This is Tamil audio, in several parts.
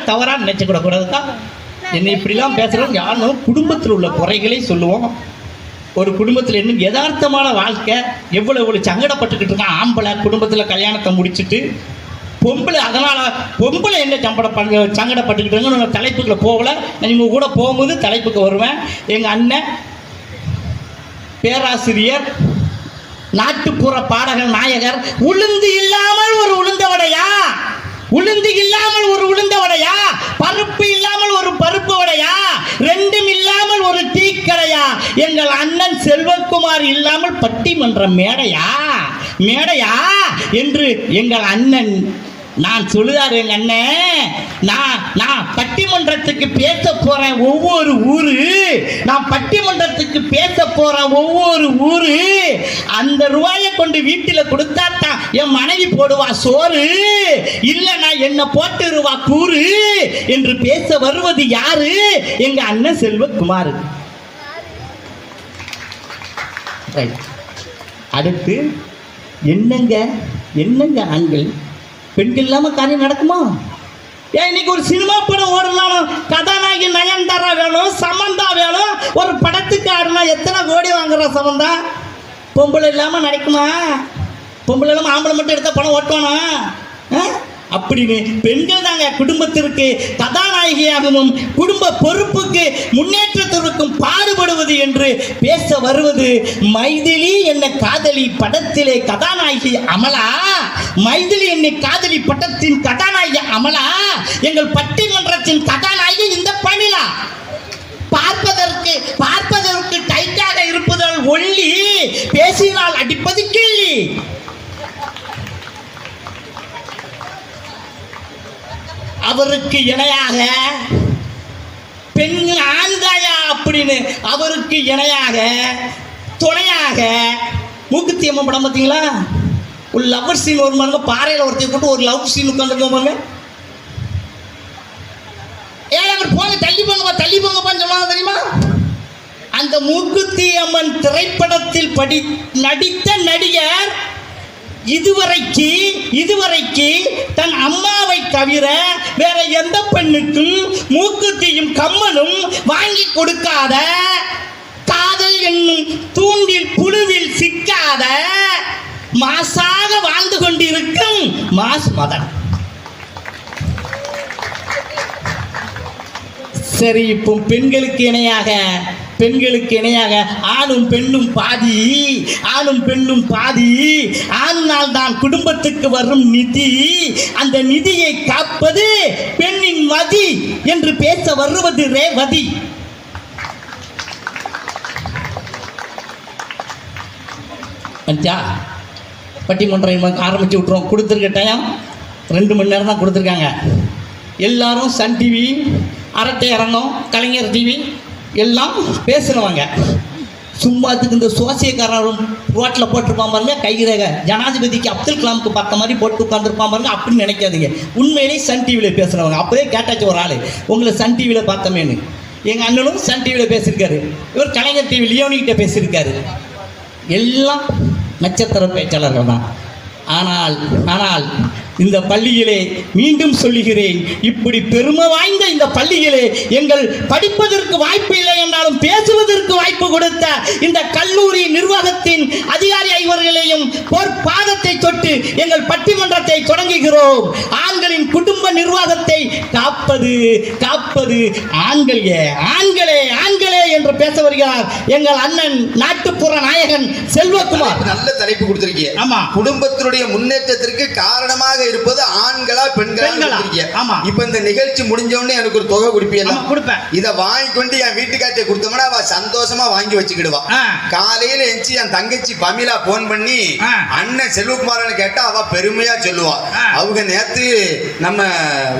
தவறாக நினைச்சுக்கூட கூடாதுக்கா. என்னை இப்படிலாம் பேசுகிறோம் யாரும் குடும்பத்தில் உள்ள குறைகளை சொல்லுவோம். ஒரு குடும்பத்தில் இன்னும் யதார்த்தமான வாழ்க்கை எவ்வளோ சங்கடப்பட்டுக்கிட்டு இருக்கான் ஆம்பளை குடும்பத்தில் கல்யாணத்தை முடிச்சுட்டு. பொம்பளை அதனால் பொம்பளை என்ன சங்கடப்பட்டுக்கிட்டு நான் தலைப்புக்குள்ள போகலை. நீங்கள் கூட போகும்போது தலைப்புக்கு வருவேன். எங்கள் அண்ணன் பேராசிரியர் நாட்டுப்புற பாடகர் நாயகர் உளுந்து இல்லாமல் ஒரு உளுந்தவடையா, உளுந்து இல்லாமல் ஒரு உளுந்தவடையா, பருப்பு இல்லாமல் ஒரு பருப்பு வடையா, ரெண்டும் இல்லாமல் ஒரு டீ கடையா, எங்கள் அண்ணன் செல்வகுமார் இல்லாமல் பட்டிமன்ற மேடையா மேடையா என்று எங்கள் அண்ணன் நான் சொல்லுதாரு. எங்க அண்ணன் நான் பட்டிமன்றத்துக்கு பேச போறேன் ஒவ்வொரு ஊரு, நான் பட்டிமன்றத்துக்கு பேச போறேன் ஒவ்வொரு ஊரு, அந்த ரூபாயை கொண்டு வீட்டில் கொடுத்தாத்தான் என் மனைவி போடுவா சோறு, இல்லைனா என்ன போட்டுருவா கூறு என்று பேச வருவது யாரு? எங்க அண்ணன் செல்வகுமார். அடுத்து என்னங்க ஆண்கள் பெண்கள் இல்லாமல் காரியம் நடக்குமா? ஏன் இன்னைக்கு ஒரு சினிமா படம் ஓடலாம், கதாநாயகி நயன்தாரா வேணும், சமந்தா வேணும். ஒரு படத்துக்கு ஆடுனா எத்தனை கோடி வாங்குற சமந்தா? பொம்பளை இல்லாமல் நடக்குமா? பொம்பளை இல்லாமல் ஆம்பளை மட்டும் எடுத்த படம் ஓட்டுவானா? அப்படின்னு பெண்கள் தாங்க குடும்பத்திற்கு கதாநாயகியாகவும் குடும்ப பொறுப்புக்கு முன்னேற்றத்திற்கும் பாடுபடுவது என்று பேச வருவது மைதிலி என்ன காதலி படத்திலே கதாநாயகி அமலா, மைதிலி என்னை காதலி படத்தின் கதாநாயகி அமலா, எங்கள் பட்டிமன்றத்தின் கதாநாயகி இந்த பணிலா. பார்ப்பதற்கு டைட்டாக இருப்பதால் ஒல்லி, பேசினால் அடிப்பது கிள்ளி. அவருக்கு இணையாக பெண் ஆண்காயா அப்படின்னு அவருக்கு இணையாக துணையாக மூக்குத்தி அம்மா படம் பார்த்தீங்களா? ஒரு லவ்வர் சீன் ஒரு மாதிரி பாறையில் ஒருத்தைய போட்டு ஒரு லவ் சீன் உட்காந்துருக்கோம். ஏன் அவர் போங்க தள்ளி போங்கப்பான்னு சொல்லுவாங்க தெரியுமா? அந்த மூக்குத்தி அம்மன் திரைப்படத்தில் நடித்த நடிகர் இதுவரைக்கு தன் அம்மாவை தவிர வேற எந்த பெண்ணுக்கும் மூக்குத்தியும் கம்மலும் வாங்கி கொடுக்காத, காதல் என்னும் தூண்டில் புழுவில் சிக்காத மாசாக வாழ்ந்து கொண்டிருக்கும் மாஸ் மதன். சரி, இப்போ பெண்களுக்கு இணையாக ஆணும் பெண்ணும் பாதி, ஆனால் தான் குடும்பத்துக்கு வரும் நிதி, அந்த நிதியை காப்பது பெண்ணின் மதி என்று பேச வருவது ரேவதி. பட்டிமன்றம் ஆரம்பிச்சு விட்டுருவோம். கொடுத்துருக்க டைம் 2 மணி நேரம் தான் கொடுத்துருக்காங்க. எல்லாரும் சன் டிவி, அரட்டை அரங்கம், கலைஞர் டிவி எல்லாம் பேசுகிறவங்க. சும்மாத்துக்கு இந்த சோசியக்காரரும் ரோட்டில் போட்டிருப்பான் பாருங்க, கைரேகை ஜனாதிபதிக்கு அப்துல் கலாமுக்கு பார்த்த மாதிரி போட்டு உட்காந்துருப்பான் பாருங்க, அப்படின்னு நினைக்காதீங்க. உண்மையிலே சன் டிவியில் பேசுகிறவங்க. அப்போதே கேட்டாச்சு ஒரு ஆள், உங்களை சன் டிவியில் பார்த்தமேன்னு. எங்கள் அண்ணனும் சன் டிவியில் பேசியிருக்காரு, இவர் கலைஞர் டிவி லியோனிக்கிட்ட பேசியிருக்காரு. எல்லாம் நட்சத்திர பேச்சாளர்கள் தான். ஆனால் இந்த பள்ளியிலே மீண்டும் சொல்லுகிறேன், இப்படி பெருமை வாய்ந்த இந்த பள்ளியிலே எங்கள் படிப்பதற்கு வாய்ப்பு இல்லை என்றாலும் பேசுவதற்கு வாய்ப்பு கொடுத்த இந்த கல்லூரி நிர்வாகத்தின் அதிகாரி ஐவர்களையும் பாதத்தை தொட்டு எங்கள் பட்டிமன்றத்தை தொடங்குகிறோம். ஆண்களின் குடும்ப நிர்வாகத்தை காப்பது ஆண்களே என்று பேச வருகிறார் எங்கள் அண்ணன் நாட்டுப்புற நாயகன் செல்வகுமார். நல்ல தலைப்பு கொடுத்திருக்கீங்க. ஆமா, குடும்பத்தினுடைய முன்னேற்றத்திற்கு காரணமாக இருப்பது ஆண்களா பெண்களா? ஆமா. இப்ப இந்த நிகழ்ச்சி முடிஞ்ச உடனே எனக்கு ஒரு தொகை கொடுப்பீங்க? கொடுப்பேன். இத வாங்கி கொண்டு என் வீட்டுக்கார்ட்ட கொடுத்தோம்னா அவ சந்தோஷமா வாங்கி வச்சுக்கிடுவா. காலையில எஞ்சி என் தங்கச்சி பமிலா போன் பண்ணி அண்ணன் செல்வகுமாரன் கேட்டா அவ பெருமையா சொல்லுவா. அவங்க நேத்து நம்ம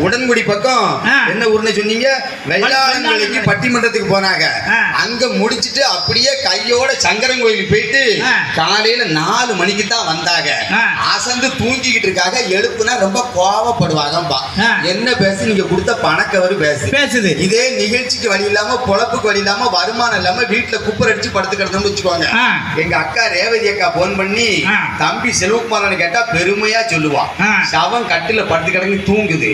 உடன்குடி பக்கம் என்ன ஊர்னு சொன்னீங்க, வெள்ளாளங்களுக்கு பட்டிமன்றத்துக்கு போனாங்க. அங்க முடிச்சிட்டு அப்படியே கையோட சங்கரன் கோயிலுக்கு போயிட்டு காலையில 4 மணிக்கு தான் வந்தாங்க. அசந்து தூங்கிக்கிட்டு இருக்காங்க. எழுப்புனா ரொம்ப கோவப்படுவாங்கப்பா. என்ன பேசு, நீங்க கொடுத்த பணக்கவரு பேசுது. இதே நிகழ்ச்சிக்கு வழி இல்லாம, பொழப்புக்கு வழி இல்லாம, வருமானம் இல்லாம வீட்டுல குப்பர் அடிச்சு படுத்து கிடந்தோம்னு வச்சுக்கோங்க. எங்க அக்கா ரேவதி அக்கா போன் பண்ணி தம்பி செல்வகுமாரன் கேட்டா பெருமையா சொல்லுவான். சவம் கட்டுல படுத்து கிடந்து தூங்குது,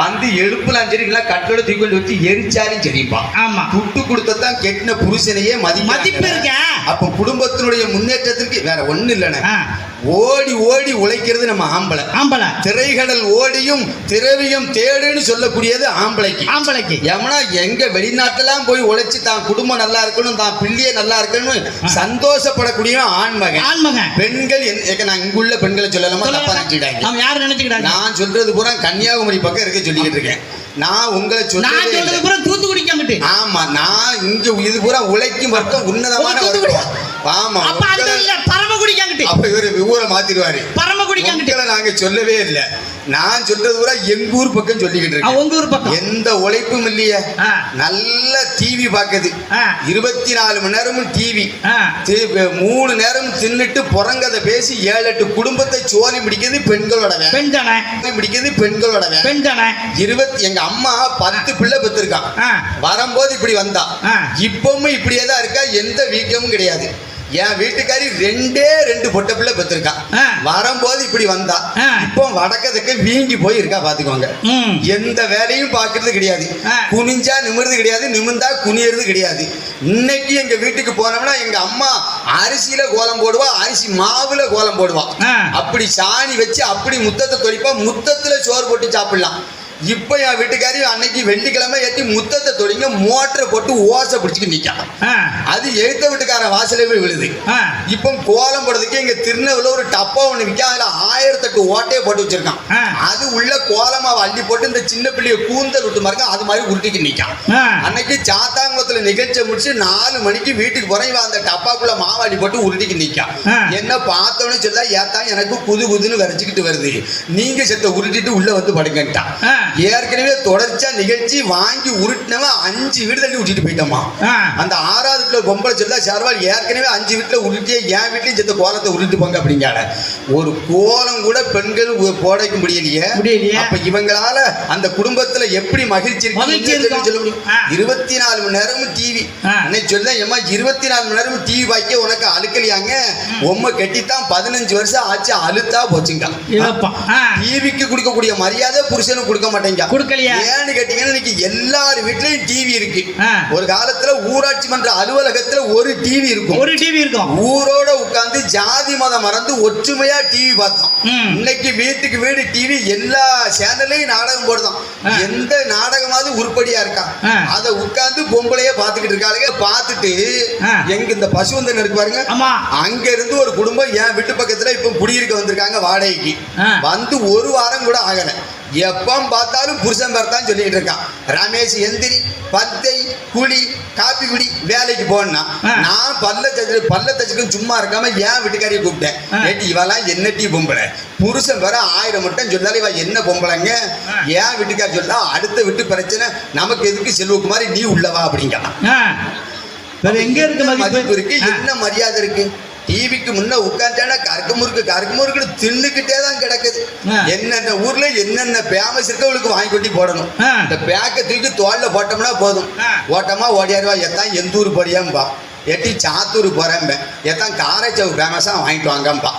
வந்து எழுப்புலாம் சரி, இல்ல கட்டோட தூக்கி கொண்டு வச்சு எரிச்சாலும் சரிப்பா. ஆமா, துட்டு கொடுத்ததான் கெட்டின புருஷனையே மதிப்பு இருக்க. அப்ப குடும்பத்தினுடைய முன்னேற்றத்திற்கு வேற ஒண்ணு இல்லைன்னு ஓடி ஓடி உழைக்கிறது நம்ம ஆம்பளை. திரைகடல் ஓடியும் திரவியம் தேடுன்னு சொல்லக்கூடியது ஆம்பளைக்கு. எவனா எங்க வெளிநாட்டெல்லாம் போய் உழைச்சு தான் குடும்பம் நல்லா இருக்கணும், தான் பிள்ளைய நல்லா இருக்கணும் சந்தோஷப்படக்கூடிய ஆண்மகன். பெண்கள் நான் இங்குள்ள பெண்களை சொல்லலாமா, தப்பா நினைச்சுக்கிட்டாங்க. நான் சொல்றது பூரா கன்னியாகுமரி பக்கம் இருக்க சொல்லிக்கிட்டு இருக்கேன். நான் உங்களை சொல்றது பூரா தூத்துக்குடி. ஆமா, நான் இங்க இது பூரா உழைக்கும் வர்க்கம் உன்னதமான வர்க்கம். ஆமா, அப்ப இவரு ஊரை மாத்திடுவாரு. நாங்க சொல்லவே இல்லை. நான் சொல்றது பூரா எங்க ஊர் பக்கம் சொல்லிக்கிட்டு இருக்கேன். எந்த உழைப்பும் இல்லையே. நல்ல டிவி பாக்குது, 24 மணி நேரமும் டிவி, 3 நேரம் தின்னுட்டு புறங்கதை பேசி 7-8 குடும்பத்தை சோழி பிடிக்கிறது பெண்களோட வேலை. எங்க அம்மா 10 பிள்ளை பெற்றிருக்கான். வரும்போது இப்படி வந்தா, இப்பவும் இப்படியே தான் இருக்கா, எந்த வீக்கமும் கிடையாது. என் வீட்டுக்காரி 2 பொட்ட பிள்ளை பெற்றிருக்கா. வரும்போது இப்படி வந்தா, இப்போ வடக்கத்துக்கு வீங்கி போய் இருக்கா. பாத்துக்கோங்க, எந்த வேலையும் பாக்குறது கிடையாது. குனிஞ்சா நிமிர்றது கிடையாது, நிமிர்ந்தா குனியறது கிடையாது. இன்னைக்கு எங்க வீட்டுக்கு போனோம்னா எங்க அம்மா அரிசியில கோலம் போடுவா, அரிசி மாவுல கோலம் போடுவா. அப்படி சாணி வச்சு அப்படி முத்தத்தை தொழிப்பா, முத்தத்துல சோறு போட்டு சாப்பிடலாம். இப்ப என் வீட்டுக்காரி அன்னைக்கு வெள்ளிக்கிழமை ஏற்றி முத்தத்தை தொழிங்க மோட்டரை போட்டு ஓசை பிடிச்சிட்டு நிற்கான். அது எழுத்த வீட்டுக்கார வாசலே போய் விழுது. இப்போ கோலம் போடுறதுக்கு எங்க திருநெல்வேலியில் ஒரு டப்பா ஒண்ணு விற்க, அதுல 1008 ஓட்டையை போட்டு வச்சிருக்கான். அது உள்ள கோலமாவை அள்ளி போட்டு இந்த சின்ன பிள்ளைய கூந்தல் விட்டு மாதிரி அது மாதிரி உருட்டிக்கு நிற்கான். அன்னைக்கு சாத்தாங்குளத்துல நிகழ்ச்சியை முடிச்சு 4 மணிக்கு வீட்டுக்கு போறேன். இவன் அந்த டப்பாக்குள்ள மாவு அள்ளி போட்டு உருட்டிக்கு நிற்கான். என்ன பார்த்தோன்னு சொல்ல, ஏத்தான் எனக்கு புதுன்னு விரைச்சிக்கிட்டு வருது, நீங்க செத்த உருட்டிட்டு உள்ள வந்து படுங்கட்டான். ஏற்கனவே தொடர்ச்சியா நிகழ்ச்சி வாங்கி உருட்டினவன் 5 வீடு தள்ளி விட்டுட்டு போயிட்டோமா. அந்த 6வது வீட்டுல பொம்பளை சொல்ல, சார்வால் ஏற்கனவே 5 வீட்டுல உருட்டிய என் வீட்லயும் சேர்த்த கோலத்தை உருட்டு போங்க அப்படிங்கால. ஒரு கோலம் கூட பெண்கள் போடைக்க முடியலையே. அப்ப இவங்களால அந்த குடும்பத்துல எப்படி மகிழ்ச்சி இருக்கு சொல்ல முடியும்? 24 மணி நேரமும் டிவி. அன்னைக்கு சொல்ல, ஏமா 24 மணி நேரமும் டிவி பாக்க உனக்கு அழுக்கலையாங்க, உண்மை கட்டித்தான் 15 வருஷம் ஆச்சு, அழுத்தா போச்சுங்க. டிவிக்கு கொடுக்கக்கூடிய மரியாதை புருஷனுக்கு கொடுக்க மாட்டேங்க. ஏன்னு கேட்டீங்கன்னா, இன்னைக்கு எல்லார் வீட்லயும் டிவி இருக்கு. ஒரு காலத்துல ஊராட்சி மன்ற அலுவலகத்துல ஒரு டிவி இருக்கும். ஊரோட உட்கார்ந்து ஜாதி மதம் மறந்து ஒற்றுமையா டிவி பார்த்தோம். இன்னைக்கு வீட்டுக்கு வீடு டிவி, எல்லா சேனல்லையும் நாடகம் போடுதான். எந்த நாடகமாவது உருப்படியா இருக்கா? அதை உட்கார்ந்து பொம்பளையே பாத்துக்கிட்டு இருக்காங்க. பார்த்துட்டு எங்க இந்த பசுவந்தன் இருக்கு பாருங்க, அங்க இருந்து ஒரு குடும்பம் என் வீட்டு பக்கத்துல இப்ப குடியிருக்க வந்திருக்காங்க வாடகைக்கு. வந்து 1 வாரம் கூட ஆகல. எப்ப பார்த்தாலும் புருஷன் பேர் தான் சொல்லிட்டு இருக்கான். ரமேஷ் எந்திரி, பத்தை குடி, காப்பி குடி, வேலைக்கு போனா. நான் பல்ல தச்சுக்கும் சும்மா இருக்காம என் வீட்டுக்காரியை கூப்பிட்டேன். ஏட்டி இவெல்லாம் என்ன டீ பொம்பளை, புருஷன் பேர 1000 மட்டும் சொன்னாலும் இவ என்ன பொம்பளைங்க. என் வீட்டுக்காரி சொல்லா, அடுத்த வீட்டு பிரச்சனை நமக்கு எதுக்கு, செல்வகுமாரி நீ உள்ளவா அப்படிங்கலாம். எங்க இருக்கு மதிப்பு இருக்கு, என்ன மரியாதை இருக்கு? டிவிக்கு முன்ன உட்காந்துட்டா கருக்கு தின்னுக்கிட்டே தான் கிடக்குது. என்னென்ன ஊர்ல என்னென்ன பேமஸ் இருக்கு அவளுக்கு வாங்கி கொட்டி போடணும். இந்த பேக்கை தூக்கி தோல்ல போட்டோம்னா போதும், ஓட்டமா ஓடியாருவா. எத்தான் எந்த ஊர் போறியாம்பா, எட்டி சாத்தூர் போறேன்ப, எத்தான் காரைச்சவு ஃபேமஸா வாங்கிட்டு வாங்கம்பா.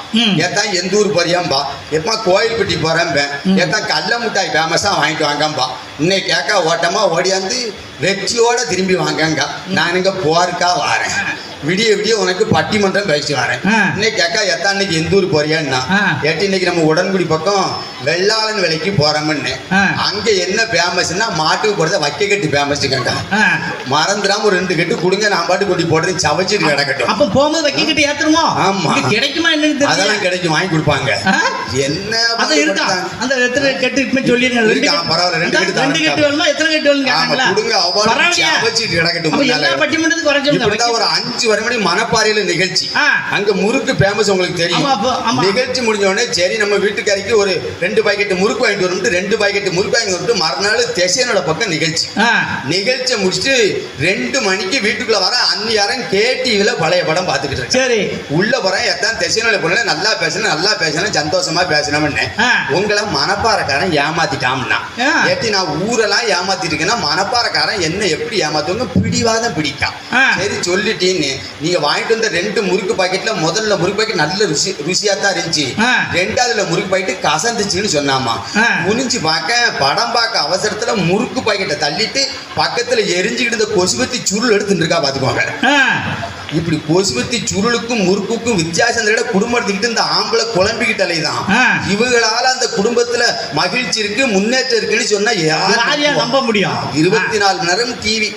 எத்தான் எந்த ஊர் போறியாம்பா, எப்பா கோயில்பட்டி போறேன்ப, எத்தான் கடல மிட்டாய் ஃபேமஸா வாங்கிட்டு வாங்கம்பா. இன்னைக்கு கேட்க ஓட்டமா ஓடியாந்து வெற்றியோட திரும்பி வாங்கங்க. நான் இங்க போருக்கா வாரேன், விடிய விடிய உனக்கு பட்டிமன்றம் கழிச்சு வரேன். இன்னைக்கு கேட்கா எத்தான் இன்னைக்கு எந்த ஊர் போறியான்னா, ஏட்டி இன்னைக்கு நம்ம உடன்குடி பக்கம் வெள்ளாளன் விலைக்கு போறோம்னு. அங்க என்ன ஃபேமஸ்னா, மாட்டுக்கு போடுறத வைக்க கட்டு ஃபேமஸ்ங்க. மறந்துடாம ஒரு 2 கட்டு கொடுங்க, நான் பாட்டு கொட்டி போடுறேன், சவச்சிட்டு கிடக்கட்டும். அப்ப போகும்போது வைக்க கட்டு ஏத்துருமோ? ஆமா, கிடைக்குமா என்னன்னு அதெல்லாம் கிடைக்கும், வாங்கி கொடுப்பாங்க. என்ன அந்த கட்டு சொல்லிருங்க, பரவாயில்ல 2 கட்டு தான் 2 கட்டு வேணுமா எத்தனை கட்டு வேணும் கேட்டாங்களா? கொடுங்க அவச்சிட்டு கிடக்கட்டும். அப்ப எல்லா பட்டிமன்றத்துக்கு குறைஞ்சு இப்படிதான் ஒரு 5 வருமணி மணப்பாறையில நிகழ்ச்சி. அங்க முறுக்கு ஃபேமஸ் உங்களுக்கு தெரியும். நிகழ்ச்சி முடிஞ்ச உடனே சரி நம்ம வீட்டுக்காரிக்கு ஒரு 2 பாக்கெட் முறுக்கு வாங்கிட்டு வரணும். 2 பாக்கெட் முறுக்கு வாங்கி வந்துட்டு மறுநாள் தெசையனோட பக்கம் நிகழ்ச்சியை முடிச்சுட்டு 2 மணிக்கு வீட்டுக்குள்ள வர அன்னியாரன் KTVல பழைய படம் பார்த்துக்கிட்டு இருக்கேன். சரி உள்ள போறேன் எத்தான் தெசையனோட பொண்ணு நல்லா பேசணும் சந்தோஷமா பேசணும்னு உங்களை மணப்பாறைக்காரன் ஏமாத்திட்டான்னா ஏட்டி நான் ஊரெல்லாம் ஏமாத்திட்டு இருக்கேன்னா மணப்பாறைக்காரன் என்ன எப்படி ஏமாத்துவாங்க பிடிவாதம் பிடிக்கான். சரி சொல்லிட்டீன்னு நீங்க வாங்கிட்டு வந்த 2 முறுக்கு பாக்கெட்ல முதல்ல முறுக்கு பாக்கெட் நல்ல ருசியா தான் இருந்துச்சு. 2ஆவதுல முறுக்கு பாக்கெட் கசந்துச்சுன்னு சொன்னாமா. குனிஞ்சு படம் பார்க்க அவசரத்துல முறுக்கு பாக்கெட்டை தள்ளிட்டு பக்கத்துல எரிஞ்சுக்கிட்டு இந்த கொசுபத்தி சுருள் எடுத்துட்டு இருக்கா பாத்துக்கோங்க. இப்படி கொசுபத்தி சுருளுக்கும் முறுக்குக்கும் வித்தியாசம் குடும்பம் எடுத்துக்கிட்டு இந்த ஆம்பளை குழம்பிக்கிட்டு அலைதான். இவங்களால அந்த குடும்பத்துல மகிழ்ச்சி இருக்கு முன்னேற்றம் இருக்குன்னு சொன்னா யாரையா நம்ப முடியும்? 24 மணி நேரம் டிவி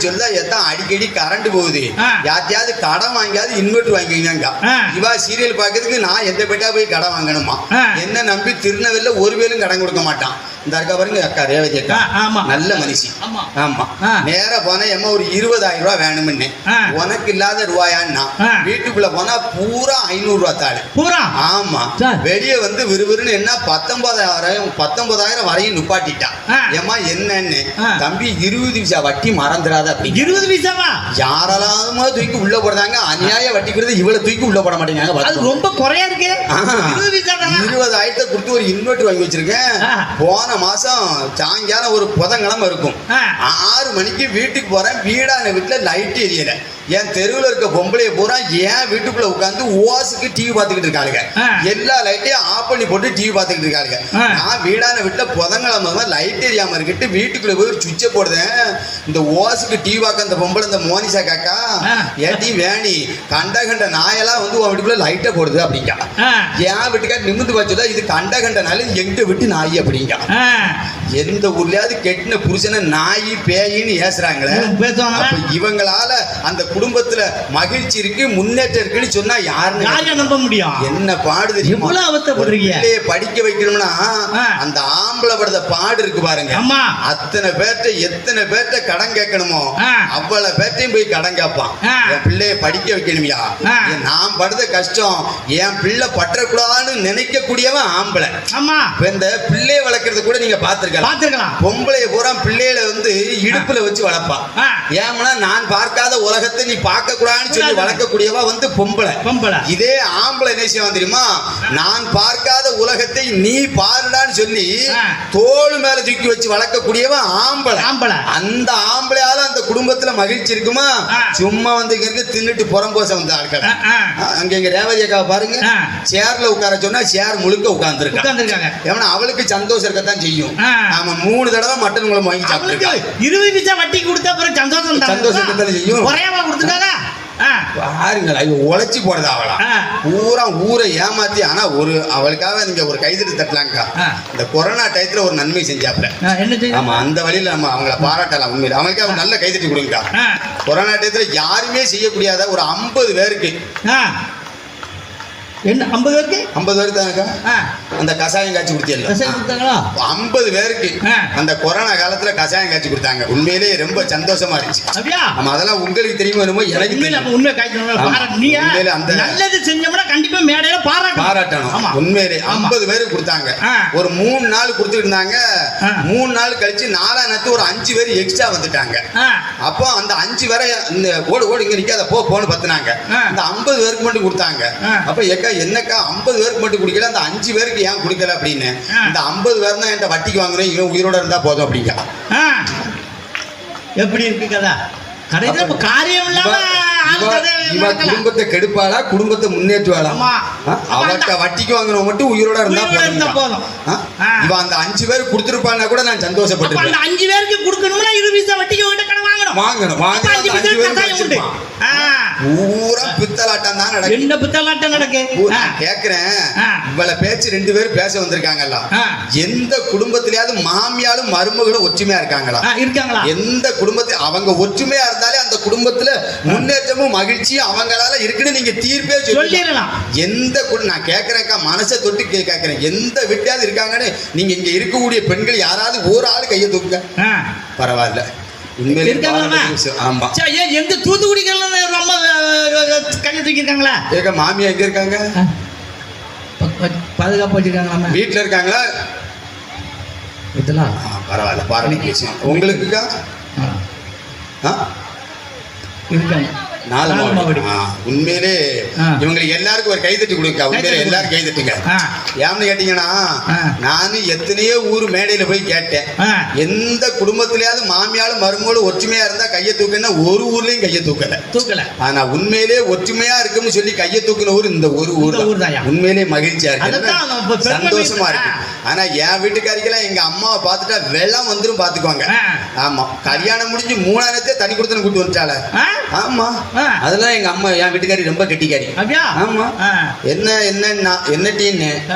சொல்ல எத்தான் அடிக்கடி கரண்ட் போகுது. யாத்தையாவது கடன் வாங்கியாவது இன்வெர்டர் வாங்கிங்க. இவா சீரியல் பாக்கிறதுக்கு நான் எந்த பேட்டா போய் கடன் வாங்கணுமா? என்ன நம்பி திருநெல்வேலியில ஒருவேளும் கடன் கொடுக்க மாட்டான். இந்த அக்கா பாருங்க அக்கா ரேவதி அக்கா நல்ல மனுஷி. ஆமா நேர போனா எம்மா ஒரு 20,000 ரூபாய் வேணும்னு உனக்கு இல்லாத ரூபாயான்னா வீட்டுக்குள்ள போனா பூரா 500 ரூபாய் தாள் பூரா. ஆமா வெளியே வந்து விறுவிறுன்னு என்ன 19,000 வரையும் நுப்பாட்டிட்டான். ஏமா என்னன்னு தம்பி 20 பைசா வட்டி மறந்துடாத அப்படி. 20 பைசாவா? யாரெல்லாம் தூக்கி உள்ள போடுறாங்க. அநியாய வட்டிக்கிறது இவ்வளவு தூக்கி உள்ள போட மாட்டேங்காங்க. ரொம்ப குறையா இருக்கு. 20,000 கொடுத்து ஒரு இன்வெர்டர் வாங்கி வச்சிருக்கேன். போன மாசம் சாயங்காலம் ஒரு புதன்கிழமை இருக்கும். 6 மணிக்கு வீட்டுக்கு போறேன். வீடான வீட்டுல லைட் எரியல. என் தெருவில் இருக்க பொம்பளைய பூரா என் வீட்டுக்குள்ள உட்காந்து ஓசுக்கு டிவி பார்த்துக்கிட்டு இருக்காளுங்க. எல்லா லைட்டையும் ஆஃப் பண்ணி போட்டு டிவி பார்த்துக்கிட்டு இருக்காளுங்க. நான் வீடான வீட்டுல புதன்கிழமை லைட் எரியாம இருக்கிட்டு வீட்டுக்குள்ள போய் ஒரு சுவிட்சை போடுதேன். இந்த ஓசுக்கு டிவி பார்க்க அந்த பொம்பளை இந்த மோனிஷா காக்கா ஏட்டி வேணி கண்ட நாயெல்லாம் வந்து உன் வீட்டுக்குள்ள லைட்டை போடுது அப்படிங்க. என் வீட்டுக்கார நிமிந்து வச்சுதான் இது கண்டனாலும் எங்க வீட்டு நாய் அப்படிங்க. எந்த ஊர்லயாவது கெட்டின புருஷனை நாய் பேயின்னு ஏசுறாங்களே. இவங்களால அந்த குடும்பத்துல மகிழ்ச்சி இருக்கு முன்னேற்றம் இருக்குன்னு சொன்னா யாருன்னு நம்ப முடியும்? என்ன பாடு தெரியுமா? படிக்க வைக்கணும்னா அந்த ஆம்பளை படுத்த பாடு இருக்கு பாருங்க. அத்தனை பேர்ட்ட எத்தனை பேர்ட்ட கடன் கேட்கணுமோ அவ்வளவு பேர்ட்டையும் போய் கடன் கேட்பான். என் பிள்ளைய படிக்க வைக்கணுமியா, நான் படுத்த கஷ்டம் என் பிள்ளை பற்றக்கூடாதுன்னு நினைக்கக்கூடியவன் ஆம்பளை. இந்த பிள்ளைய வளர்க்கறது கூட நீங்க பாத்துருக்கலாம். பொம்பளைய பூரா பிள்ளைகளை வந்து இடுப்புல வச்சு வளர்ப்பா. ஏன்னா நான் பார்க்காத உலகத்தை நீ பார்க்க கூடாதுன்னு சொல்லி வளர்க்கக்கூடியவா வந்து பொம்பளை. இதே ஆம்பளை என்ன செய்வான் தெரியுமா? நான் பார்க்காத உலகத்தை நீ பாருடான்னு சொல்லி தோள் மேல தூக்கி வச்சு வளர்க்கக்கூடியவன் ஆம்பளை. அந்த ஆம்பளையால அந்த குடும்பத்துல மகிழ்ச்சி இருக்குமா? சும்மா வந்து இங்க தின்னுட்டு புறம்போச வந்து ஆட்கள். அங்க எங்க ரேவதி அக்கா பாருங்க, சேர்ல உட்கார சொன்னா சேர் முழுக்க உட்கார்ந்துருக்காங்க. ஏன்னா அவளுக்கு சந்தோஷம் இருக்கத்தான் செய்யும். நாம 3 தடவை மட்டன் குழம்பு வாங்கி சாப்பிட்டுருக்கோம். 20 பைசா வட்டி கொடுத்தா அப்புறம் சந்தோஷம் செய்யும். பாருங்களா உழைச்சி போறது அவளா பூரா ஊரை ஏமாத்தி. ஆனா ஒரு அவளுக்காக நீங்க ஒரு கைதட்டு தட்டலாங்கக்கா. இந்த கொரோனா டயத்துல ஒரு நன்மை செஞ்சாப்ல. ஆமா அந்த வழியில நம்ம அவங்கள பாராட்டலாம். உண்மையில அவங்களுக்கு அவர் நல்ல கைதட்டி கொடுங்கக்கா. கொரோனா டயத்துல யாருமே செய்யக்கூடியாத ஒரு 50 பேருக்கு என்ன 50 பேருக்கு 50 பேருக்கு தானக்கா அந்த கசாயம் காய்ச்சி கொடுத்தீங்களா? 50 பேருக்கு அந்த கொரோனா காலத்துல கசாயம் காய்ச்சி கொடுத்தாங்க. உண்மையிலே ரொம்ப சந்தோஷமா இருந்துச்சு. ஆமா அதெல்லாம் உங்களுக்கு தெரியுமா? எனக்கு உண்மையிலே அந்த நல்லது செஞ்சோம்னா கண்டிப்பா மேடையில பாராட்டணும். உண்மையிலே 50 பேருக்கு கொடுத்தாங்க. ஒரு 3 நாள் கொடுத்துட்டு இருந்தாங்க. 3 நாள் கழிச்சு 4ஆம் நாள் ஒரு 5 பேர் எக்ஸ்ட்ரா வந்துட்டாங்க. அப்போ அந்த 5 பேரை இந்த ஓடு இங்க நிக்காத போன்னு பத்துனாங்க. இந்த 50 பேருக்கு மட்டும் கொடுத்தாங்க. அப்ப என்னக்கா 50 பேருக்கு மட்டும் குடிக்கல, அந்த 5 பேருக்கு ஏன் குடிக்கல அப்படின்னு. இந்த 50 பேர் தான் என்கிட்ட வட்டிக்கு வாங்குறேன், இவன் உயிரோட இருந்தா போதும் அப்படிங்க. எப்படி இருக்கு கதா? குடும்பத்தை கெடுப்பாளா குடும்பத்தை முன்னேற்றுவாளா? அவட்ட வட்டிக்கு வாங்குறவங்க மட்டும் உயிரோட இருந்தா போதும். இவன் அந்த 5 பேருக்கு கொடுத்துருப்பான்னா கூட நான் சந்தோஷப்பட்டிருப்பேன். 5 பேருக்கு கொடுக்கணும்னா 20 பைசா வட்டிக்கு கடன் வாங்கணும். வாங்கணும் பூரா பித்தலாட்டம் தான் நடக்கும். என்ன பித்தலாட்டம் நடக்கு? கேக்குறேன், இவ்வளவு பேச்சு 2 பேரும் பேச வந்திருக்காங்கல்ல, எந்த குடும்பத்திலயாவது மாமியாலும் மருமகளும் ஒற்றுமையா இருக்காங்களா? இருக்காங்களா? எந்த குடும்பத்தில் அவங்க ஒற்றுமையா இருந்தாலே அந்த குடும்பத்துல முன்னேற்றமும் மகிழ்ச்சியும் அவங்களால இருக்குன்னு நீங்க தீர்ப்பே சொல்லிடலாம். எந்த நான் கேக்குறேன்க்கா, மனசை தொட்டு கேக்குறேன், எந்த வீட்டையாவது இருக்காங்கன்னு நீங்க இங்க இருக்கக்கூடிய பெண்கள் யாராவது ஒரு ஆள் கையை தூக்குங்க. பரவாயில்ல, எந்த தூத்துக்குடிகள் கையை தூக்கிருக்காங்களா? மாமியா எங்க இருக்காங்க? பாதுகாப்பு வச்சிருக்காங்களா? வீட்டுல இருக்காங்களா? இதெல்லாம் பரவாயில்ல, பாருங்க விஷயம். உங்களுக்குக்கா இருக்காங்க. உண்மையிலே இவங்களுக்கு எல்லாருக்கும் ஒரு கைதட்டி கொடுக்க. உண்மையிலே எல்லாரும் கைதட்டுங்க. ஏன்னு கேட்டீங்கன்னா, நானும் எத்தனையோ ஊர் மேடையில போய் கேட்டேன், எந்த குடும்பத்திலயாவது மாமியாலும் மருமகளும் ஒற்றுமையா இருந்தா கையை தூக்குன்னா ஒரு ஊர்லயும் கையை தூக்கல. ஆனா உண்மையிலே ஒற்றுமையா இருக்குன்னு சொல்லி கையை தூக்குன ஊர் இந்த ஒரு ஊர் தான். உண்மையிலே மகிழ்ச்சியா இருக்கு, சந்தோஷமா இருக்கு. ஆனா என் வீட்டுக்காரிக்கெல்லாம் எங்க அம்மாவை பார்த்துட்டா வெள்ளம் வந்துரும் பாத்துக்குவாங்க. ஆமா, கல்யாணம் முடிஞ்சு 3 தனி கொடுத்து கூட்டு வந்துட்டால. ஆமா, அதெல்லாம் எங்க அம்மா, என் வீட்டுக்காரி ரொம்ப கெட்டிக்காரி. ஆமா, என்ன டீன்னு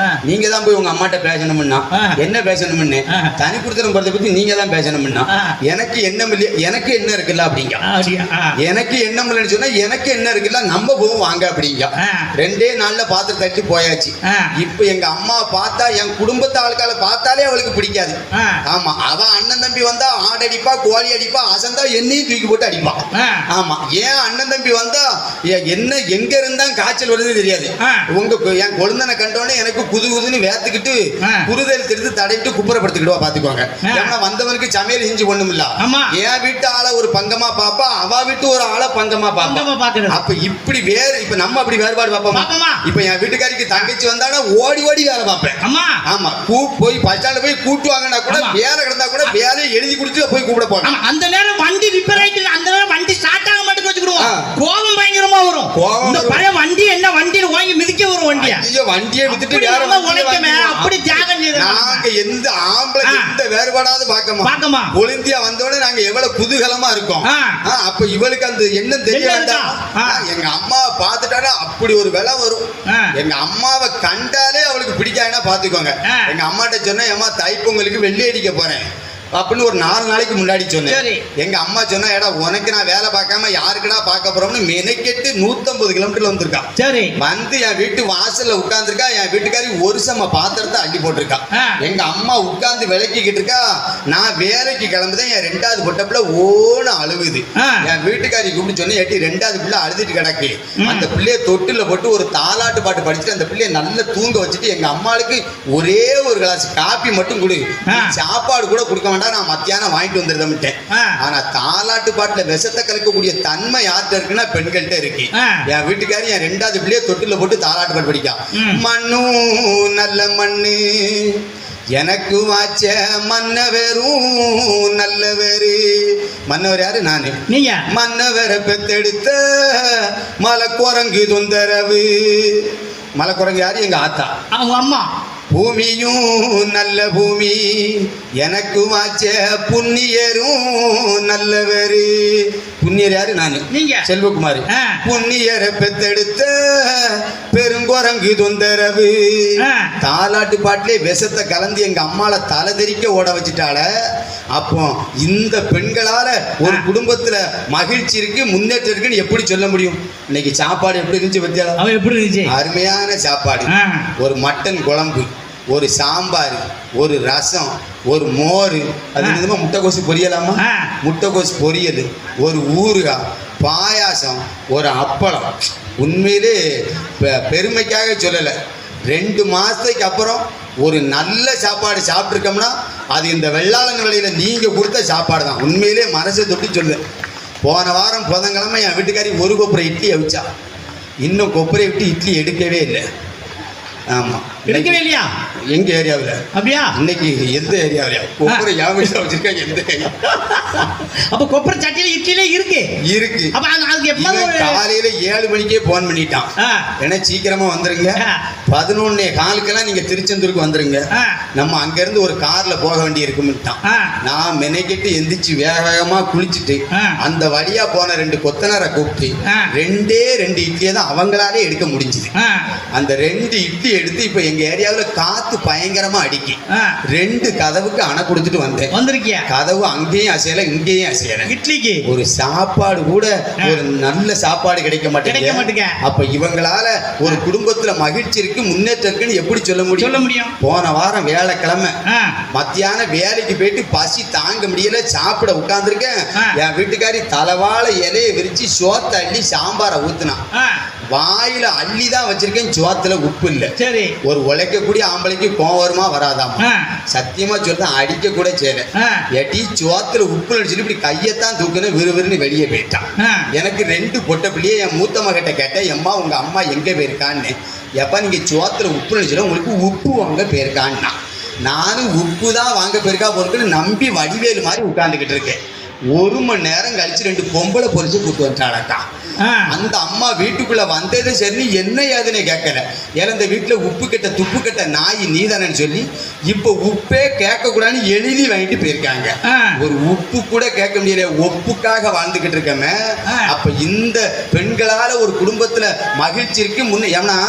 நீங்க தான் போய் உங்க அம்மாட்ட பேசணும்னா, என்ன பேசணும்னு தனி கொடுத்தனம் போறதை பத்தி நீங்க தான் பேசணும்னா, எனக்கு எண்ணம் இல்லையா, எனக்கு என்ன இருக்குல்ல அப்படிங்க. எனக்கு எண்ணம் இல்லைன்னு சொன்னா எனக்கு என்ன இருக்குல்ல, நம்ம போவோம் வாங்க அப்படிங்க. 2 நாள்ல பாத்திரம் தட்டி போயாச்சு. இப்ப எங்க அம்மா பார்த்தா, என் குடும்பத்தை ஆட்களை பார்த்தாலே அவளுக்கு பிடிக்காது. ஆமா, அவ அண்ணன் தம்பி வந்தா ஆடடிப்பா, கோழி அடிப்பா, அசந்தா என்னையும் தூக்கி போட்டு அடிப்பா. ஆமா, ஏன் அண்ணன் தம்பி வந்தா என்ன எங்க இருந்தா காய்ச்சல் வருது தெரியாது. உங்க என் குழந்தை கண்டோடனே எனக்கு குதுகுதுன்னு வேத்துக்கிட்டு குருதல் தெரிந்து தடைவிட்டு குப்புறப்படுத்திக்கிடுவா பாத்துக்குவாங்க. ஏன்னா வந்தவனுக்கு சமையல் செஞ்சு ஒண்ணும் இல்ல. என் வீட்டு ஆளை ஒரு பங்கமா பாப்பா, அவ வீட்டு ஒரு ஆளை பங்கமா பாப்பா. அப்ப இப்படி இப்ப நம்ம அப்படி வேறுபாடு பாப்போமா? இப்ப என் வீட்டுக்காரிக்கு தங்கச்சி வந்தானா ஓடி ஓடி வேலை பார்ப்பேன். ஆமா, போய் பஸ் ஸ்டாண்ட்ல போய் கூட்டுவாங்கன்னா கூட வேலை கிடந்தா கூட வேலையை எழுதி கொடுத்து போய் கூப்பிட போறோம். அந்த நேரம் வண்டி ரிப்பேர் ஆயிட்டு, அந்த நேரம் வண்டி ஸ்டார்ட் ஆக மாட்டேன்னு வச்சுக்கிடுவோம். கோபம் பயங்கரமா வரும். இந்த பழைய வண்டி என்ன வண்டியில வாங்கி மிதிக்க வரும். வண்டியை வித்துட்டு வேற உழைக்கமே அப்படி தியாகம் செய்யறோம். நாங்க எந்த ஆம்பளை எந்த வேறுபாடாவது பார்க்கமா ஒலிம்பியா வந்தோடனே நாங்க எவ்வளவு குதூகலமா இருக்கோம். அப்ப இவளுக்கு அந்த எண்ணம் தெரிய வேண்டாம். எங்க அம்மாவை பார்த்துட்டாலே அப்படி ஒரு விலை வரும். எங்க அம்மாவை கண்டாலே அவளுக்கு பிடிக்காதுன்னா பாத்துக்கோங்க. எங்க அம்மாட்ட சொன்னா, அம்மா தைப்பொங்கலுக்கு வெள்ளி அடிக்க போறேன் அப்படின்னு ஒரு 4 நாளைக்கு முன்னாடி சொன்னேன். எங்க அம்மா சொன்னா, ஏடா உனக்கு நான் வேலை பார்க்காம யாருக்குடா பார்க்க போறோம்னு மெனக்கெட்டு 150 கிலோமீட்டர்ல வந்திருக்கா. சரி, வந்து என் வீட்டு வாசல்ல உட்கார்ந்துருக்கா. என் வீட்டுக்காரி ஒரு சம பாத்திரத்தை அள்ளி போட்டிருக்கா. எங்க அம்மா உட்கார்ந்து விளக்கிக்கிட்டு இருக்கா. நான் வேலைக்கு கிளம்புதேன். என் 2வது பொட்டப்புல ஓன அழுகுது. என் வீட்டுக்காரி கூப்பிட்டு சொன்னேன், ஏட்டி 2வது பிள்ளை அழுதுட்டு கிடக்கு, அந்த பிள்ளைய தொட்டில போட்டு ஒரு தாலாட்டு பாட்டு படிச்சுட்டு அந்த பிள்ளைய நல்லா தூங்க வச்சுட்டு எங்க அம்மாளுக்கு ஒரே ஒரு கிளாஸ் காப்பி மட்டும் கொடு, சாப்பாடு கூட கொடுக்க, நான் மத்தியானம் வாங்கிட்டு வந்துருந்தேன். ஆனா தாலாட்டு பாட்டுல விஷத்தை கலக்கக்கூடிய தன்மை யார்கிட்ட இருக்குன்னா பெண்கள்கிட்ட இருக்கு. என் வீட்டுக்காரி என் 2வது பிள்ளைய தொட்டில போட்டு தாலாட்டு பாட்டு படிக்கா. மண்ணும் நல்ல மண்ணு எனக்கு வாச்ச மன்னவரும் நல்லவரு. மன்னவர் யாரு? நானு. நீங்க மன்னவரை பெத்தெடுத்த மலைக்குரங்கு தொந்தரவு. மலைக்குரங்கு யாரு? எங்க ஆத்தா, அவங்க அம்மா. பூமியும் நல்ல பூமி எனக்கு வாச்ச புண்ணியரும் நல்லவரு. புண்ணியர் யாரு? நானு. நீங்க செல்வகுமார். புண்ணியரை பெத்தெடுத்த பெருங்குரங்கு தொந்தரவு. தாலாட்டு பாட்டிலே விஷத்தை கலந்து எங்க அம்மால தலை தெறிக்க ஓட வச்சுட்டால. அப்போ இந்த பெண்களால ஒரு குடும்பத்துல மகிழ்ச்சி இருக்கு, முன்னேற்றம் இருக்குன்னு எப்படி சொல்ல முடியும்? இன்னைக்கு சாப்பாடு எப்படி இருந்துச்சு பத்தியா? எப்படி இருந்துச்சு? அருமையான சாப்பாடு. ஒரு மட்டன் குழம்பு, ஒரு சாம்பார், ஒரு ரசம், ஒரு மோர், அது என்னமோ முட்டைக்கோசு பொரியலாமா, முட்டைக்கோசு பொரியல், ஒரு ஊறுகாய், பாயாசம், ஒரு அப்பளம். உண்மையிலே பெருமைக்காக சொல்லலை. 2 மாசத்துக்கு அப்புறம் ஒரு நல்ல சாப்பாடு சாப்பிட்ருக்கோம்னா அது இந்த வெள்ளாளன் விலையில நீங்க கொடுத்த சாப்பாடு தான். உண்மையிலே மனசை தொட்டு சொல்லுவேன். போன வாரம் புதன்கிழமை என் வீட்டுக்காரி ஒரு கொப்பரை இட்லி அவிச்சா. இன்னும் கொப்பரை விட்டு இட்லி எடுக்கவே இல்லை. ஆமாம், கிடைக்கவே இல்லையா? எங்க ஏரியாவில் அப்படியா? இன்னைக்கு எந்த ஏரியாவிலையா கொப்பரை யாமிட்டு வச்சிருக்காங்க? எந்த அப்ப கொப்பரை சட்டியில இட்லியிலே இருக்கு இருக்கு. அப்ப அதுக்கு எப்ப காலையில 7 மணிக்கே போன் பண்ணிட்டான். ஏன்னா சீக்கிரமா வந்துருங்க, 11:15 நீங்க திருச்செந்தூருக்கு வந்துருங்க, நம்ம அங்க இருந்து ஒரு கார்ல போக வேண்டி இருக்கும்ட்டான். நான் மெனக்கிட்டு எந்திரிச்சு வேக வேகமா குளிச்சுட்டு அந்த வழியா போன 2 கொத்தனாரை கூப்பிட்டு 2 இட்லியை தான் அவங்களாலே எடுக்க முடிஞ்சுது. அந்த 2 இட்லி எடுத்து இப்ப எங்க ஏரியாவுல காத்து பயங்கரமா அடிக்கி 2 கதவுக்கு அணை கொடுத்துட்டு வந்தேன். வந்திருக்கிய கதவு அங்கேயும் அசையல இங்கேயும் அசையல. இட்லிக்கு ஒரு சாப்பாடு கூட ஒரு நல்ல சாப்பாடு கிடைக்க மாட்டேங்க. அப்ப இவங்களால ஒரு குடும்பத்துல மகிழ்ச்சி இருக்கு, முன்னேற்றம் இருக்குன்னு எப்படி சொல்ல முடியும்? போன வாரம் வியாழக்கிழமை மத்தியானம் வேலைக்கு போயிட்டு பசி தாங்க முடியல, சாப்பிட உட்கார்ந்துருக்கேன். என் வீட்டுக்காரி தலவாழ இலையை விரிச்சு சோத்த அள்ளி சாம்பாரை ஊத்துனா. வாயில அள்ளிதான் வச்சிருக்கேன், சோத்துல உப்பு இல்ல. சரி, ஒரு உழைக்கக்கூடிய ஆம்பளைக்கு கோவம் வருமா வராதாமா? சத்தியமா சொல்றேன், அடிக்க கூட செய்யல. எட்டி சோத்துல உப்பு அடிச்சுட்டு இப்படி கையத்தான் தூக்குன்னு விறுவிறுன்னு வெளியே போயிட்டான். எனக்கு 2 பொட்ட பிள்ளையே என் மூத்த மகிட்ட கேட்டேன், எம்மா உங்க அம்மா எங்க போயிருக்கான்னு. எப்ப நீங்க சோத்துல உப்பு அடிச்சுட உங்களுக்கு உப்பு வாங்க போயிருக்கான்னா. நானும் உப்பு தான் வாங்க போயிருக்கா பொருட்கள் நம்பி வடிவேலு மாதிரி உட்கார்ந்துகிட்டு இருக்கேன். 1 மணி நேரம் கழிச்சு 2 பொம்பளை பொறிச்சு கூட்டு வந்துட்டாளக்கா. அந்த அம்மா வீட்டுக்குள்ள வந்தது சரி, என்ன ஏதுன்னு கேட்கல. ஏன்னா இந்த வீட்டுல உப்பு கட்ட துப்பு கட்ட நாய் நீதானு சொல்லி இப்ப உப்பே கேட்க கூடாதுன்னு எழுதி வாங்கிட்டு போயிருக்காங்க. ஒரு உப்பு கூட கேட்க முடியல, ஒப்புக்காக வாழ்ந்துகிட்டு இருக்கமே. அப்ப இந்த பெண்களால ஒரு குடும்பத்துல மகிழ்ச்சி இருக்கு. ஏன்னா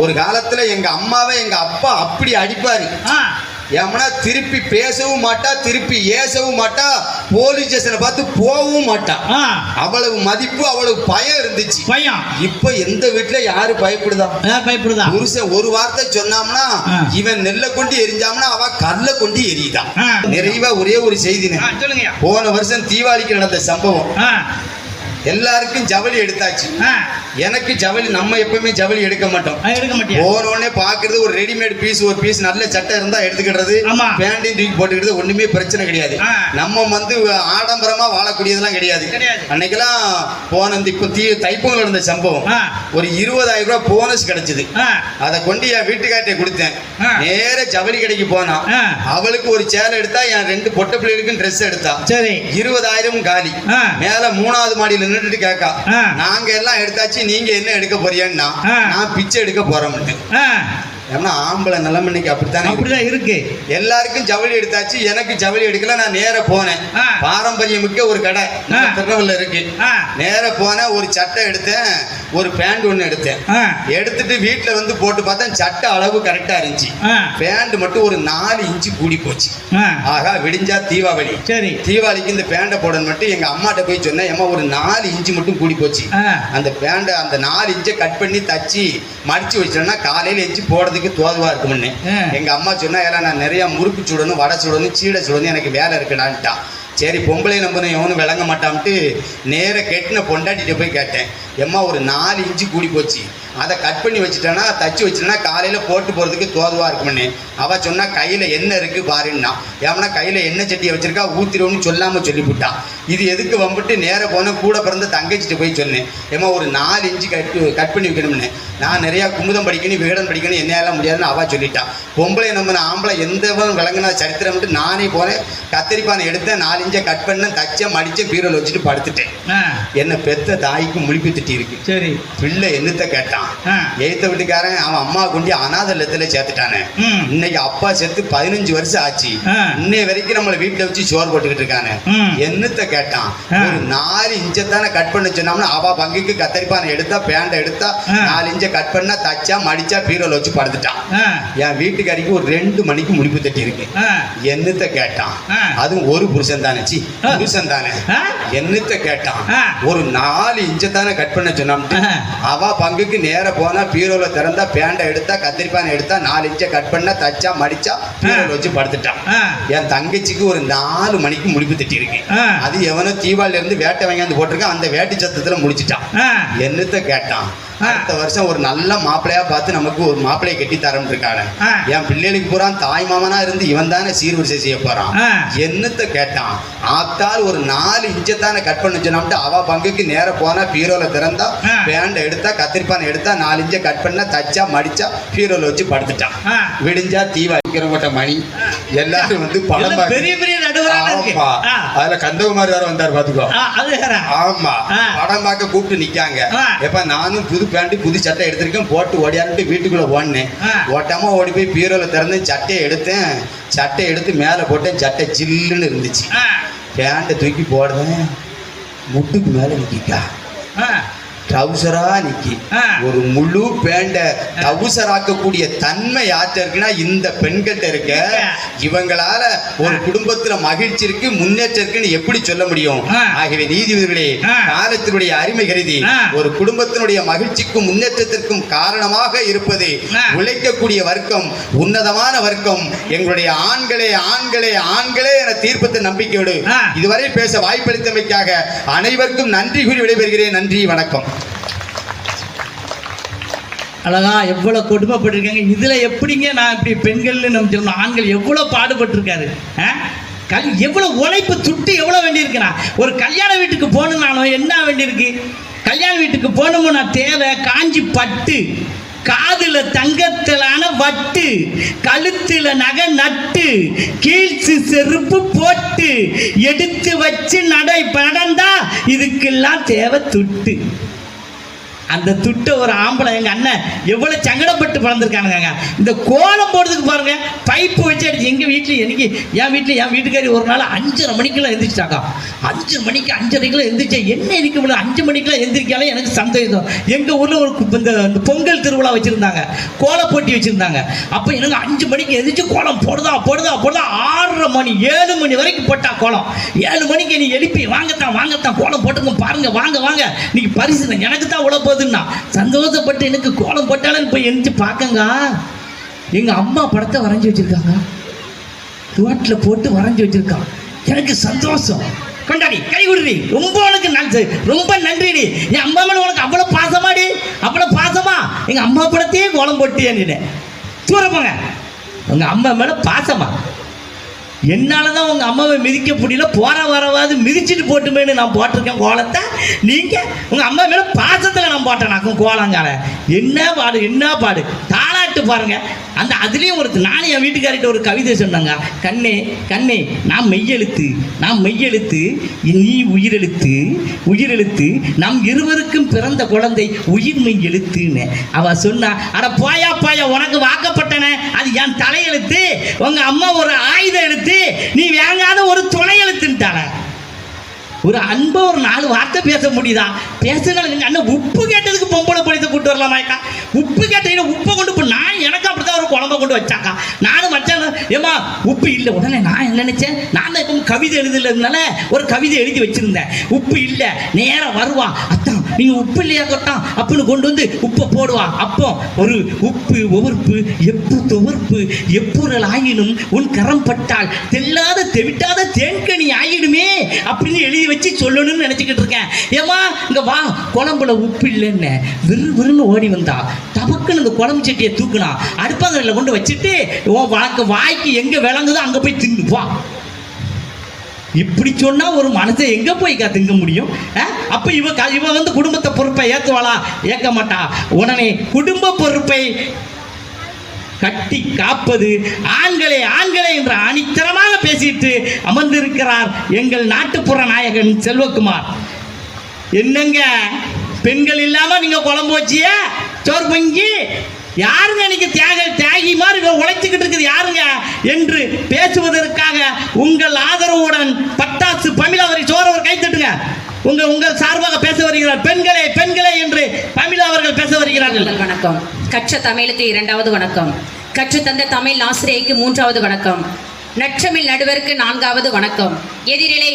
ஒரு காலத்துல எங்க அம்மாவை எங்க அப்பா அப்படி அடிப்பாரு. ஏன்னா திருப்பி பேசவும் மாட்டா, திருப்பி ஏசவும் மாட்டா, போலீஸ் ஸ்டேஷனை பார்த்து போகவும் மாட்டா. அவ்வளவு மதிப்பு, அவ்வளவு பயம் இருந்துச்சு. பயம் இப்ப எந்த வீட்டுல யாரு பயப்படுதா? புருஷன் ஒரு வார்த்தை சொன்னாம்னா இவன் நெல்லை கொண்டு எரிஞ்சாம்னா அவ கல்ல கொண்டு எரியுதான். நிறைவா ஒரே ஒரு செய்தி, போன வருஷம் தீபாவளிக்கு நடந்த சம்பவம். எல்லாருக்கும் ஜவுளி எடுத்தாச்சு. எனக்கு ஜவுளி, நம்ம எப்பவுமே ஜவுளி எடுக்க மாட்டோம். போனோடனே பாக்குறது ஒரு ரெடிமேட் பீஸ், ஒரு பீஸ் நல்ல சட்டை இருந்தா எடுத்துக்கிறது, பேண்டையும் தூக்கி போட்டுக்கிறது, ஒண்ணுமே பிரச்சனை கிடையாது. நம்ம வந்து ஆடம்பரமா வாழக்கூடியதெல்லாம் கிடையாது. அன்னைக்கெல்லாம் போன இப்ப தைப்பொங்கல் நடந்த சம்பவம், ஒரு 20,000 ரூபாய் போனஸ் கிடைச்சது. அதை கொண்டு என் வீட்டுக்கார்ட்ட கொடுத்தேன். நேர ஜவுளி கடைக்கு போனா அவளுக்கு ஒரு சேலை எடுத்தா, என் 2 பொட்ட பிள்ளைகளுக்கும் ட்ரெஸ் எடுத்தா. சரி, 20,000 காலி. மேல 3வது மாடியில நின்றுட்டு கேட்கா, நாங்க எல்லாம் எடுத்தாச்சு, நீங்க என்ன எடுக்க போறியன்னா, நான் பிச்சை எடுக்க போறோம்னு. ஏன்னா ஆம்பளை நிலைமை இன்னைக்கு அப்படித்தான் இருக்கு. எல்லாருக்கும் ஜவுளி எடுத்தாச்சு, எனக்கு ஜவுளி எடுக்கல. நான் நேர போனேன், பாரம்பரியம் மிக்க ஒரு கடை திருநெல்வேலியில இருக்கு. நேர போனேன், ஒரு சட்டை எடுத்தேன், ஒரு பேண்ட் ஒண்ணு எடுத்தேன். எடுத்துட்டு வீட்டுல வந்து போட்டு பார்த்தேன், சட்டை அளவு கரெக்டா இருந்துச்சு. பேண்ட் மட்டும் ஒரு 4 இன்ச்சு கூடி போச்சு. ஆகா, விடிஞ்சா தீபாவளி. சரி, தீபாவளிக்கு இந்த பேண்டை போடணும் மட்டும் எங்க அம்மாட்ட போய் சொன்னேன், ஏமா ஒரு 4 இன்ச்சு மட்டும் கூடி போச்சு, அந்த பேண்டை அந்த 4 இன்ச்சை கட் பண்ணி தச்சு மடிச்சு வச்சோன்னா காலையில எஞ்சி போடுறதுக்கு தோதுவா இருக்கும்னு. எங்க அம்மா சொன்னா, எல்லாம் நான் நிறைய முறுக்கு சுடணும், வடை சுடணும், சீடை சுடணும், எனக்கு வேலை இருக்குடான்ட்டா. சரி, பொம்பளை நம்பணும் எவனும் விளங்க மாட்டான்ட்டு நேர கெட்டின பொண்டாட்டிட்ட போய் கேட்டேன், எம்மா ஒரு 4 இன்ச்சு கூடி போச்சு, அதை கட் பண்ணி வச்சுட்டேன்னா தச்சு வச்சுட்டேன்னா காலையில் போட்டு போகிறதுக்கு தோதுவாக இருக்கும்னு. அவள் சொன்னால் கையில் என்ன இருக்குது பாருன்னா. ஏன்னா கையில் எண்ணெய் சட்டியை வச்சுருக்கா, ஊற்றிடுவோம்னு சொல்லாமல் சொல்லிவிட்டான். இது எதுக்கு வம்பிட்டு நேர போனேன், கூட பிறந்த தங்கச்சிட்டு போய் சொன்னேன், ஏமா ஒரு 4 இன்ச்சு கட் பண்ணி வைக்கணும்னு. நான் நிறையா குமுதம் படிக்கணும், விகடன் படிக்கணும், என்னையெல்லாம் முடியாதுன்னு அவள் சொல்லிட்டான். பொம்பளை நம்ம ஆம்பளை எந்த விளங்குனா சரித்திரம்ட்டு நானே போனேன், கத்திரிப்பானை எடுத்தேன், 4 இன்ச்சை கட் பண்ணேன், தச்சேன், மடித்தேன், பீரோல் வச்சுட்டு படுத்துட்டேன். என்னை பெத்த தாய்க்கு முழிப்பு திட்டி இருக்கு. சரி, பிள்ளை என்னத்த கேட்டான், எய்த்த வீட்டுக்காரன் அவன் அம்மா கொண்டு அநாத இல்லத்துல சேர்த்துட்டானே. இன்னைக்கு அப்பா செத்து 15 வருஷம் ஆச்சு, இன்னை வரைக்கும் நம்மளை வீட்டுல வச்சு சோறு போட்டுக்கிட்டு இருக்கானே. என்னத்த கேட்டான், ஒரு 4 இன்ச்சை தானே கட் பண்ண சொன்னோம்னா அவ பங்குக்கு கத்தரிப்பானை எடுத்தா, பேண்டை எடுத்தா, 4 இன்ச்சை கட் பண்ணா, தச்சா, மடிச்சா, பீரோல வச்சு படுத்துட்டான். என் வீட்டுக்காரிக்கு ஒரு 2 மணிக்கு முழிப்பு தட்டி இருக்கு. என்னத்த கேட்டான், அதுவும் ஒரு புருஷன் தானே, சி புருஷன் தானே, என்னத்த கேட்டான், ஒரு 4 இன்ச்சை தானே கட் பண்ண சொன்னோம்ட்டு அவ பங்குக்கு நேர போனா பீரோல திறந்தா, பேண்டை எடுத்தா, கத்திரிப்பானை எடுத்தா, 4 இன்ச்சை கட் பண்ணா, தச்சா, மடிச்சா, பீரோல வச்சு படுத்துட்டான். என் தங்கச்சிக்கு ஒரு 4 மணிக்கு முடிப்பு திட்டி இருக்கு. அது எவனோ தீபாவளில இருந்து வேட்டை வாங்கி போட்டிருக்கான், அந்த வேட்டு சத்தத்துல முடிச்சிட்டான். என்னத்த கேட்டான், அடுத்த வருஷம் ஒரு நல்ல மாப்பிள்ளையா பார்த்து நமக்கு ஒரு மாப்பிள்ளையை கட்டி தரம் இருக்காங்க. என் பிள்ளைகளுக்கு பூரா தாய் மாமனா இருந்து இவன் தானே சீர்வரிசை செய்ய போறான். என்னத்த கேட்டான், ஆத்தால் ஒரு 4 இன்ச்சை தானே கட் பண்ண சொன்னாம்ட்டு அவ பங்குக்கு நேர போனா பீரோல திறந்தா பேண்டை எடுத்தா கத்திரிப்பானை எடுத்தா 4 இன்ச்சை கட் பண்ணா தச்சா மடிச்சா பீரோல வச்சு படுத்துட்டான். விடிஞ்சா தீ வைக்கிற மணி எல்லாரும் வந்து படம் பெரிய பெரிய நடுவரா அதுல கந்தகுமார் வேற வந்தார் பாத்துக்கோ. ஆமா, படம் பார்க்க கூப்பிட்டு நிக்காங்க. எப்ப நானும் புது பேண்ட் புது சட்டை எடுத்திருக்கேன் போட்டு ஓடியான்ட்டு வீட்டுக்குள்ள ஓடினேன். ஓட்டாம ஓடி போய் பீரோல திறந்து சட்டையை எடுத்தேன். சட்டை எடுத்து மேல போட்டேன். சட்டை ஜில்லுன்னு இருந்துச்சு. பேண்ட்டை தூக்கி போடுறேன், முட்டுக்கு மேல நிக்கா ட்ரௌசரா நிக்கி. ஒரு முழு பேண்ட ட்ரௌசராக்கக்கூடிய தன்மை யார்கிட்ட இருக்குன்னா இந்த பெண்கிட்ட இருக்க. இவங்களால ஒரு குடும்பத்துல மகிழ்ச்சி இருக்கு, முன்னேற்றம் இருக்குன்னு எப்படி சொல்ல முடியும்? ஆகவே நீதிபதிகளே, காலத்தினுடைய அருமை கருதி ஒரு குடும்பத்தினுடைய மகிழ்ச்சிக்கும் முன்னேற்றத்திற்கும் காரணமாக இருப்பது உழைக்கக்கூடிய வர்க்கம், உன்னதமான வர்க்கம். எங்களுடைய ஆண்களே ஆண்களே ஆண்களே என தீர்ப்பத்தை நம்பிக்கையோடு இதுவரை பேச வாய்ப்பளித்தமைக்காக அனைவருக்கும் நன்றி கூறி விடைபெறுகிறேன். நன்றி, வணக்கம். அழகா எவ்வளவு கொடுமைப்பட்டிருக்காங்க. இதுல எப்படிங்க நான் இப்படி பெண்கள்னு நம்ம சொல்லணும்? ஆண்கள் எவ்வளவு பாடுபட்டிருக்காரு, எவ்வளவு உழைப்பு துட்டு எவ்வளவு வேண்டியிருக்குண்ணா. ஒரு கல்யாண வீட்டுக்கு போகணும்னாலும் என்ன வேண்டியிருக்கு? கல்யாண வீட்டுக்கு போகணும்னா தேவை காஞ்சி பட்டு, காதுல தங்கத்திலான வட்டு, கழுத்துல நகை நட்டு, கீழ்ச்சி செருப்பு போட்டு எடுத்து வச்சு நடந்தா இதுக்கெல்லாம் தேவை துட்டு. அந்த துட்டை ஒரு ஆம்பளை எங்கள் அண்ணன் எவ்வளோ சங்கடப்பட்டு பிறந்திருக்கானுங்க. இந்த கோலம் போடுறதுக்கு பாருங்க, பைப்பு வச்சு அடிச்சு. எங்கள் வீட்டில் எனக்கு என் வீட்டுக்காரி ஒரு நாள் 5:30 மணிக்கெல்லாம் எந்திரிச்சிட்டாக்கா. 5 மணிக்கு 5:30 எந்திரிச்சா என்ன இருக்கு? 5 மணிக்கெல்லாம் எந்திரிக்காலே எனக்கு சந்தோஷம். எங்கள் ஊரில் ஒரு இந்த பொங்கல் திருவிழா வச்சுருந்தாங்க, கோல போட்டி வச்சுருந்தாங்க. அப்போ எனக்கு 5 மணிக்கு எந்திரிச்சு கோலம் போடுதா 6:30 மணி 7 மணி வரைக்கும் போட்டா கோலம். 7 மணிக்கு நீ எழுப்பி வாங்கத்தான் கோலம் போட்டுருங்க பாருங்க, வாங்க இன்னைக்கு பரிசு எனக்கு தான் உழப்போது. சந்தோஷப்பட்டு எனக்கு கோலம் போட்டாலும் போய் எந்திரிச்சு பார்க்கங்க. எங்க அம்மா படத்தை வரைஞ்சி வச்சிருக்காங்க, துவாட்டில போட்டு வரைஞ்சி வச்சிருக்கான். எனக்கு சந்தோஷம். கொண்டாடி கை விடுறி, ரொம்ப நன்றி. என் அம்மா மேல உனக்கு அவ்வளவு பாசமாடி, அவ்வளவு பாசமா எங்க அம்மா படத்தையே கோலம் போட்டியே. தூரப்போங்க, உங்க அம்மா மேல பாசமா. என்னாலதான் உங்க அம்மாவை மிதிக்க முடியல, போற வரவாது மிதிச்சுட்டு போட்டுமேனு நான் போட்டிருக்கேன் கோலத்தை. நீங்க உங்க அம்மா மேல பாசத்துல நான் போட்டேன் கோலங்கால. என்ன பாடு தாளாட்டு பாருங்க. அந்த அதுலயும் ஒரு நானும் என் வீட்டுக்காரிட்ட ஒரு கவிதை சொன்னாங்க. கண்ணே நான் மெய்யெழுத்து நீ உயிரெழுத்து நம் இருவருக்கும் பிறந்த குழந்தை உயிர் மெய் எழுத்துன்னு அவ சொன்னா. அட போயா உனக்கு வாக்கப்பட்டன அது என் தலையெழுத்து, உங்க அம்மா ஒரு ஆயுத எழுத்து, நீ வேங்காத ஒரு துணை எழுத்துட்டான. ஒரு அன்பா ஒரு 4 வார்த்தை பேச முடியுதா? பேசுங்க அண்ணன். உப்பு கேட்டதுக்கு பொம்பளை பொழித்து கூட்டு வரலாமாக்கா? உப்பு கேட்டீங்க, உப்பை கொண்டு இப்போ நான் எனக்கு அப்படித்தான் ஒரு குழம்பை கொண்டு வச்சாக்கா. நானும் வச்சேன், ஏமா உப்பு இல்லை. உடனே நான் என்ன நினைச்சேன், நான் தான் இப்போ கவிதை எழுதுறதுனால ஒரு கவிதை எழுதி வச்சிருந்தேன். உப்பு இல்லை, நேரம் வருவா, அத்தான் நீங்க உப்பு இல்லையா கொட்டான் அப்படின்னு கொண்டு வந்து உப்பை போடுவா. அப்போ ஒரு உப்பு ஒவ்வொருப்பு துவர்ப்பு எப்பொருள் ஆயினும் உன் கரம் பட்டால் தெல்லாத தெவிட்டாத தேன்கனி ஆயிடுமே அப்படின்னு எழுதி வச்சு சொல்லணும்னு நினைச்சுக்கிட்டு இருக்கேன். ஏமா இங்க வா, குழம்புல உப்பு இல்லைன்னு விறுவிறுன்னு ஓடி வந்தா. டபக்குன்னு இந்த குழம்பு சட்டியை தூக்குனா, அடுப்பாங்கல்ல கொண்டு வச்சுட்டு வாய்க்கு எங்க விளங்குதோ அங்க போய் தின்னுப்பா. இப்படி சொன்னா ஒரு மனசை எங்க போய் திங்க முடியும்? அப்ப இவ வந்து குடும்பத்தை பொறுப்பை ஏத்துவாளா? ஏற்க மாட்டா. உடனே குடும்ப பொறுப்பை கட்டி காப்பது ஆண்களே என்று அணித்தரமாக பேசிட்டு அமர்ந்திருக்கிறார் எங்கள் நாட்டுப்புற நாயகன் செல்வகுமார். என்னங்க பெண்கள் இல்லாம நீங்க குழம்பு வச்சிய சோறு பொங்கி யாருங்க இன்னைக்கு தியாகி மாதிரி உழைச்சுக்கிட்டு இருக்குது யாருங்க என்று பேசுவதற்காக உங்கள் ஆதரவுடன் பட்டாசு பமிழா அவரை சோறு கை தட்டுங்க. உங்கள் சார்பாக பேச வருகிறார். பெண்களே என்று பமிழா அவர்கள் பேச வருகிறார்கள். வணக்கம். கற்ற தமிழுக்கு 2வது வணக்கம். கற்றுத்தந்த தமிழ் ஆசிரியைக்கு 3வது வணக்கம். நற்றமிழ் நடுவருக்கு 4வது வணக்கம். எதிரிலே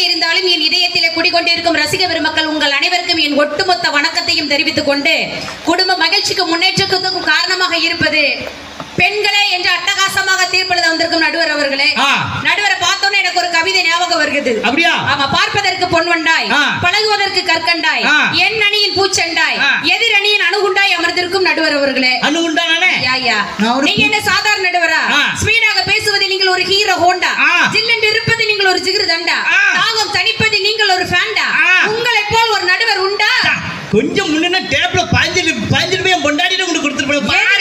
இருந்தாலும் என் இதயத்திலே குடிகொண்டிருக்கும் ரசிக பெருமக்கள் உங்கள் அனைவருக்கும் என் ஒட்டுமொத்த வணக்கத்தையும் தெரிவித்துக் கொண்டு, குடும்ப மகிழ்ச்சிக்கும் முன்னேற்றத்துக்கும் காரணமாக இருப்பது பெண்களே என்ற அட்டகாச பாசமாக தீர்ப்பெழுத வந்திருக்கும் நடுவர் அவர்களே, நடுவரை பார்த்தோன்னே எனக்கு ஒரு கவிதை ஞாபகம் வருகிறது. அப்படியா? ஆமா. பார்ப்பதற்கு பொன்வண்டாய், பழகுவதற்கு கற்கண்டாய், என் அணியின் பூச்செண்டாய், எதிர் அணியின் அணுகுண்டாய் அமர்ந்திருக்கும் நடுவர் அவர்களே. அணுகுண்டானே? நீங்க என்ன சாதாரண நடுவரா? ஸ்பீடாக பேசுவதில் நீங்கள் ஒரு ஹீரோ ஹோண்டா, ஜில்லென்று இருப்பது நீங்கள் ஒரு ஜிகிரு தண்டா, தாகம் தணிப்பது நீங்கள் ஒரு ஃபேண்டா, உங்களை போல் ஒரு நடுவர் உண்டா? கொஞ்சம் முன்ன டேப்ல பதிஞ்சிட்டு போய் பொண்டாடிட்டு உங்களுக்கு கொடுத்துருப்பேன்.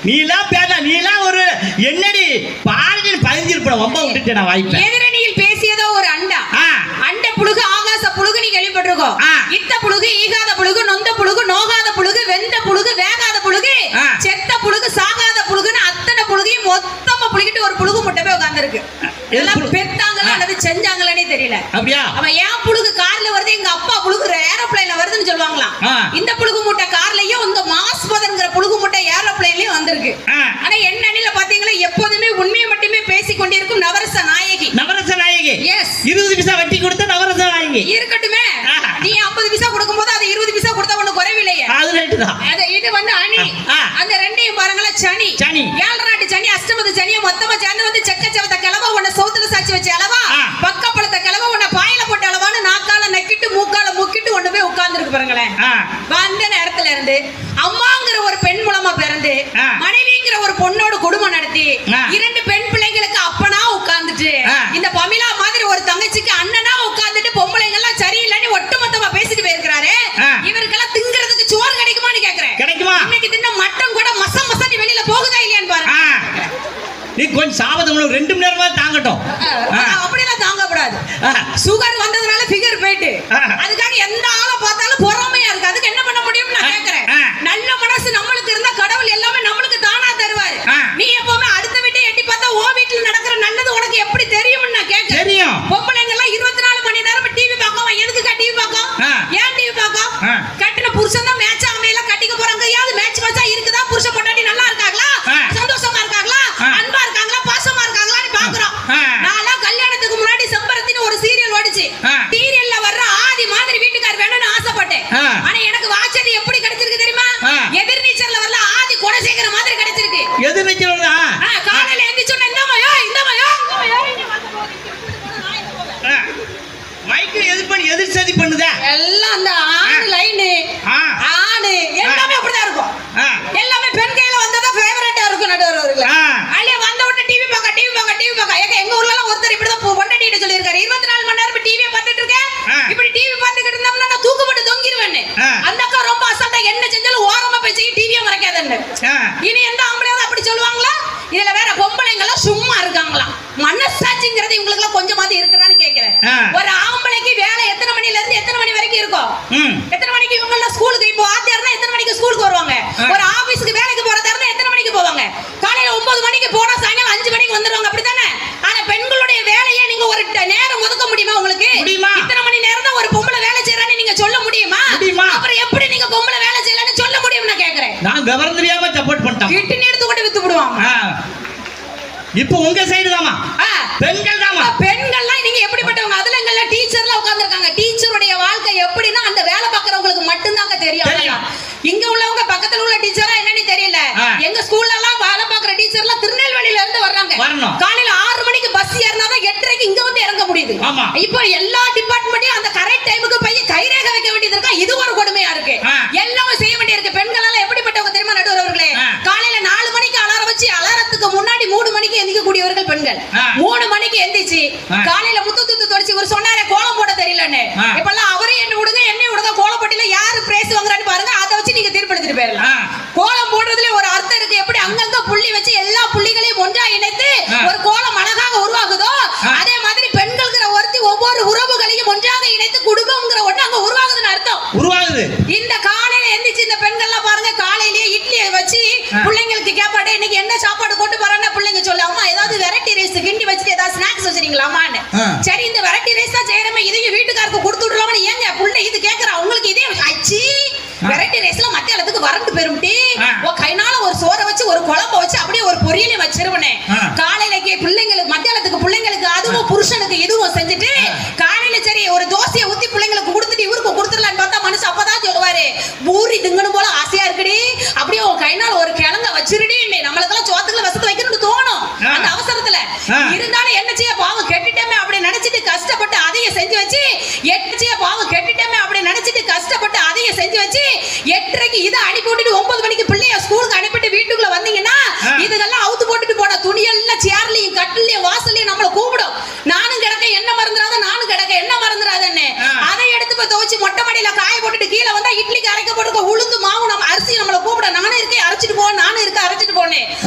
நீலாம் பேச, நீலாம் ஒரு என்னடி பாருங்க பதிஞ்சிருப்பேன். ரொம்ப விட்டுட்டேன் நான் வாய்ப்பு. எதிரணியில் பேசியதோ ஒரு அண்டா, அண்ட புழுகு ஆகாச புழுகு நீ கேள்விப்பட்டிருக்கோம். இத்த புழுகு, ஈகாத புழுகு, நொந்த புழுகு, நோகாத புழுகு, வெந்த புழுகு, வேகாத புழுகு, செத்த புழுகு, சாகாத புழுகுன்னு அத்தனை புழுகையும் மொத்தமா புழுகிட்டு ஒரு புழுகு முட்டை போய் உட்கார்ந்துருக்கு. எல்லாம் பெத்தாங்களா அல்லது செஞ்சாங்களானே தெரியல. அப்படியா? அவன் ஏன் புழுகு கார்ல வருது, எங்க அப்பா புழுகு ஏரோப்ளைன்ல வருதுன்னு சொல்லுவாங்களாம். இந்த புழுகு முட்டை கார்லயும், இந்த மாஸ்பதன்கிற புழுகு முட்டை ஏரோப்ளைன்லயும் வந்திருக்கு. ஆனா என்ன அணில பாத்தீங்களா, எப்போதுமே உண்மையை மட்டுமே பேசிக் கொண்டிருக்கும் நவரச நாயகி. நவரச நாயகி. எஸ். 20 பைசா வட்டி கொடுத்த நவரச நாயகி இருக்கட்டுமே. நீ 50 பைசா கொடுக்கும்போது அது 20 பைசா கொடுத்தா ஒண்ணு குறைவில்லையே. அது ரைட் தான். இது வந்து அணி. அந்த ரெண்டையும் பாருங்களா, சனி சனி, ஏழரை நாட்டு சனி, அஷ்டமத்து சனியை மொத்தமா சேர்ந்து வந்து செக்கச்சவத்த கிளவா உன்னை சவுத்துல சாச்சி வச்ச அளவா, பக்கப்பழத்த கிளவா உன்னை பாயில போட்ட அளவான்னு நாக்கால நக்கிட்டு மூக்கால முக்கிட்டு ஒண்ணு போய் உட்கார்ந்துருக்கு பாருங்களேன். வந்த நேரத்துல இருந்து அம்மாங்கிற ஒரு பெண் மூலமா பிறந்து மனைவிங்கிற ஒரு பொண்ணோட குடும்பம் நடத்தி 2 பெண் பிள்ளைங்களுக்கு அப்பனா உட்கார்ந்துட்டு, இந்த பமிலா மாதிரி ஒரு தங்கச்சிக்கு அண்ணனா உட்கார்ந்துட்டு பொம்பளைங்க எல்லாம் சரியில்லைன்னு ஒட்டுமொத்தமா பேசிட்டு போயிருக்கிறாரு. இவருக்கெல்லாம் திங்கிறதுக்கு சோறு கிடைக்குமான்னு கேக்குறேன். கிடைக்குமா? இன்னைக்கு தின்ன மட்டன் கூட மசம் மசம் வெளியில போகுதா இல்லையான்னு பாருங்க. நீ கொஞ்சம் சாபதம் 2 மணி நேரமா தாங்கட்டும். அப்படியெல்லாம் தாங்க கூடாது. சுகர் வந்ததுனால ஃபிகர் போயிட்டு, அதுக்காக எந்த ஆளை பார்த்தாலும் பொறாமையா இருக்கு. அதுக்கு என்ன பண்ண முடியும்னு நான் கேக்குறேன். நல்ல மனசு நம்மளுக்கு இருந்தா கடவுள் எல்லாமே நம்மளுக்கு தானா தருவாரு. நீ எப்பவுமே அடுத்த வீட்டை எட்டி பார்த்தா ஓ வீட்டுல நடக்கிற நல்லது உனக்கு எப்படி தெரியும்னு நான் கேக்குறேன். தெரியும். பொம்பளைங்க எல்லாம் 24 மணி நேரம் டிவி பார்க்கவா? எதுக்குக்கா டிவி பார்க்கும்? ஏன் டிவி பார்க்கும்? கட்டின புருஷன் தான் மேட்ச் அமையல கட்டிக்க போறாங்க. யாவது மேட்ச் மேட்சா இருக்குதா? புருஷன் பொண்டாட்டி நல்லா இருக்காங்களா, சந்தோஷமா இருக்காங்களா, அன்பா இருக்காங்களா, பாசமா இருக்காங்களான்னு பாக்குறோம். நான் கல்யாணத்துக்கு முன்னாடி செம்பருத்தின்னு ஒரு சீரியல் ஓடிச்சு. சீரியல்ல வர்ற ஆதி மாதிரி வீட்டுக்கார் வேணும்னு ஆசைப்பட்டேன். ஆனா எனக்கு வாச்சது எப்படி கிடைச்சிருக்கு தெரியுமா? எதிர்நீச்சல்ல வரல ஆதி கொடை சேர்க்கிற மாதிரி கிடைச்சிருக்கு. எதிர்நீச்சல் காலையில எந்திரிச்சோன்னா இந்தமாயோ இந்தமாயோ மைக்கு எதிர் சதி பண்ணுதா எல்லாம் அந்த ஆண் லைன் ஆணு எல்லாமே அப்படிதான் இருக்கும். எல்லாமே பெண் கையில வந்ததா ஃபேவரட்டா இருக்கும் நடுவர்களே. அள்ளி வந்த உடனே டிவி பார்க்க டிவி பார்க்க டிவி பார்க்க. எங்க ஊர்ல எல்லாம் ஒருத்தர் இப்படிதான் பொண்டாட்டிட்ட சொல்லியிருக்காரு, 24 மணி நேரம் டிவியை பார்த்துட்டு இருக்கேன். இப்படி டிவி பார்த்துக்கிட்டு இருந்தோம்னா நான் தூக்கப்பட்டு தொங்கிடுவேன்னு. அந்த அக்கா ரொம்ப அசால்ட்டா என்ன செஞ்சாலும் ஓரமா போய் செய்ய, டிவியை மறைக்காதன்னு. இனி எந்த ஆம்பளையாவது அப்படி சொல்லுவாங்களா? இதுல வேற பொம்பளைங்க எல்லாம் சும்மா இருக்காங்களாம். மனசாட்சிங்கிறது இவங்களுக்கு எல்லாம் கொஞ்சமாவது இருக்குதான்னு கேக்குறேன். ஒரு ஆம்பளைக்கு வேலை எத்தனை மணில இருந்து எத்தனை மணி வரைக்கும் இருக்கும்? எத்தனை மணிக்கு இவங்க எல்லாம் ஸ்கூலுக்கு இப்போ ஆத்தியார்னா எத்தனை மணிக்கு ஸ்கூலுக்கு வருவாங்க? ஒரு ஆபீஸ்க்கு வேலைக்கு போறதா இருந்தா எத்தனை மணிக்கு போவாங்க? காலையில 9 மணிக்கு போனா சாயங்காலம் 5 மணிக்கு வந்துருவாங்க. அப்படித்தானே? ஆனா பெண்களுடைய வேலையை நீங்க ஒரு நேரம் ஒதுக்க முடியுமா? உங்களுக்கு இத்தனை மணி நேரம் தான் ஒரு பொம்பளை வேலை செய்யறான்னு நீங்க சொல்ல முடியுமா? அப்புறம் எப்படி நீங்க பொம்பளை வேலை செய்யலாம்னு சொல்ல முடியும்? நான் கேக்குறேன். நான் விவரம் தெரியாம சப்போர்ட் பண்ணிட்டேன். கிட்னி எடுத்து கொண்டு வித்து விடுவாங்க. இப்போ உங்க சைடு தாமா, பெண்கள் தாமா. பெண்கள்லாம் நீங்க எப்படிப்பட்டவங்க? அதுல எங்க டீச்சர்ல உட்கார்ந்திருக்காங்க. டீச்சருடைய வாழ்க்கை எப்படின்னா அந்த வேலை பார்க்கறவங்களுக்கு மட்டும்தாங்க தெரியும். இங்க உள்ளவங்க பக்கத்துல உள்ள டீச்சரா என்னன்னு தெரியல. எங்க ஸ்கூல்ல எல்லாம் வேலை பார்க்கற டீச்சர்லாம் திருநெல்வேலியில இருந்து வர்றாங்க. காலையில 6 மணிக்கு பஸ் ஏறினாதான் 8:30க்கு இங்க வந்து இறங்க முடியுது. இப்போ எல்லா டிபார்ட்மெண்ட்லயும் அந்த கரெக்ட் டைமுக்கு போய் கைரேக வைக்க வேண்டியது இருக்கா? இது ஒரு கொடுமையா இருக்கு. எல்லாமே செய்ய வேண்டியிருக்கு. பெண்கள் எல்லாம் எப்படிப்பட்டவங்க தெரியுமா நடுவர் அவர்களே? காலையில 4 மணிக்கு அலாரம் வச்சு அலாரத்துக்கு முன்னாடி 3 மணிக்கு எந்திக்க கூடியவர்கள் பெண்கள். 3 மணிக்கு எந்திரிச்சு காலையில முத்து துத்து தொடச்சு ஒரு சொன்னாரே கோலம் போட தெரியலன்னு. இப்பெல்லாம் அவரே என்ன விடுங்க என்ன விடுங்க கோலப்பட்டியில யாரு பிரைஸ் வாங்குறான்னு பாருங்க. அதை வச்சு நீங்க தீர்ப்பெடுத்துட்டு போயிடலாம். கோலம் போடுறதுல ஒரு அர்த்தம் இருக்கு. எப்படி அங்கங்க புள்ளி வச்சு எல்லா புள்ளிகளையும் ஒன்றா இணைத்து ஒரு கோலம் அழகாக உருவாகுதோ அதே மாதிரி பெண்கள்ங்கிற ஒருத்தி ஒவ்வொரு உறவுகளையும் ஒன்றாக இணைத்து குடும்பம்ங்கிற ஒன்று அங்க உருவாகுதுன்னு அர்த்தம். உருவாகுது. இந்த காலையில எந்திரிச்சு இந்த பெண்கள்லாம் பாருங்க காலையிலேயே இட்லியை வச்சு பிள்ளைங்களுக்கு கேப்பாடு இன்னைக்கு என்ன சாப்பாடு கொண்டு போறான்னா பிள்ளைங்க சொல்லு அம்மா ஏதாவது வெரைட்டி ரைஸ் கிண்டி வச்சுட்டு ஏதாவது ஸ்நாக்ஸ் வச்சிருக்கீங்களாமான்னு. சரி இந்த வெரைட்டி ரைஸ் தான் செய்யறமே இதையும் வீட்டுக்காருக்கு கொடுத்து விடலாம்னு ஏங்க பிள்ளை இது கேட்கறா உங்களுக்கு இதே ஆச்சு. வெரைட்டி ரைஸ்ல மத்தியானத்துக்கு வறண்டு பெருமிட்டி கைனால ஒரு சோறை வச்சு ஒரு குழம்பு வச்சு அப்படியே ஒரு பொரியலை வச்சிருவனே. காலையிலக்கு பிள்ளைங்களுக்கு மத்தியானத்துக்கு பிள்ளைங்களுக்கு அதுவும் புருஷனுக்கு இதுவும் செஞ்சுட்டு காலையில சரி ஒரு தோசையை ஊத்தி பிள்ளைங்களுக்கு கொடுத்துட்டு இவருக்கு கொடுத்துடலான்னு பார்த்தா மனுஷன் அப்பதான் சொல்லுவாரு பூரி திங்கணும் போல ஆசையா இருக்குடி அப்படியே கைனால ஒரு கிழங்க வச்சிருடி நம்மளுக்கெல்லாம் சோத்துக்குள்ள வசத்து வைக்கணும்னு தோணும். உடனே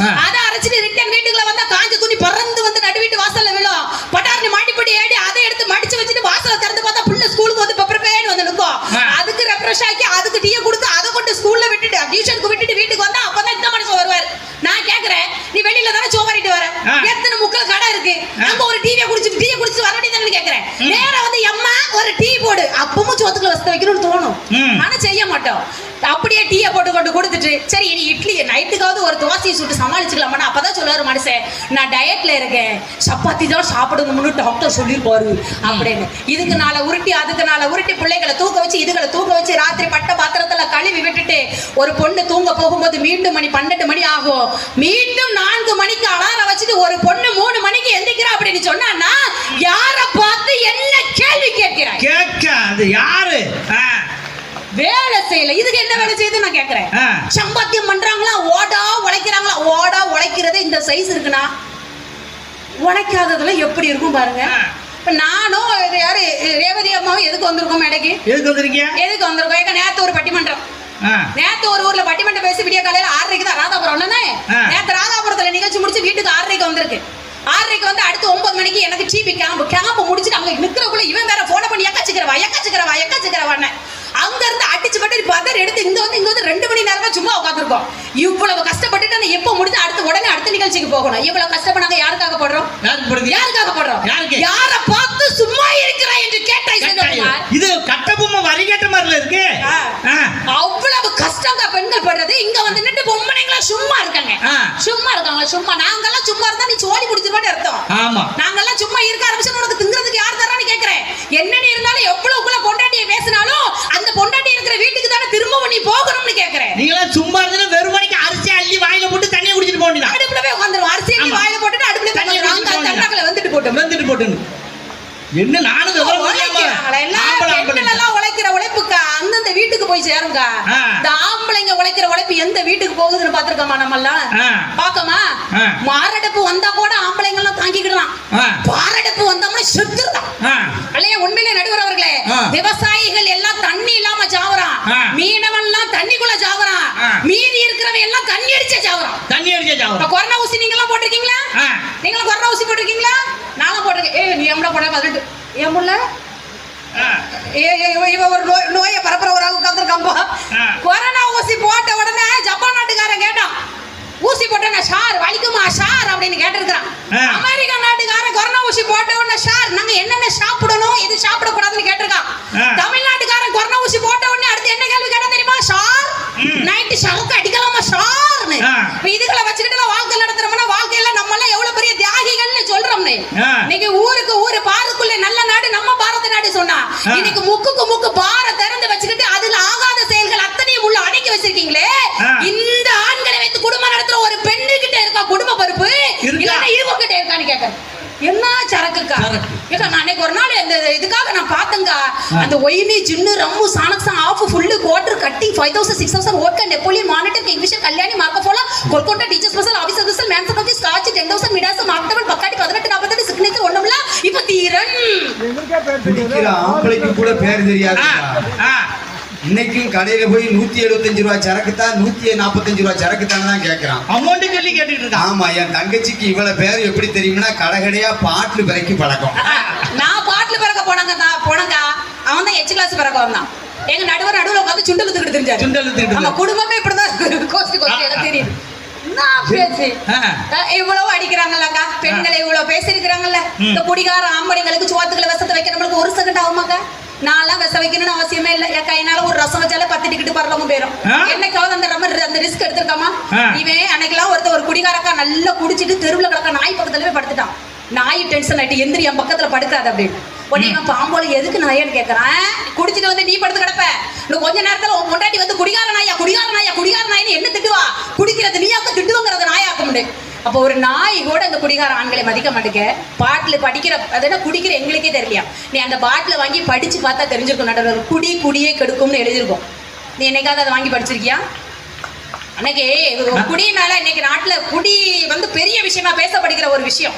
அதை அரைச்சிட்டு ரிட்டன் வீட்டுக்குள்ள வந்தா காஞ்ச துணி பறந்து வந்து நடு வீட்டு வாசல்ல விழும். பட்டாரணி மாட்டிப்படி ஏடி அதை எடுத்து மடிச்சு வச்சுட்டு வாசலை திறந்து பார்த்தா புள்ள ஸ்கூலுக்கு வந்து பெப்பர்பேன்னு வந்து நிற்கும். அதுக்கு ரெஃப்ரெஷ் ஆக்கி அதுக்கு டீயை கொடுத்து அதை கொண்டு ஸ்கூல்ல விட்டுட்டு டியூஷனுக்கு விட்டுட்டு வீட்டுக்கு வந்தா அப்பதான் இந்த மனுஷன் வருவார். நான் கேக்குறேன், நீ வெளியில தானே சோவாரிட்டு வர, எத்தனை முக்கில் கடை இருக்கு, அங்க ஒரு டீயை குடிச்சு வர வேண்டியதானு கேக்குறேன். நேரா வந்து அம்மா ஒரு டீ போடு, அப்பவும் சோத்துக்குள்ள வசதி வைக்கணும்னு தோணும், ஆனா செய்ய மாட்டோம். அப்படியே டீயை போட்டு கொண்டு கொடுத்துட்டு சரி இனி இட்லி நைட்டுக்காவது ஒரு தோசையை சுட்டு சமாளிச்சுக்கலாமா. அப்பதான் சொல்லுவாரு மனுஷன், நான் டயட்ல இருக்கேன், சப்பாத்தி தான் சாப்பிடணும்னு டாக்டர் சொல்லிருப்பாரு அப்படின்னு. இதுக்கு நாளை உருட்டி அதுக்கு நாளை உருட்டி பிள்ளைகளை தூக்க வச்சு இதுகளை தூக்க வச்சு ராத்திரி பட்ட பாத்திரத்துல கழுவி விட்டுட்டு ஒரு பொண்ணு தூங்க போகும்போது மீண்டும் மணி 12 மணி ஆகும். மீண்டும் 4 மணிக்கு அலாரம் வச்சுட்டு ஒரு பொண்ணு 3 மணிக்கு எந்திரிக்கிறா அப்படின்னு சொன்னா யார பார்த்து என்ன கேள்வி கேட்கிறாய்? கேட்காது யாரு வேலை செய்யல, இதுக்கு என்ன வேலை செய்யுது நான் கேக்குறேன். சம்பாத்தியம் பண்றாங்களா, ஓடா உழைக்கிறாங்களா? ஓடா உழைக்கிறது இந்த சைஸ் இருக்குன்னா உழைக்காததுல எப்படி இருக்கும் பாருங்க. இப்ப நானும் யாரு ரேவதி அம்மாவும் எதுக்கு வந்திருக்கோம் மேடைக்கு? எதுக்கு வந்திருக்கீங்க? எதுக்கு வந்திருக்கோம்? ஏங்க நேத்து ஒரு பட்டிமன்றம், நேத்து ஒரு ஊர்ல பட்டிமன்றம் பேசி விடிய காலையில 6:30 தான் ராதாபுரம். நேத்து ராதாபுரத்துல நிகழ்ச்சி முடிச்சு வீட்டுக்கு 6:30 வந்திருக்கு. 6:30 வந்து அடுத்து 9 மணிக்கு எனக்கு டிவி கேம்ப் முடிச்சுட்டு அங்க நிக்கிறக்குள்ள இவன் வேற போன பண்ணி எக்கச்சிக்கிறவான்னு அங்க இருந்து அடிச்சு பட்டு பதர் எடுத்து இங்க வந்து 2 மணி நேரமா சும்மா உட்காந்துருக்கோம். இவ்வளவு கஷ்டப்பட்டுட்டு நான் எப்ப முடிஞ்சு உடனே அடுத்த நிகழ்ச்சிக்கு போகணும். இவ்வளவு கஷ்டப்படாங்க யாருக்காக போடுறோம்? யாருக்காக போடுறோம்? யார பார்த்து சும்மா இருக்கிறாய் என்று கேட்டாய். இது கட்டபொம்மை வரிகட்ட மாதிரில இருக்கு. அவ்வளவு கஷ்டங்க பெண்கள் படுறது. இங்க வந்து நின்று பொம்பளைங்களா சும்மா இருக்காங்க. சும்மா நாங்கெல்லாம் சும்மா இருந்தா நீ சோடி முடிச்சிருவான்னு அர்த்தம். ஆமா, நாங்கெல்லாம் சும்மா இருக்க ஆரம்பிச்சு உனக்கு திங்கிறதுக்கு யார் தரான்னு கேக்குறேன். என்னன்னு இருந்தாலும் எவ்வளவுக்குள்ள பொண்டாட்டியை பேசினாலும் அந்த பொண்டாட்டி இருக்கிற வீட்டுக்கு தானே திரும்ப நீ போகணும்னு கேக்குறேன். நீங்களா சும்மா இருந்தா வெறும் மணிக்கு அரிசி அள்ளி வாயில போட்டு தண்ணியை குடிச்சிட்டு போக வேண்டியது. அடுப்புல போய் உட்காந்துரும், அரிசி அள்ளி வாயில போட்டுட்டு அடுப்புல போய் தண்டாக்கல வந்துட்டு போட்டு என்ன நானும் உழைக்கிற உழைப்புக்கா அந்தந்த வீட்டுக்கு போய் சேருங்க. இந்த ஆம்பளைங்க உழைக்கிற உழைப்பு எந்த வீட்டுக்கு போகுதுன்னு பாத்துருக்கோமா? நம்ம எல்லாம் பாக்கமா? மாரடைப்பு வந்தா கூட ஆம்பளைங்க எல்லாம் தாங்கிக்கிடலாம், பாரடைப்பு வந்தோம்னா செத்துருதான். அல்லையா? உண்மையிலே நடுவர் அவர்களே, விவசாயிகள் எல்லாம் தண்ணி இல்லாம சாவறான், மீனவன் எல்லாம் தண்ணிக்குள்ள சாவறான், மீதி இருக்கிறவன் எல்லாம் தண்ணி அடிச்சே சாவறான். கொரோனா ஊசி நீங்க எல்லாம் போட்டிருக்கீங்களா? நீங்களும் கொரோனா ஊசி போட்டிருக்கீங்களா? நானும் போட்டிருக்கேன். நீ எவ்வளவு போட பதிட்டு ஏன் முல்ல ஒரு நோயை பரப்புற ஒரு ஆள் உட்காந்துருக்காம்பா. கொரோனா ஊசி போட்ட உடனே ஜப்பான் நாட்டுக்காரன் கேட்டான், ஊசி போட்டா ஷார் வலிக்குமா ஷார் அப்படின்னு கேட்டிருக்கிறான். அமெரிக்கா நாட்டுக்காரன் கொரோனா ஊசி போட்ட உடனே ஷார் நாங்க என்னென்ன சாப்பிடணும் எது சாப்பிடக்கூடாதுன்னு கேட்டிருக்கான். தமிழ்நாட்டுக்காரன் கொரோனா ஊசி போட்ட உடனே அடுத்து என்ன கேள்வி கேட்டா தெரியுமா? ஷார் நைட்டு சரக்கு அடிக்கலாமா ஷார்னு. இதுகளை வச்சுக்கிட்டு வாழ்க்கை நடத்துறோம்னா வாழ்க்கையில நம்ம எல்லாம் எவ்வளவு பெரிய தியாகிகள்னு சொல்றோம்னு. இன்னைக்கு ஊருக்கு ஊரு பாருக்குள்ள நல்ல நாடு நம்ம பாரத நாடு சொன்னா இன்னைக்கு முக்கு பார திறந்து வச்சுக்கிட்டு அதுல ஆகாத செயல்கள் அத்தனையும் உள்ள அடக்கி வச்சிருக்கீங்களே. இந்த ஆண்களை வைத்து குடும்பம் நடத்துற ஒரு பெண்ணு கிட்ட இருக்கா குடும்ப பொறுப்பு, இல்லன்னா இவங்க கிட்ட இருக்கான்னு கேட்கறேன். என்ன சரக்குக்கா? நான் அன்னைக்கு ஒரு நாள் இந்த இதுக்காக நான் பார்த்தேங்க. அந்த ஒயினி ஜின்னு ரம்மு சாணக்ஸா half full quarter cutting 5000 6000 vodka Napoleon monitor Kingfisher Kalyani மார்க்கோலா Kolkata teacher special officer special mansion office scotch 10000 Midas மார்க்டவன் பக்காடி 1848 சிக்னேச்சர் ஒண்ணுமில்ல. இப்ப தீரன் பிடிக்கிற ஆம்பளைக்கு கூட பேர் தெரியாது. இன்னைக்கும் கடையில போய் 175 ரூபாய் சரக்கு தான் 145 ரூபாய் சரக்கு தான் கேட்கறான். அமௌண்ட் சொல்லி கேட்டுட்டு இருக்கான். ஆமா, என் தங்கச்சிக்கு இவ்வளவு பேர் எப்படி தெரியும்னா கடைகடையா பாட்டில் பிறக்கி பழக்கம். நான் பாட்டில் பிறக்க போனங்க அவன் தான் எச் கிளாஸ் பிறக்க வந்தான். எங்க நடுவுல உட்காந்து சுண்டல் தூக்கிட்டு தெரிஞ்சாரு. நம்ம குடும்பமே இப்படிதான் கோஸ்ட் எனக்கு தெரியுது. இவ்வளவு அடிக்கிறாங்கல்லக்கா பெண்களை இவ்வளவு பேசிருக்கிறாங்கல்ல. இந்த குடிகார ஆம்பளைங்களுக்கு சோத்துக்களை விஷத்தை வைக்க நம்மளுக்கு 1 செகண்ட் ஆகுமாக்கா? நான்லாம் விஷம் வைக்கணும்னு அவசியமே இல்லை. என் கையினால ஒரு ரசம் வச்சாலே 10 டிக்கெட் பரலமும் போயிடும். என்னைக்காவது அந்த ரிஸ்க் எடுத்திருக்காமா? இவன் அன்னைக்கெல்லாம் ஒரு குடிகாரக்கா நல்லா குடிச்சிட்டு தெருவுல கிடக்க நாய் பக்கத்துல போய் படுத்துட்டான். நாய் டென்ஷன் ஆயிட்டு எந்திரி என் பக்கத்துல படுக்காது அப்படின்னு. உடனே இவன் பாம்போல எதுக்கு நாயான்னு கேட்கறான். குடிச்சிட்டு வந்து நீ படுத்து கிடப்ப, இன்னும் கொஞ்ச நேரத்துல உன் பொண்டாட்டி வந்து குடிகார நாயின்னு என்ன திட்டுவா? குடிக்கிறது நீயாக்க திட்டுவங்கிறது நாயாக்க முடியும். அப்போ ஒரு நாய் கூட அந்த குடிகார ஆண்களை மதிக்க மாட்டேங்க. பாட்டில் படிக்கிற அதெல்லாம் குடிக்கிற எங்களுக்கே தெரியலையா? நீ அந்த பாட்டில் வாங்கி படிச்சு பார்த்தா தெரிஞ்சிருக்கும். நடுவர் குடியே கெடுக்கும்னு எழுதிருக்கும். நீ என்னைக்காவது அதை வாங்கி படிச்சிருக்கியா? அன்னைக்கு குடியினால இன்னைக்கு நாட்டுல குடி வந்து பெரிய விஷயமா பேசப்படுகிற ஒரு விஷயம்.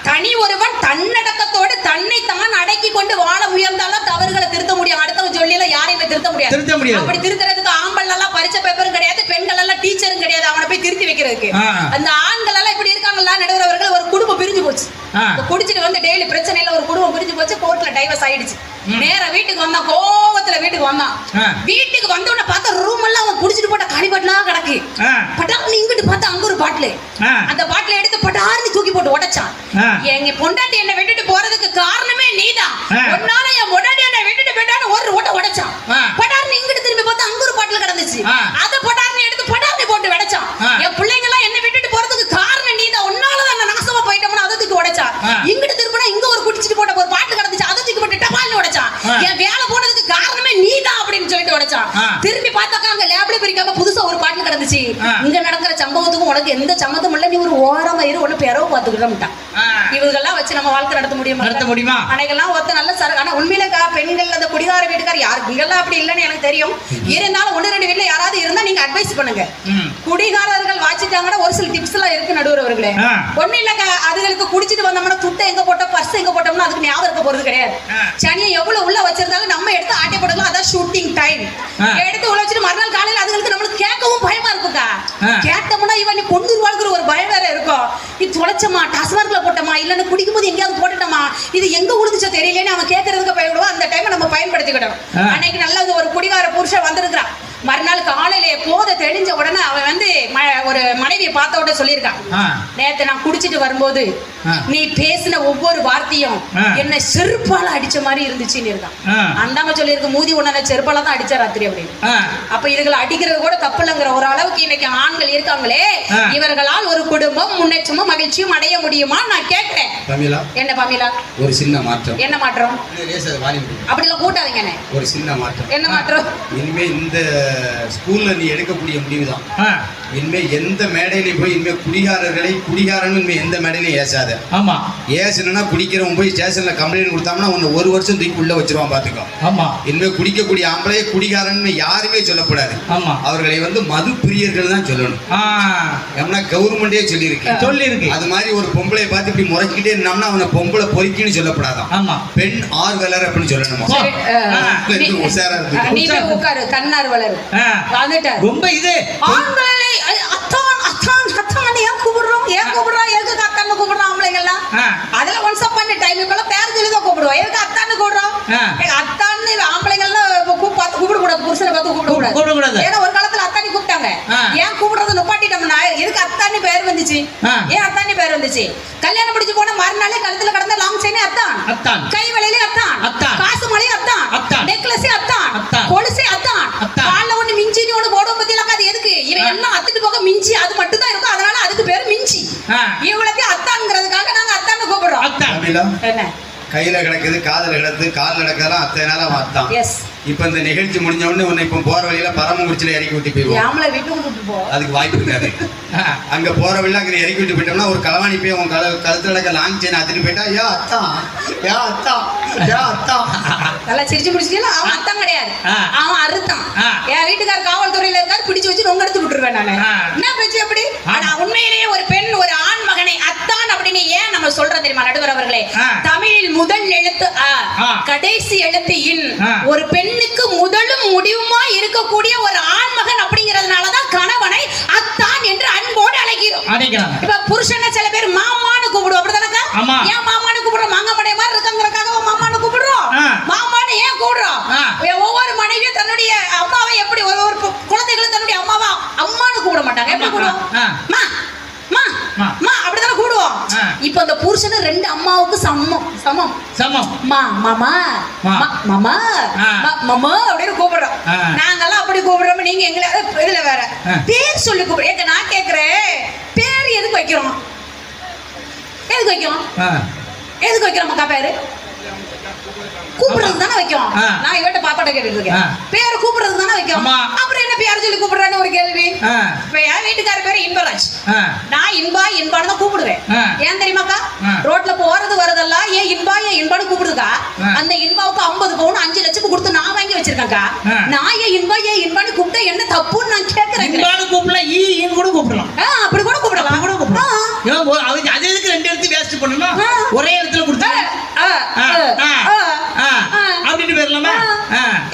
தனி ஒருவன் தன்னடக்கத்தோடு தன்னை தான் அடக்கி கொண்டு வாழ முயன்றாலும் தவறுகளை திருத்த முடியும். அடுத்தவங்க சொல்லியெல்லாம் யாரையுமே திருத்த முடியாது. அப்படி திருத்துறதுக்கு ஆம்பள் எல்லாம் பரிச்சை பேப்பரும் கிடையாது, பெண்கள் எல்லாம் டீச்சர் பிள்ளைங்களும் கிடையாது அவனை போய் திருத்தி வைக்கிறதுக்கு. அந்த ஆண்கள் எல்லாம் இப்படி இருக்காங்களா நடுவரவர்கள், ஒரு குடும்பம் பிரிஞ்சு போச்சு. குடிச்சிட்டு வந்து டெய்லி பிரச்சனையில ஒரு குடும்பம் பிரிஞ்சு போச்சு. கோர்ட்ல டைவர்ஸ் ஆயிடுச்சு. நேரா வீட்டுக்கு வந்தான், கோவத்துல வீட்டுக்கு வந்தான். வீட்டுக்கு வந்தவன பார்த்தா ரூம் எல்லாம் அவன் குடிச்சிட்டு போட்ட கனிபட்டலாம் கிடக்கு. பட்டார்னு இங்கிட்டு பார்த்தா அங்க ஒரு பாட்டில், அந்த பாட்டில எடுத்து பட்டார்னு தூக்கி போட்டு உடைச்சான். எங்க பொண்டாட்டி என்ன விட்டுட்டு போறதுக்கு காரணமே நீதான், ஒன்னால என் பொண்டாட்டி என்ன விட்டுட்டு போயிட்டான்னு ஒரு ஓட்ட உடைச்சான். பட்டார்னு இங்கிட்டு திரும்பி பார்த்தா அங்க ஒரு பாட்டில் கிடந்துச்சு, அதை பட்டார்னு எடுத்து பட்டார்னு போட்டு உடைச்சான். என் பிள்ளைங்க எல்லாம் என்ன விட்டுட்டு போறதுக்கு காரணம் நீதான், ஒன்னாலதான் நான் நாசமா போயிட்டோம்னு அதை தூக்கி உடைச்சான். இங்கிட்டு திரும்பினா இங்க ஒரு குடிச்சிட்டு போட்ட ஒரு பாட்டில் கிடந்துச்சு, அதை தூக்கி போட்டு டபால்னு உடைச்சான். என் வேலை போனதுக்கு காரணமே நீதான் அப்படின்னு சொல்லிட்டு உடைச்சான். திரும்பி பார்த்தாக்கா அங்க லேப்ல பிரிக்காம புதுசா ஒரு பாட்டில் கிடந்துச்சு. இங்க நடக்கிற சம்பவத்துக்கும் உனக்கு எந்த சம்மந்தம் இல்ல, நீ ஒரு ஓரமா இரு, ஒண்ணு பெறவும் பார்த்துக்கிட்டோம்ட்டான். இவங்கெல்லாம் வச்சு நம்ம வாழ்க்கை நடத்த முடியுமா? அன்னைக்கெல்லாம் ஒருத்த நல்ல சரக்கு. ஆனா உண்மையில பெண்கள் அந்த குடிகார வீட்டுக்கார யாருக்கு இங்கெல்லாம் அப்படி இல்லைன்னு எனக்கு தெரியும். இருந்தாலும் 1-2 வீட்டுல யாராவது இருந்தா நீங்க அட்வைஸ் பண்ணுங்க. குடிகாரர்கள் வாச்சிட்டாங்கன்னா ஒரு சில டிப்ஸ் எல்லாம் இருக்கு நடுவரவர்களே. ஒண்ணு இல்ல, அதுகளுக்கு குடிச்சிட்டு வந்தோம்னா துட்டை எங்க போட்டோம், பர்ஸ் எங்க போட்டோம்னா அதுக்கு ஞாபகம் இருக்க போறது கிடையாது. சனியை எவ்வளவு உள்ள வச்சிருந்தாலும் நம்ம எடுத்து ஆட்டை போடலாம், அதான் ஷூட்டிங் டைம். எடுத்து உள்ள வச்சுட்டு மறுநாள் காலையில அதுகளுக்கு நம்மளுக்கு கேட்கவும் பயமா இருக்குக்கா. கேட்டோம்னா இவன் நீ கொண்டுருவாளுங்கிற ஒரு பயம் வேற இருக்கும். இது தொலைச்சமா, டாஸ்மார்க்ல போட்டோமா, இல்லன்னு குடிக்கும்போது எங்கேயாவது போட்டுட்டோமா, இது எங்க உழுதுச்சோ தெரியலன்னு அவன் கேட்கறதுக்கு பயப்படுவோம். அந்த டைம் நம்ம பயன்படுத்திக்கிட்டோம். அன்னைக்கு நல்ல ஒரு குடிகார புருஷன் வந்திருக்கிறான். மறுநாள் காலையிலே போத தெளிஞ்ச உடனே அவன் வந்து ஒரு மனைவியை பார்த்த உடனே சொல்லியிருக்கான், நேத்து நான் குடிச்சிட்டு வரும்போது நீ பேசின ஒவ்வொரு வார்த்தையும் என்ன செருப்பால அடிச்ச மாதிரி இருந்துச்சுன்னு இருக்கான். அந்தாம சொல்லியிருக்கு, மூதி உடனே செருப்பால தான் அடிச்சா ராத்திரி அப்படின்னு. அப்ப இதுகளை அடிக்கிறது கூட தப்பு இல்லைங்கிற ஒரு அளவுக்கு இன்னைக்கு ஆண்கள் இருக்காங்களே, இவர்களால் ஒரு குடும்பம் முன்னேற்றமும் மகிழ்ச்சியும் அடைய முடியுமா நான் கேட்கிறேன். என்ன பமிலா, ஒரு சின்ன மாற்றம். என்ன மாற்றம்? அப்படிலாம் கூட்டாதீங்க. ஒரு சின்ன மாற்றம். என்ன மாற்றம்? இனிமே இந்த ஸ்கூல்ல நீ எடுக்கக்கூடிய முடிவுதான். இனிமே எந்த மேடையிலையும் போய் இனிமே குடிகாரன்னு இனிமே எந்த மேடையிலையும் ஏசாத. ஆமா, ஏசுனா குடிக்கிறவன் போய் ஸ்டேஷன்ல கம்ப்ளைண்ட் கொடுத்தாங்கன்னா உன்னை 1 வருஷம் தூக்கி உள்ள வச்சிருவான் பாத்துக்கோ. ஆமா, இனிமே குடிக்கக்கூடிய ஆம்பளையே குடிகாரன்னு யாருமே சொல்லக்கூடாது. ஆமா, அவர்களை வந்து மது பிரியர்கள் தான் சொல்லணும். ஏன்னா கவர்மெண்டே சொல்லியிருக்கு. அது மாதிரி ஒரு பொம்பளை பார்த்து இப்படி முறைச்சிக்கிட்டே இருந்தோம்னா அவனை பொம்பளை பொறுக்கின்னு சொல்லப்படாதான். ஆமா, பெண் ஆர்வலர் அப்படின்னு சொல்லணுமா? உஷாரா இருக்கு. கண்ணார் வளர் ரொம்ப இது ஆண்களை அத்தான் அத்தான் அத்தான் ஏன் கூப்பிடுறோம், எதுக்கு அத்தான்னு கூப்பிடுறோம் ஆம்பளைங்கெல்லாம்? அதுல ஒன்ஸ் அப் பண்ண டைம் இப்பெல்லாம் பேர் சொல்லி தான் கூப்பிடுவோம். எதுக்கு அத்தான்னு கூப்பிடுறோம்? அத்தான்னு ஆம்பளைங்கெல்லாம் கூப்பிடக்கூடாது, புருஷனை பார்த்து கூப்பிடக்கூடாது. ஏன்னா ஒரு காலத்துல அத்தானி கூப்பிட்டாங்க. ஏன் கூப்பிடுறது நுப்பாட்டிட்டோம்னா எதுக்கு அத்தானி பேர் வந்துச்சு? ஏன் அத்தானி பேர் வந்துச்சு? கல்யாணம் முடிச்சு போன மறுநாளே கழுத்துல கடந்த லாங் செயினே அத்தான், கை வளையிலே அத்தான், காசு மலையே அத்தான், நெக்லஸே அத்தான், கொலுசே அத்தான், கால்ல ஒண்ணு மிஞ்சி ஒண்ணு போடும் பத்தியில அது எதுக்கு? இவன் எல்லாம் அத்துட்டு போக மிஞ்சி அது மட்டும் தான் இருக்கும், அதனால அதுக்கு பேரு மிஞ்சி. இவளுக்கு அத்தான்ங்கிறதுக்காக நாங்க அத்தான்னு கூப்பிடுறோம். என்ன கையில கிடக்குது, காதல கிடக்குது, கால் நடக்கிறதெல்லாம் அத்தனால அத்தான். இப்ப இந்த நிகழ்ச்சி முடிஞ்ச உடனே உன்னை இப்ப போற வழியில பரமக்குறிச்சியில இறக்கி விட்டு போயிடுவோம். அதுக்கு வாய்ப்பு இருக்காது. அங்க போற வழியில அங்க இறக்கி விட்டு போயிட்டோம்னா ஒரு களவாணி போய் உன் கழுத்துல நடக்க லாங் செயின் அத்துட்டு போயிட்டா யா அத்தான் நல்லா சிரிச்சு முடிச்சுட்டு அவன் அத்தான் கிடையாது, அவன் அறுத்தான். என் வீட்டுக்கார காவல்துறையில இருக்காரு, பிடிச்சு வச்சு ரொம்ப எடுத்து விட்டுருவேன் நானு. என்ன பேச்சு அப்படி? ஆனா உண்மையிலேயே ஒரு பெண் ஒரு ஆண் மகனை அத்தான் அப்படின்னு ஏன் நம்ம சொல்றோம் தெரியுமா நடுவர் அவர்களே? தமிழில் முதல் எழுத்து அ, கடைசி எழுத்து இன். ஒரு பெண்ணுக்கு முதலும் முடிவுமா இருக்கக்கூடிய ஒரு ஆண்மகன் அப்படிங்கறதுனாலதான் கணவனை அத்தான் என்று அன்போடு அழைக்கிறோம். இப்ப புருஷனை சில பேர் மாமான்னு கூப்பிடுவோம், அப்படிதானக்கா? ஏன் மாமான்னு கூப்பிடுறோம்? மாங்கப்படைய மாதிரி இருக்காங்கிறதுக்காக மாமான்னு கூப்பிடுறோம். மாமான்னு ஏன் கூப்பிடுறோம்? ஒவ்வொரு மனைவியும் தன்னுடைய அம்மாவை எப்படி, ஒவ்வொரு குழந்தைகளும் தன்னுடைய அம்மாவை அம்மான்னு கூப்பிட மாட்டாங்க. எப்படி கூப்பிடுவோம்? அப்படித்தானே கூடுவோம். இப்ப அந்த புருஷன் 2 அம்மாவுக்கு சமம். மாமா அப்படின்னு கூப்பிடுறோம். நாங்கெல்லாம் அப்படி கூப்பிடுறோம். நீங்க எங்களை இதுல வேற பேர் சொல்லி கூப்பிடுறோம். நான் கேக்குறேன், பேர் எதுக்கு வைக்கிறோம்? எதுக்கு வைக்கிறோம் மக்கா? பேரு கூப்பிடுறது தானே வைக்கும். நான் இவட்ட பாப்பாட்ட கேட்டுட்டு இருக்கேன், பேர் கூப்பிடுறது தானே வைக்கும். அப்புறம் என்ன பேர் சொல்லி கூப்பிடுறான்னு ஒரு கேள்வி. இப்ப என் வீட்டுக்கார பேரு இன்பராஜ், நான் இன்பான்னு தான் கூப்பிடுவேன். ஏன் தெரியுமாக்கா? ரோட்ல போறது வரதெல்லாம் ஏன் இன்பான்னு கூப்பிடுதுக்கா. அந்த இன்பாவுக்கு 50 பவுன் 5 லட்சம் கொடுத்து நான் வாங்கி வச்சிருக்கேன்க்கா. நான் ஏன் இன்பான்னு கூப்பிட்டா என்ன தப்புன்னு நான் கேட்கறேன். கூட கூப்பிடலாம், அப்படி கூட கூப்பிடலாம். அது எதுக்கு 2 இடத்துல வேஸ்ட் பண்ணணும்? ஒரே இடத்துல கொடுத்தா அப்படின்னு பேரலாமா?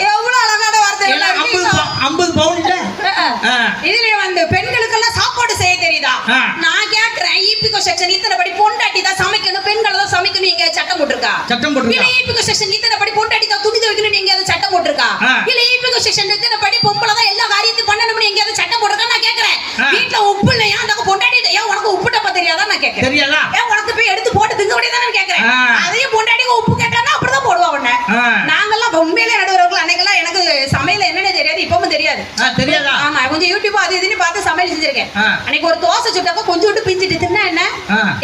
எவ்வளவு அழகான வார்த்தை. 50 பவுன் இல்ல. இதுல வந்து பெண்களுக்கு சரிதான். நான் கேக்குறேன் ஈபிகோ செக்ஷன் இத்தனை படி பொண்டாட்டி தான் சமைக்கணும், பெண்கள் தான் சமைக்கணும், இங்க சட்டம் போட்டிருக்கா? சட்டம் போட்டிருக்கா? இல்ல ஈபிகோ செக்ஷன் இத்தனை படி பொண்டாட்டி தான் துணி துவைக்கணும், நீங்க அது சட்டம் போட்டிருக்கா? இல்ல ஈபிகோ செக்ஷன் இத்தனை படி பொம்பளை தான் எல்லா காரியத்தையும் பண்ணணும்னு எங்க அது சட்டம் போட்டிருக்கா? நான் கேக்குறேன். வீட்ல உப்பு இல்லையா? அந்த பொண்டாட்டி ஏன் உனக்கு உப்பு டப்பா தெரியாதா? நான் கேக்குறேன். தெரியாதா? ஏன் உனக்கு போய் எடுத்து போட்டு திங்க முடியாதான்னு நான் கேக்குறேன். அதையும் பொண்டாட்டிக்கு உப்பு கேட்டானா அப்படிதான் போடுவா உன்னை. நாங்கெல்லாம் உண்மையிலே நடுவர்கள் அன்னைக்கெல்லாம் எனக்கு சமையல என்னன்னு தெரியாது, இப்பவும் தெரியாது. தெரியாதா? ஆமா, கொஞ்சம் யூடியூப் அது இதுன்னு பார்த்து சமையல் செஞ்சிருக்கேன். அன்னைக்கு ஒரு தோசை சுட்டாக்க கொஞ்சோண்டு பிஞ்சிட்டு தின்னா என்ன?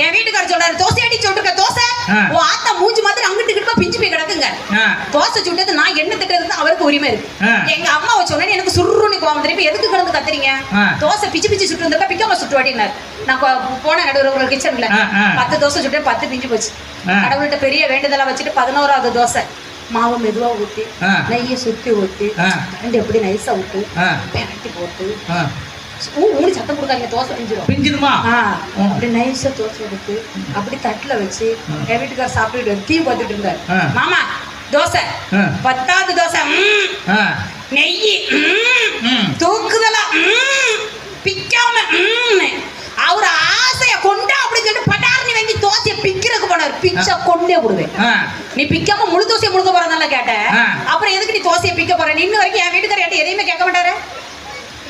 என் வீட்டுக்காரர் சொல்றாரு, தோசை அடி சொல்லிருக்க தோசை ஓ ஆத்தா மூஞ்சி மாதிரி அங்கிட்டு கிட்ட பிஞ்சு போய் கிடக்குங்க. தோசை சுட்டது நான் என்ன திட்டது அவருக்கு உரிமை இருக்கு. எங்க அம்மாவை சொன்னா எனக்கு சுருன்னு கோவம் திருப்பி எதுக்கு கிடந்து கத்துறீங்க? தோசை பிச்சு பிச்சு சுட்டு வந்திருக்கா, பிக்காம சுட்டு வாட்டினார். நான் போன நடுவர் கிச்சன்ல 10 தோசை சுட்டேன், 10 பிஞ்சு போச்சு. கடவுள்கிட்ட பெரிய வேண்டுதலா வச்சுட்டு 11வது தோசை மாவு மெதுவா ஊத்தி நெய்யை சுத்தி ஊத்தி ரெண்டு எப்படி நைஸா ஊத்து பெரட்டி போட்டு மூணு சத்தம் கொடுக்காங்க, தோசை பிஞ்சிருமா? அப்படி நைஸா தோசை எடுத்து அப்படி தட்டுல வச்சு என் வீட்டுக்காரர் சாப்பிட்டு டீ பார்த்துட்டு இருந்தாரு. மாமா தோசை 10வது தோசை நெய் தூக்குதலா பிக்காம அவர் ஆசைய கொண்டா அப்படின்னு சொல்லிட்டு பட்டாரணி வாங்கி தோசையை பிக்கிறதுக்கு போனார். பிச்சை கொண்டே விடுவேன். நீ பிக்காம முழு தோசையை முழுக்க போறதால கேட்டேன். அப்புறம் எதுக்கு நீ தோசையை பிக்க போற? இன்னும் வரைக்கும் என் வீட்டுக்காரர் எதையுமே கேட்க மாட்டாரு.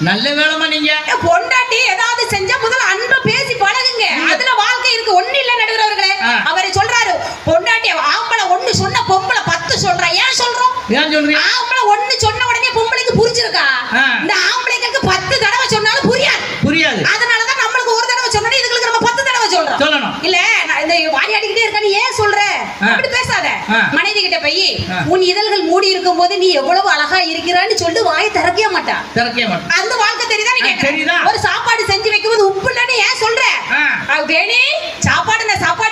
நல்ல வேலைமா நீங்க பொண்டாட்டி ஏதாவது செஞ்சா முதல்ல அன்பா பேசி பழகுங்க. அதுல வாழ்க்கை இருக்கு. ஒண்ணு இல்ல நடுவர் அவர்களே, அவரை சொல்றாரு பொண்டாட்டி ஆம்பளை ஒண்ணு சொன்ன பொம்பளை 10 சொல்றா. ஏன் சொல்றோம்? ஏன் சொல்றீங்க? ஆம்பளை ஒண்ணு சொன்ன உடனே பொம்பளைக்கு புரிஞ்சிருக்கா? இந்த ஆம்பளைக்கு 10 தடவை சொன்னாலும் புரியாது. அதனாலதான் நம்மளுக்கு ஒரு தடவை சொன்னா இதுங்களுக்கு நம்ம 10 தடவை சொல்லணும். இல்ல இந்த வாயாடிக்கிட்டே இருக்க நீ ஏன் சொல்ற அப்படி பேசாத. மனைவி கிட்ட போய் உன் இதழ்கள் மூடி இருக்கும் போது நீ எவ்வளவு அழகா இருக்கிறான்னு சொல்லி வாயை திறக்கவே மாட்டா. அந்த வாழ்க்கை தெரியுதா? நீ கேக்குற ஒரு சாப்பாடு செஞ்சு வைக்கும்போது உப்பு இல்லன்னு ஏன் சொல்ற? வேணி சாப்பாடு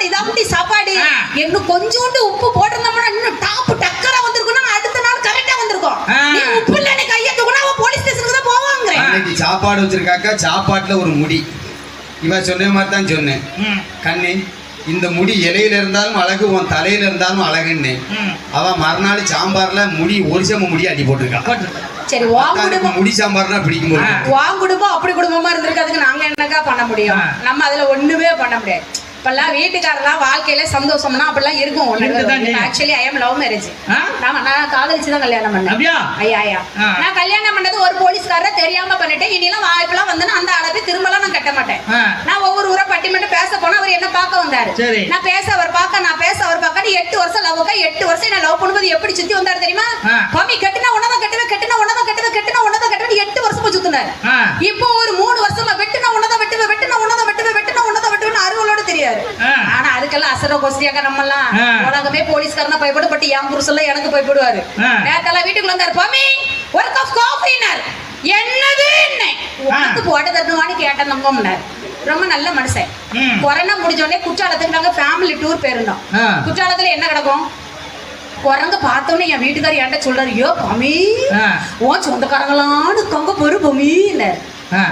இதாண்டி சாப்பாடு இன்னும் கொஞ்சோண்டு உப்பு போட்டிருந்தோம்னா இன்னும் டாப் டக்கரா வந்திருக்கும், அடுத்த நாள் கரெக்டா வந்திருக்கும். நீ உப்பு இல்லன்னு கையை தூக்குனா அவன் போலீஸ் ஸ்டேஷனுக்கு தான் போவாங்க. இன்னைக்கு சாப்பாடு வச்சிருக்காக்கா, சாப்பாட்டுல ஒரு முடி இவன் சொன்ன மாதிரி தான் சொன்னேன். கண்ணு இந்த முடி இலையில இருந்தாலும் அழகு, உன் தலையில இருந்தாலும் அழகுன்னு அவன் மறுநாள் சாம்பார்ல முடி ஒரு செம்ம முடி அடி போட்டிருக்கான். சரி, முடி சாம்பார்னா பிடிக்கும் போது வாங்க குடும்பம் அப்படி குடும்பமா இருந்திருக்கு. அதுக்கு நாங்க என்னக்கா பண்ண முடியும்? நம்ம அதுல ஒண்ணுமே பண்ண முடியாது. இப்பெல்லாம் வீட்டுக்காரெல்லாம் வாழ்க்கையில சந்தோஷம்னா அப்படிலாம் இருக்கும். Actually I am love marriage. நான் காதலிச்சுதான் கல்யாணம் பண்ணேன். ஐயா நான் கல்யாணம் பண்ணது ஒரு போலீஸ்காரரை தெரியாம பண்ணிட்டேன். இனிலாம் வாய்ப்பெல்லாம் வந்தேன்னா அந்த அளவு திரும்பலாம் நான் கட்ட மாட்டேன். நான் ஒவ்வொரு ஊரா பட்டிமன்றம் பேச போனா அவர் என்ன பார்க்க வந்தாரு. நான் பேச அவர் பார்க்க 8 வருஷம் லவ்வுக்கா 8 வருஷம் என்ன லவ் பண்ணும்போது எப்படி சுத்தி வந்தாரு தெரியுமா? கம்மி கட்டினா உன்னதான் கட்டுவேன், கட்டினா உன்னதான் கட்டுவேன், கட்டினா உன்னதான் கட்டுவேன் 8 வருஷமா சுத்தினாரு. இப்போ ஒரு 3 வருஷமா வெட்டினா உன்னதான் வெட்டுவேன், வெட்டினா உன்னதான் வெட்டுவேன், வெட்டினா உன்னதான் வெட்டுவேன் அருவலோட தெரியாது. ஆனா அதுக்கெல்லாம் அசர கோஷ்டியாக நம்ம எல்லாம் உலகமே போலீஸ்காரனா பயப்படும். பட் என் புருஷன்ல எனக்கு பயப்படுவாரு. நேத்தெல்லாம் வீட்டுக்குள்ள வந்தாரு, பாமி ஒரு கப் காஃபினார். என்னது உனக்கு போட்டு தரணுமான்னு கேட்டேன். நம்பம்னார். ரொம்ப நல்ல மனுஷன். கொரோனா முடிஞ்ச உடனே குற்றாலத்துக்கு நாங்க ஃபேமிலி டூர் போயிருந்தோம். குற்றாலத்துல என்ன கிடக்கும்? குரங்க பார்த்தோன்னே என் வீட்டுக்காரர் என்கிட்ட சொல்றாரு, ஐயோ பாமி உன் சொந்தக்காரங்களான்னு கங்க போரு பாமின்னாரு.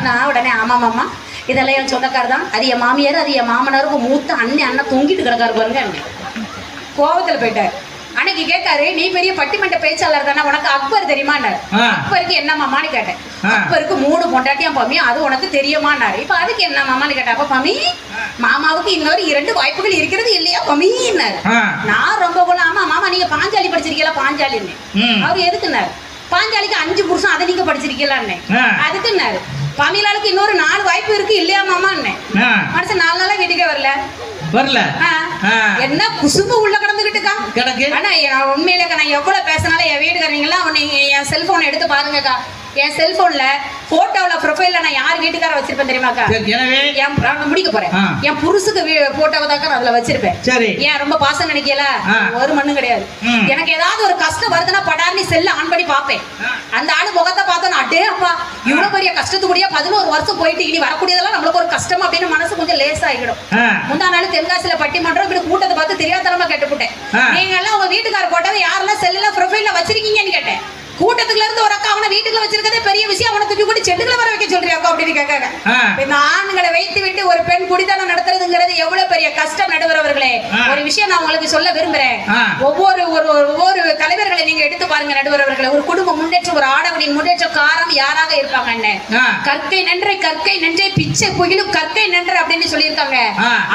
நான் உடனே ஆமா மாமா இதெல்லாம் என் சொந்தக்காரர் தான், அது என் மாமியார், அது என் மாமனாருக்கு மூத்த அண்ணன் தொங்கிட்டு கிடக்காரு பாருங்க. கோவத்துல போயிட்டாரு. அன்னைக்கு கேட்டாரு, நீ பெரிய பட்டிமன்ற பேச்சாளர் தானே, உனக்கு அக்பர் தெரியுமான்னாரு. அக்பருக்கு என்ன மாமான்னு கேட்டேன். அக்பருக்கு 3 பொண்டாட்டியா பாமி, அது உனக்கு தெரியுமான்னாரு. இப்ப அதுக்கு என்ன மாமான்னு கேட்டா, அப்ப பாமி மாமாவுக்கு இன்னொரு 2 வாய்ப்புகள் இருக்கிறது இல்லையா பாமின்னாரு. நான் ரொம்ப போல ஆமா மாமா நீங்க பாஞ்சாலி படிச்சிருக்கீங்களா? பாஞ்சாலின்னு. அவரு எதுக்குன்னாரு? பாஞ்சாலிக்கு 5 புருஷன், அதை நீங்க படிச்சிருக்கீங்களான்னு. அதுக்குன்னாரு. பாமிலாளுக்கு இன்னொரு 4 வாய்ப்பு இருக்கு இல்லையா மாமான்னு. மனுஷன் 4 நாளா வீட்டுக்கே வரல. என்ன குசும்பு உள்ள கிடந்துகிட்டுக்கா கிடக்கு. ஆனா உண்மையிலே நான் எவ்வளவு பேசினாலும் என் வீட்டுக்காரங்கெல்லாம் என் செல்போன் எடுத்து பாருங்கக்கா. என் செல்போன்ல போட்டோல ப்ரொஃபைல்ல நான் யார் வீட்டுக்கார வச்சிருப்பேன் தெரியுமாக்கா? நான் முடிக்க போறேன். என் புருஷுக்கு போட்டோவை தான் அதுல வச்சிருப்பேன். ஏன் ரொம்ப பாசம் நினைக்கல? ஒரு மண்ணும் கிடையாது. எனக்கு ஏதாவது ஒரு கஷ்டம் வருதுன்னா படார்னி செல்ல ஆன் பண்ணி பாப்பேன். அந்த ஆளு முகத்தை பார்த்தோன்னா அடே அப்பா இவ்வளவு பெரிய கஷ்டத்துக்குடியா 11 வருஷம் போயிட்டு இனி வரக்கூடியதெல்லாம் நம்மளுக்கு ஒரு கஷ்டம் அப்படின்னு மனசு கொஞ்சம் லேஸ் ஆகிடும். முந்தா நாள் தென்காசியில பட்டிமன்றம் இப்படி கூட்டத்தை பார்த்து தெரியாதனமா கேட்டுப்பட்டேன். நீங்க எல்லாம் உங்க வீட்டுக்கார போட்டோவை யாரெல்லாம் செல்லுல ப்ரொஃபைல்ல வச்சிருக்கீங்கன்னு கேட்டேன். கூட்டத்துக்குள்ள இருந்து ஒரு அக்கா அவனை வீட்டுக்குள்ள வச்சிருக்கதே பெரிய விஷயம், அவனை தூக்கி போட்டு செட்டுக்குள்ள வர வைக்க சொல்றியாக்கா அப்படின்னு கேட்காங்க. இந்த ஆண்களை வைத்து விட்டு ஒரு பெண் குடித்தனம் நடத்துறதுங்கிறது எவ்வளவு பெரிய பெரிய கஷ்டம் நடுவர் அவர்களே. ஒரு விஷயம் நான் உங்களுக்கு சொல்ல விரும்புறேன். ஒவ்வொரு தலைவர்களை நீங்க எடுத்து பாருங்க நடுவர் அவர்களே. ஒரு குடும்ப முன்னேற்றம், ஒரு ஆடவனின் முன்னேற்றம் காரணம் யாராக இருப்பாங்க? கற்கை நன்றை பிச்சை புகிலும் கற்கை நன்று அப்படின்னு சொல்லியிருக்காங்க.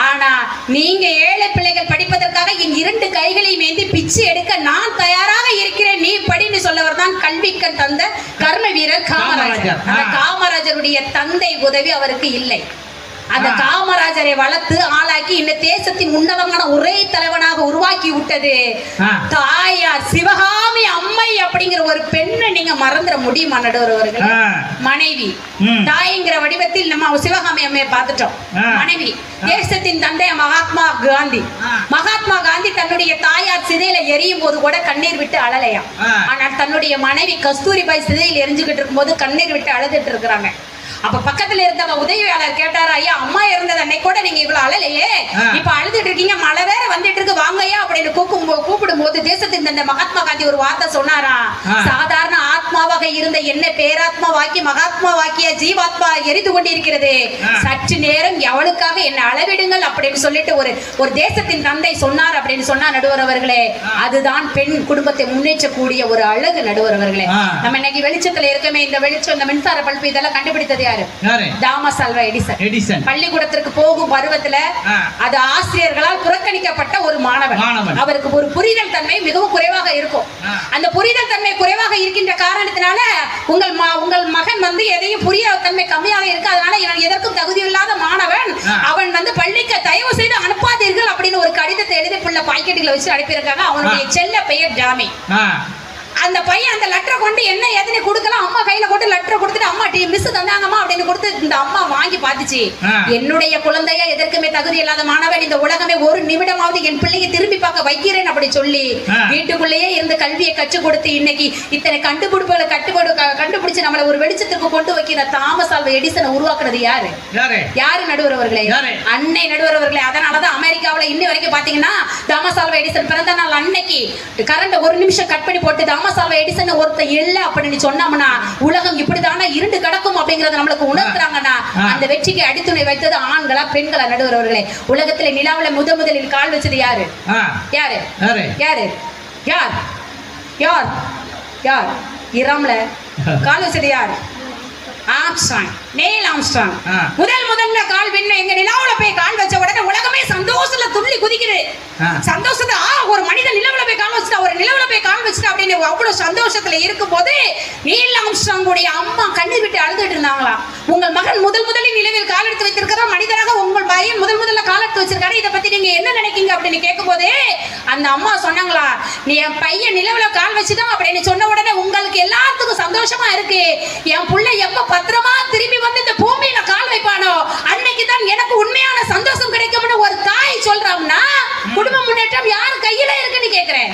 ஆனா நீங்க ஏழை பிள்ளைகள் படிப்பதற்காக என் 2 கைகளையும் ஏந்தி பிச்சை எடுக்க நான் தயாராக இருக்கிறேன், நீ படின்னு சொல்லவர் தான் கல்விக்கண் தந்த கர்ம வீரர் காமராஜர். அந்த காமராஜருடைய தந்தை உதவி அவருக்கு இல்லை. அந்த காமராஜரை வளர்த்து ஆளாக்கி இந்த தேசத்தின் உன்னதமான ஒரே தலைவனாக உருவாக்கி விட்டது தாயார் சிவகாமி அம்மை அப்படிங்கிற ஒரு பெண்ணை நீங்க மறந்துட முடியுமா நடுவர் அவர்கள்? மனைவி தாய்ங்கிற வடிவத்தில் நம்ம சிவகாமி அம்மையை பார்த்துட்டோம். மனைவி தேசத்தின் தந்தை மகாத்மா காந்தி தன்னுடைய தாயார் சிதையில எரியும் போது கூட கண்ணீர் விட்டு அழலையா. ஆனால் தன்னுடைய மனைவி கஸ்தூரிபாய் சிதையில் எரிஞ்சுக்கிட்டு இருக்கும் போது கண்ணீர் விட்டு அழுதுட்டு இருக்கிறாங்க. அப்ப பக்கத்துல இருந்தவ உதவியாளர் கேட்டாரா, ஐயா அம்மா இருந்தது அன்னைக்கு கூட நீங்க இவ்வளவு அழலையே, இப்ப அழுதுட்டு இருக்கீங்க, மழை வேற வந்துட்டு இருக்கு, வாங்கய்யா அப்படின்னு கூப்பிடும் போது தேசத்தின் தந்தை மகாத்மா காந்தி ஒரு வார்த்தை சொன்னாரா, சாதாரண ஆத்மாவாக இருந்த என்ன பேராத்மா வாக்கி மகாத்மா வாக்கிய ஜீவாத்மா எரிந்து கொண்டிருக்கிறது, சற்று நேரம் எவளுக்காக என்ன அளவிடுங்கள் அப்படின்னு சொல்லிட்டு ஒரு தேசத்தின் தந்தை சொன்னார் அப்படின்னு சொன்னா நடுவர் அவர்களே, அதுதான் பெண் குடும்பத்தை முன்னேற்றக்கூடிய ஒரு அழகு நடுவர் அவர்களே. நம்ம இன்னைக்கு வெளிச்சத்துல இருக்கமே, இந்த வெளிச்சம், இந்த மின்சார பல்பு இதெல்லாம் கண்டுபிடித்தது யாரு? Thomas Alva Edison. பள்ளிக்கூடத்திற்கு போகும் பருவத்துல அது ஆசிரியர்களால் புறக்கணிக்கப்பட்ட ஒரு மாணவன். அவருக்கு ஒரு புரிதல் தன்மை மிகவும் குறைவாக இருக்கும். அந்த புரிதல் தன்மை குறைவாக இருக்கின்ற காரணத்தினால உங்கள் மகன் எதையும் புரிய தன்மை கம்மியாக இருக்கு, அதனால இவன் எதற்கும் தகுதி இல்லாத மாணவன், அவன் பள்ளிக்கு தயவு செய்து அனுப்பாதீர்கள் அப்படின்னு ஒரு கடிதத்தை எழுதி புள்ள பாக்கெட்டுல வச்சு அனுப்பியிருக்காங்க. அவனுடைய செல்ல பெயர் ஜாமி. அந்த பையன் அந்த லெட்டரை கொண்டு என்ன எதனை கொடுக்கலாம், அம்மா கையில கொண்டு லெட்டரை கொடுத்துட்டு அம்மா மிஸ் தந்தாங்கம்மா அப்படின்னு கொடுத்து இந்த அம்மா வாங்கி பார்த்துச்சு, என்னுடைய குழந்தைய எதற்குமே தகுதி இல்லாத மாணவன், இந்த உலகமே ஒரு நிமிடமாவது என் பிள்ளையை திரும்பி பார்க்க வைக்கிறேன் அப்படி சொல்லி வீட்டுக்குள்ளேயே இருந்து கல்வியை கற்றுக் கொடுத்து இன்னைக்கு இத்தனை கண்டுபிடிப்புகளை கண்டுபிடிச்சு நம்மளை ஒரு வெளிச்சத்துக்கு கொண்டு வைக்கிற தாமஸ் ஆல்வா எடிசனை உருவாக்குறது யாரு நடுவர் அவர்களே? அன்னை நடுவர் அவர்களே. அதனாலதான் அமெரிக்காவில் இன்னி வரைக்கும் பாத்தீங்கன்னா தாமஸ் ஆல்வா எடிசன் பிறந்த நாள் அன்னைக்கு கரண்ட் 1 நிமிஷம் கட் பண்ணி போட்டு தாமஸ் ஆல்வா எடிசன் ஒருத்தர் இல்ல அப்படின்னு சொன்னோம்னா உலகம் இப்படிதானா இருண்டு கிடக்கும் அப்படிங்கறத நம்மளுக்கு உணர்த்துறாங்கன்னா அந்த வெற்றிக்கு அடித்துணை வைத்தது ஆண்களா பெண்களா நடுவர் அவர்களே? உலகத்துல நிலாவுல முதலில் கால் வச்சது யாரு? இராம்ல கால் வச்சது யாரு? Neil Armstrong. முதல்ல கால் விண்ண எங்க நிலாவுல போய் கால் வச்ச உடனே உலகமே சந்தோஷத்துல துள்ளி குதிக்குது. சந்தோஷத்துல ஒரு மனிதன் நிலவுல போய் கால் வச்சுட்டா, ஒரு நிலவுல போய் கால் வச்சுட்டா அப்படின்னு அவ்வளவு சந்தோஷத்துல இருக்கும் போது நீல் ஆம்ஸ்ட்ராங்குடைய அம்மா கண்ணீர் விட்டு அழுதுட்டு இருந்தாங்களாம். உங்கள் மகன் முதலில் நிலவில் கால் எடுத்து வைத்திருக்கிற மனிதராக உங்கள் பையன் முதல்ல கால் எடுத்து வச்சிருக்காரு, இதை பத்தி நீங்க என்ன நினைக்கீங்க அப்படின்னு கேட்கும் போதே அந்த அம்மா சொன்னாங்களா, நீ என் பையன் நிலவுல கால் வச்சுதான் அப்படின்னு சொன்ன உடனே உங்களுக்கு எல்லாத்துக்கும் சந்தோஷமா இருக்கு, என் புள்ள எப்ப பத்திரமா திரும்பி வந்து இந்த பூமியில கால் வைப்பானோ அன்னைக்கு தான் எனக்கு உண்மையான சந்தோஷம் கிடைக்கும்னு ஒரு தாய் சொல்றான்னா குடும்ப முன்னேற்றம் யார் கையில இருக்குன்னு கேக்குறேன்.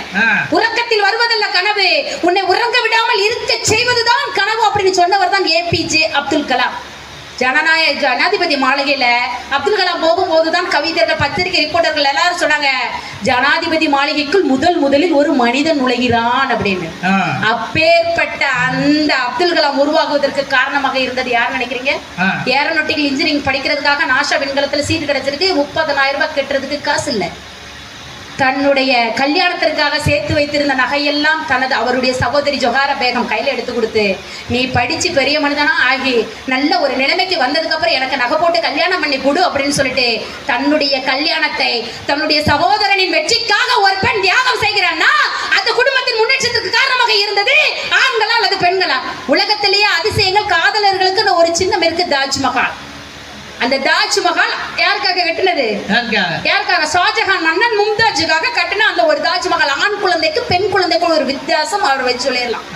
உறக்கத்தில் வருவதல்ல கனவு, உன்னை உறங்க விடாமல் இருக்க செய்வதுதான் கனவு அப்படின்னு சொன்னவர் தான் ஏபிஜே அப்துல் கலாம். ஜனாதிபதி மாளிகையில அப்துல் கலாம் போகும்போதுதான் கவிஞர்கள் பத்திரிகை ரிப்போர்ட்டர்கள் எல்லாரும் சொன்னாங்க, ஜனாதிபதி மாளிகைக்குள் முதலில் ஒரு மனிதன் நுழைகிறான் அப்படின்னு. அப்பேற்பட்ட அந்த அப்துல் கலாம் உருவாகுவதற்கு காரணமாக இருந்தது யார் நினைக்கிறீங்க? ஏரோநாட்டிக்கல் இன்ஜினியரிங் படிக்கிறதுக்காக நாசா விண்கலத்துல சீட்டு கிடைச்சிருக்கு, 30,000 ரூபாய் கட்டுறதுக்கு காசு இல்லை. தன்னுடைய கல்யாணத்திற்காக சேர்த்து வைத்திருந்த நகையெல்லாம் அவருடைய சகோதரி ஜொஹாரா பேகம் கையில எடுத்து கொடுத்து, நீ படிச்சு பெரிய மனிதனா ஆகி நல்ல ஒரு நிலைமைக்கு வந்ததுக்கு அப்புறம் எனக்கு நகை போட்டு கல்யாணம் பண்ணி கொடு அப்படின்னு சொல்லிட்டு தன்னுடைய கல்யாணத்தை தன்னுடைய சகோதரனின் வெற்றிக்காக ஒரு பெண் தியாகம் செய்கிறான்னா அந்த குடும்பத்தின் முன்னேற்றத்திற்கு காரணமாக இருந்தது ஆண்களா அல்லது பெண்களா? உலகத்திலேயே அதிசயங்கள் காதலர்களுக்கு ஒரு சின்னம் இருக்கு, தாஜ்மஹால். அந்த தாஜ்மஹால் யாருக்காக கட்டினது? யாருக்காக? ஷாஜஹான் மன்னன் மும்தாஜுக்காக கட்டின அந்த ஒரு தாஜ்மஹால். ஆண் குழந்தைக்கு பெண் குழந்தைக்கு ஒரு வித்தியாசம் அவர் வச்சு சொல்லிடலாம்.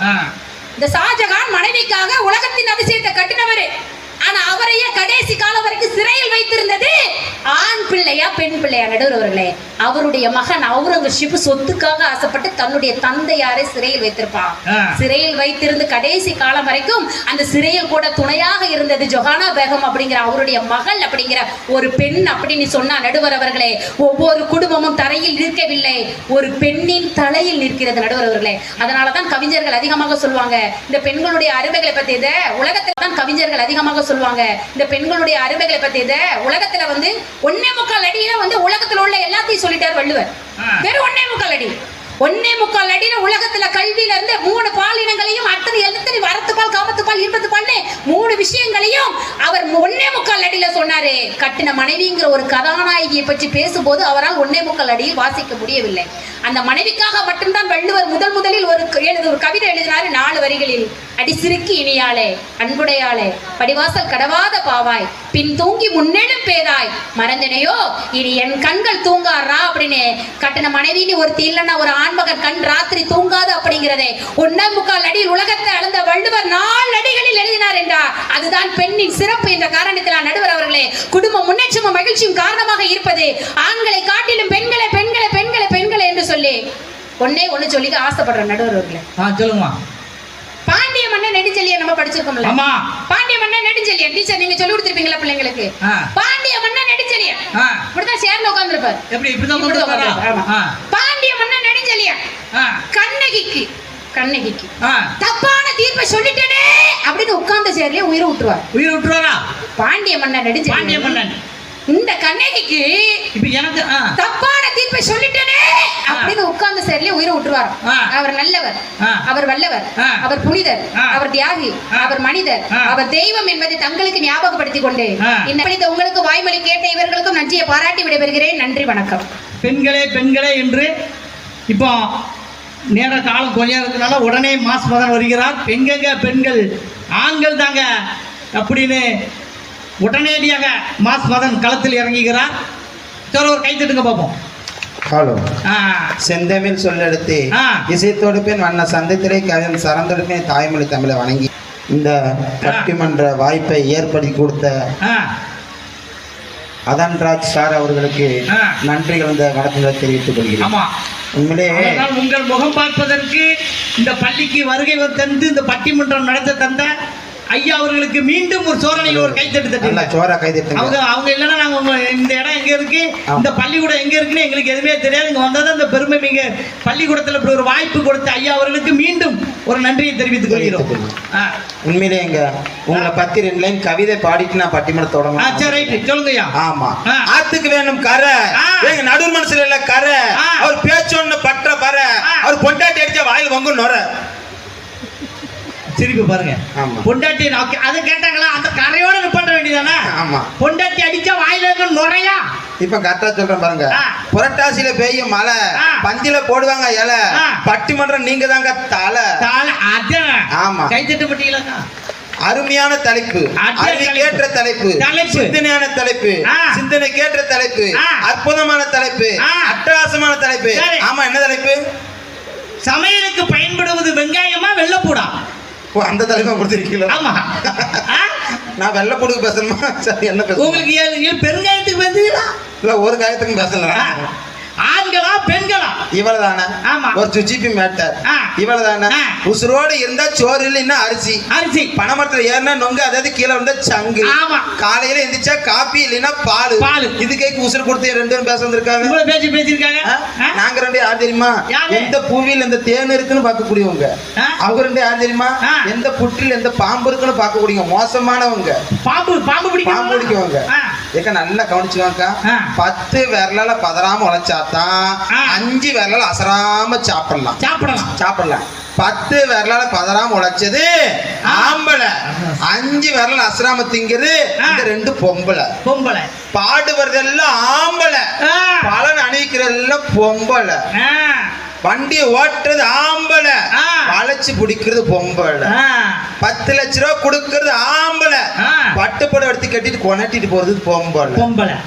இந்த ஷாஜஹான் மனைவிக்காக உலகத்தின் அதிசயத்தை கட்டினவரு. ஆனா அவரையே கடைசி காலம் வரைக்கும் சிறையில் வைத்திருந்தது ஆண் பிள்ளையா பெண் பிள்ளையா நடுவர்களே? அவருடைய மகன் அவுரங்கசீப் சொத்துக்காக ஆசைப்பட்டு தன்னுடைய தந்தையாரை சிறையில் வைத்திருப்பான். சிறையில் வைத்திருந்து கடைசி காலம் வரைக்கும் அந்த சிறையில் கூட துணையாக இருந்தது ஜொஹானா பேகம் அப்படிங்கிற அவருடைய மகள் அப்படிங்கிற ஒரு பெண் அப்படின்னு சொன்னா நடுவர் அவர்களே, ஒவ்வொரு குடும்பமும் தரையில் நிற்கவில்லை, ஒரு பெண்ணின் தலையில் நிற்கிறது நடுவர் அவர்களே. அதனாலதான் கவிஞர்கள் அதிகமாக சொல்லுவாங்க இந்த பெண்களுடைய அருமைகளை பத்தி. இத உலகத்துல தான் கவிஞர்கள் அதிகமாக சொல்லுவாங்க இந்த பெண்களுடைய அருமைகளை பத்தி. இத உலகத்துல 1.25 அடியில வந்து உலகத்துல உள்ள எல்லாத்தையும் சொல்லிட்டார் வள்ளுவர். வெறும் 1.25 அடி. 1.25 அடியில உலகத்துல கல்வியில இருந்து 3 பாலினங்களையும் அத்தனை எழுத்தறி வரத்துப்பால் காமத்துப்பால் இன்பத்துப்பால்னு 3 விஷயங்களையும் அவர் 1.25 அடியில சொன்னாரு. கட்டின மனைவிங்கிற ஒரு கதாநாயகியை பற்றி பேசும்போது அவரால் 1.25 அடியில் வாசிக்க முடியவில்லை. அந்த மனைவிக்காக மட்டும்தான் வள்ளுவர் முதலில் ஒரு கவிதை எழுதினாரு 4 வரிகளில். அடி சிறுக்கி இனியாளே அன்புடையாளே படிவாசல் கடவாத பாவாய் பின் தூங்கி முன்னேடும் பேதாய் மறந்தனையோ இனி என் கண்கள் தூங்காரா அப்படின்னு கட்டின மனைவின்னு ஒருத்தி இல்லைன்னா ஒரு ஆண்மகன் கண் ராத்திரி தூங்காது அப்படிங்கிறதே 1.25 அடியில் உலகத்தை அளந்த வள்ளுவர் 4 அடிகளில் எழுதினார் என்றார். அதுதான் பெண்ணின் சிறப்பு என்ற காரணத்தினால் நடுவர் அவர்களே, குடும்ப முன்னேற்றமும் மகிழ்ச்சியும் காரணமாக இருப்பது ஆண்களை காட்டிலும் பெண்களை பெண்களை பெண்களை பெண்களை என்று சொல்லி ஒண்ணு சொல்லிக்க ஆசைப்படுற நடுவர் அவர்களே. சொல்லுங்க. பாண்டிய மன்னன் நெடுஞ்செழியன் நம்ம படிச்சிருக்கோம்ல. ஆமா. பாண்டிய மன்னன் நெடுஞ்செழியன் டீச்சர் நீங்க சொல்லி கொடுத்திருப்பீங்களா பிள்ளைங்களுக்கு? பாண்டிய மன்னன் நெடுஞ்செழியன் இப்படிதான் சேர்ந்து உட்கார்ந்திருப்பார். எப்படி இப்படிதான் உட்கார்ந்திருப்பார். பாண்டிய மன்னன் நெடுஞ்செழியன் கண்ணகிக்கு தப்பான தீர்ப்பை சொல்லிட்டேனே அப்படின்னு உட்கார்ந்த சேர்லயே உயிரை விட்டுருவாரா? பாண்டிய மன்னன் நெடுஞ்செழியன் இந்த கண்ணகிக்கு இப்ப எனக்கு தப்பான தீர்ப்பை சொல்லிட்டேனே அப்படின்னு உட்கார்ந்து சேர்லயே உயிரை விட்டுருவார். அவர் நல்லவர், அவர் வல்லவர், அவர் புனிதர், அவர் தியாகி, அவர் மனிதர், அவர் தெய்வம் என்பதை தங்களுக்கு ஞாபகப்படுத்திக் கொண்டு இந்த உங்களுக்கு வாய்மொழி கேட்ட இவர்களுக்கும் நன்றியை பாராட்டி விடைபெறுகிறேன். நன்றி, வணக்கம். பெண்களே என்று இப்போ நேர காலம் கொஞ்சம் இருக்கிறதுனால உடனே மாஸ் மதன் வருகிறார். பெண்கள் ஆண்கள் தாங்க அப்படின்னு உடனடியாக மாஸ் மதன் களத்தில் இறங்குகிறார். ஒரு கைத்தட்டுங்க பார்ப்போம். ஹலோ. செந்தமிழ் சொல்லெடுத்து இசைத்தொடுப்பேன் வண்ண சந்தைத்திரை கவின் சரந்தொடுப்பேன் தாய்மொழி தமிழை வணங்கி இந்த பட்டிமன்ற வாய்ப்பை ஏற்படுத்தி கொடுத்த அதன்ராஜ் சார் அவர்களுக்கு நன்றி கலந்த வணக்கங்களை தெரிவித்துக் கொள்கிறேன். உண்மையிலே உங்கள் முகம் பார்ப்பதற்கு இந்த பள்ளிக்கு வருகை தந்து இந்த பட்டிமன்றம் நடத்த தந்த ஐயா அவர்களுக்கு மீண்டும் ஒரு சோரணையில் ஒரு கைத்தட்டு அவங்க இல்லைன்னா நாங்க இந்த இடம் எங்க இருக்கு, இந்த பள்ளிக்கூடம் எங்க இருக்குன்னு எங்களுக்கு எதுவுமே தெரியாது. இங்க வந்தா இந்த பெருமை மிக பள்ளிக்கூடத்தில் இப்படி ஒரு வாய்ப்பு கொடுத்த ஐயா அவர்களுக்கு மீண்டும் ஒரு நன்றியை தெரிவித்துக் கொள்கிறோம். உண்மையிலே எங்க உங்களை பத்தி 2 லைன் கவிதை பாடிட்டு நான் பட்டிமன்றத்தோட சொல்லுங்க ஐயா. ஆமா. ஆத்துக்கு வேணும் கரை, எங்க நடு மனசுல இல்ல கரை, அவர் பேச்சொன்னு பற்ற பற, அவர் பொண்டாட்டி அடிச்ச வாயில் வங்கு நொற. சிரிப்பு பாருங்க. பொண்டாட்டி அதை கேட்டாங்களா? அந்த கரையோட நிப்பாட்ட வேண்டியதானே? ஆமா. பொண்டாட்டி அடிச்சா வாயில நுரையா? இப்ப கரெக்டா சொல்றேன் பாருங்க. புரட்டாசியில பெய்யும் மழை, பந்தில போடுவாங்க இலை, பட்டிமன்றம் நீங்க தாங்க தலை. ஆமா. கைத்தட்டு பட்டியலா? அருமையான தலைப்பு, அறிவுக்கேற்ற தலைப்பு, சிந்தனையான தலைப்பு, சிந்தனைக்கேற்ற தலைப்பு, அற்புதமான தலைப்பு, அட்டகாசமான தலைப்பு. ஆமா. என்ன தலைப்பு? சமையலுக்கு பயன்படுவது வெங்காயமா வெள்ளைப்பூடா? அந்த தலைப்பா கொடுத்திருக்கீங்களா? ஆமா. நான் வெள்ளைப்பூடுக்கு பேசணுமா? சரி, என்ன பேச உங்களுக்கு பெருங்காயத்துக்கு பேசுறீங்களா? இல்ல ஒரு காயத்துக்கும் பேசல. ஆண்களா பெண்களா? இவ்வளவுதானே. ஒரு சுஜிபி மேட்டர் இவ்வளவுதானே. உசுரோடு இருந்தா சோறு இல்லைன்னா அரிசி பணமரத்துல ஏறினா நொங்கு, அதாவது கீழே வந்தா சங்கு. காலையில எந்திரிச்சா காப்பி இல்லைன்னா பால். இது கேக்கு உசுறு கொடுத்து 2 பேரும் பேச வந்திருக்காங்க. பேசிருக்காங்க. நாங்க 2 யார் தெரியுமா? எந்த பூவில் எந்த தேன் இருக்குன்னு பார்க்கக்கூடியவங்க. அவங்க 2 யார் தெரியுமா? எந்த புற்றில் எந்த பாம்பு இருக்குன்னு பார்க்கக்கூடியவங்க. மோசமானவங்க. பாம்பு பிடிக்கவங்க. ஏக்க நல்லா கவனிச்சுவாங்க. 10 விரலால பதறாம உழைச்சாதான் 5 விரலால அசராம சாப்பிடலாம். 10 விரலால பதறாம உழைச்சது ஆம்பளை, 5 விரலால அசராம திங்கிறது இந்த 2 பொம்பளை. பாடுவதெல்லாம் ஆம்பளை, பலன் அணிவிக்கிறதெல்லாம் பொம்பளை. வண்டி ஓட்டுறது ஆம்பளை, வளைச்சு பிடிக்கிறது பொம்பளை. 10 லட்ச ரூபா கொடுக்கறது ஆம்பளை, பட்டுப்படம் எடுத்து கட்டிட்டு கொண்டாட்டிட்டு போறது பொம்பளை.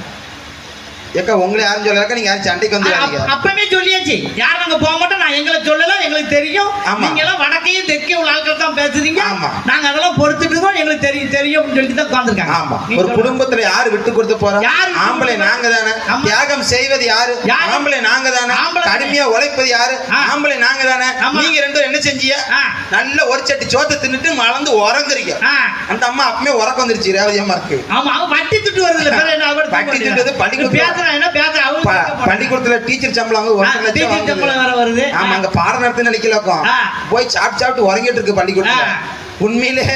ஏக்கா உங்களை யாரும் சொல்லல, நீங்க யாரும் சண்டைக்கு வந்து அப்பவே சொல்லியாச்சு. யாரும் நாங்க போக மாட்டோம். நான் எங்களை சொல்லல, எங்களுக்கு தெரியும். நீங்க எல்லாம் வடக்கையும் தெற்கே உள்ள ஆட்கள் தான் பேசுறீங்க. நாங்க அதெல்லாம் பொறுத்துட்டு இருக்கோம். எங்களுக்கு தெரியும் சொல்லிட்டு தான் உட்கார்ந்துருக்காங்க. ஆமா. ஒரு குடும்பத்துல யாரு விட்டு கொடுத்து போறோம்? ஆம்பளை நாங்க தானே. தியாகம் செய்வது யாரு? ஆம்பளை நாங்க தானே. கடுமையா உழைப்பது யாரு? ஆம்பளை நாங்க தானே. நீங்க 2 பேரும் என்ன செஞ்சீங்க? நல்ல ஒரு சட்டி சோத்தை தின்னுட்டு மலர்ந்து உறங்குறீங்க. அந்த அம்மா அப்பவே உறக்கம் வந்துருச்சு ரேவதி அம்மாக்கு. ஆமா. அவன் வட்டி திட்டு வருது. வட்டி திட்டுறது பள்ளிக்கூடத்துல டீச்சர் சம்பளம் வருது. ஆமா. அங்க பாடம் நடத்து நினைக்கலக்கும் போய் சாப்பிட்டு உறங்கிட்டு இருக்கு பள்ளிக்கூடத்துல. உண்மையிலே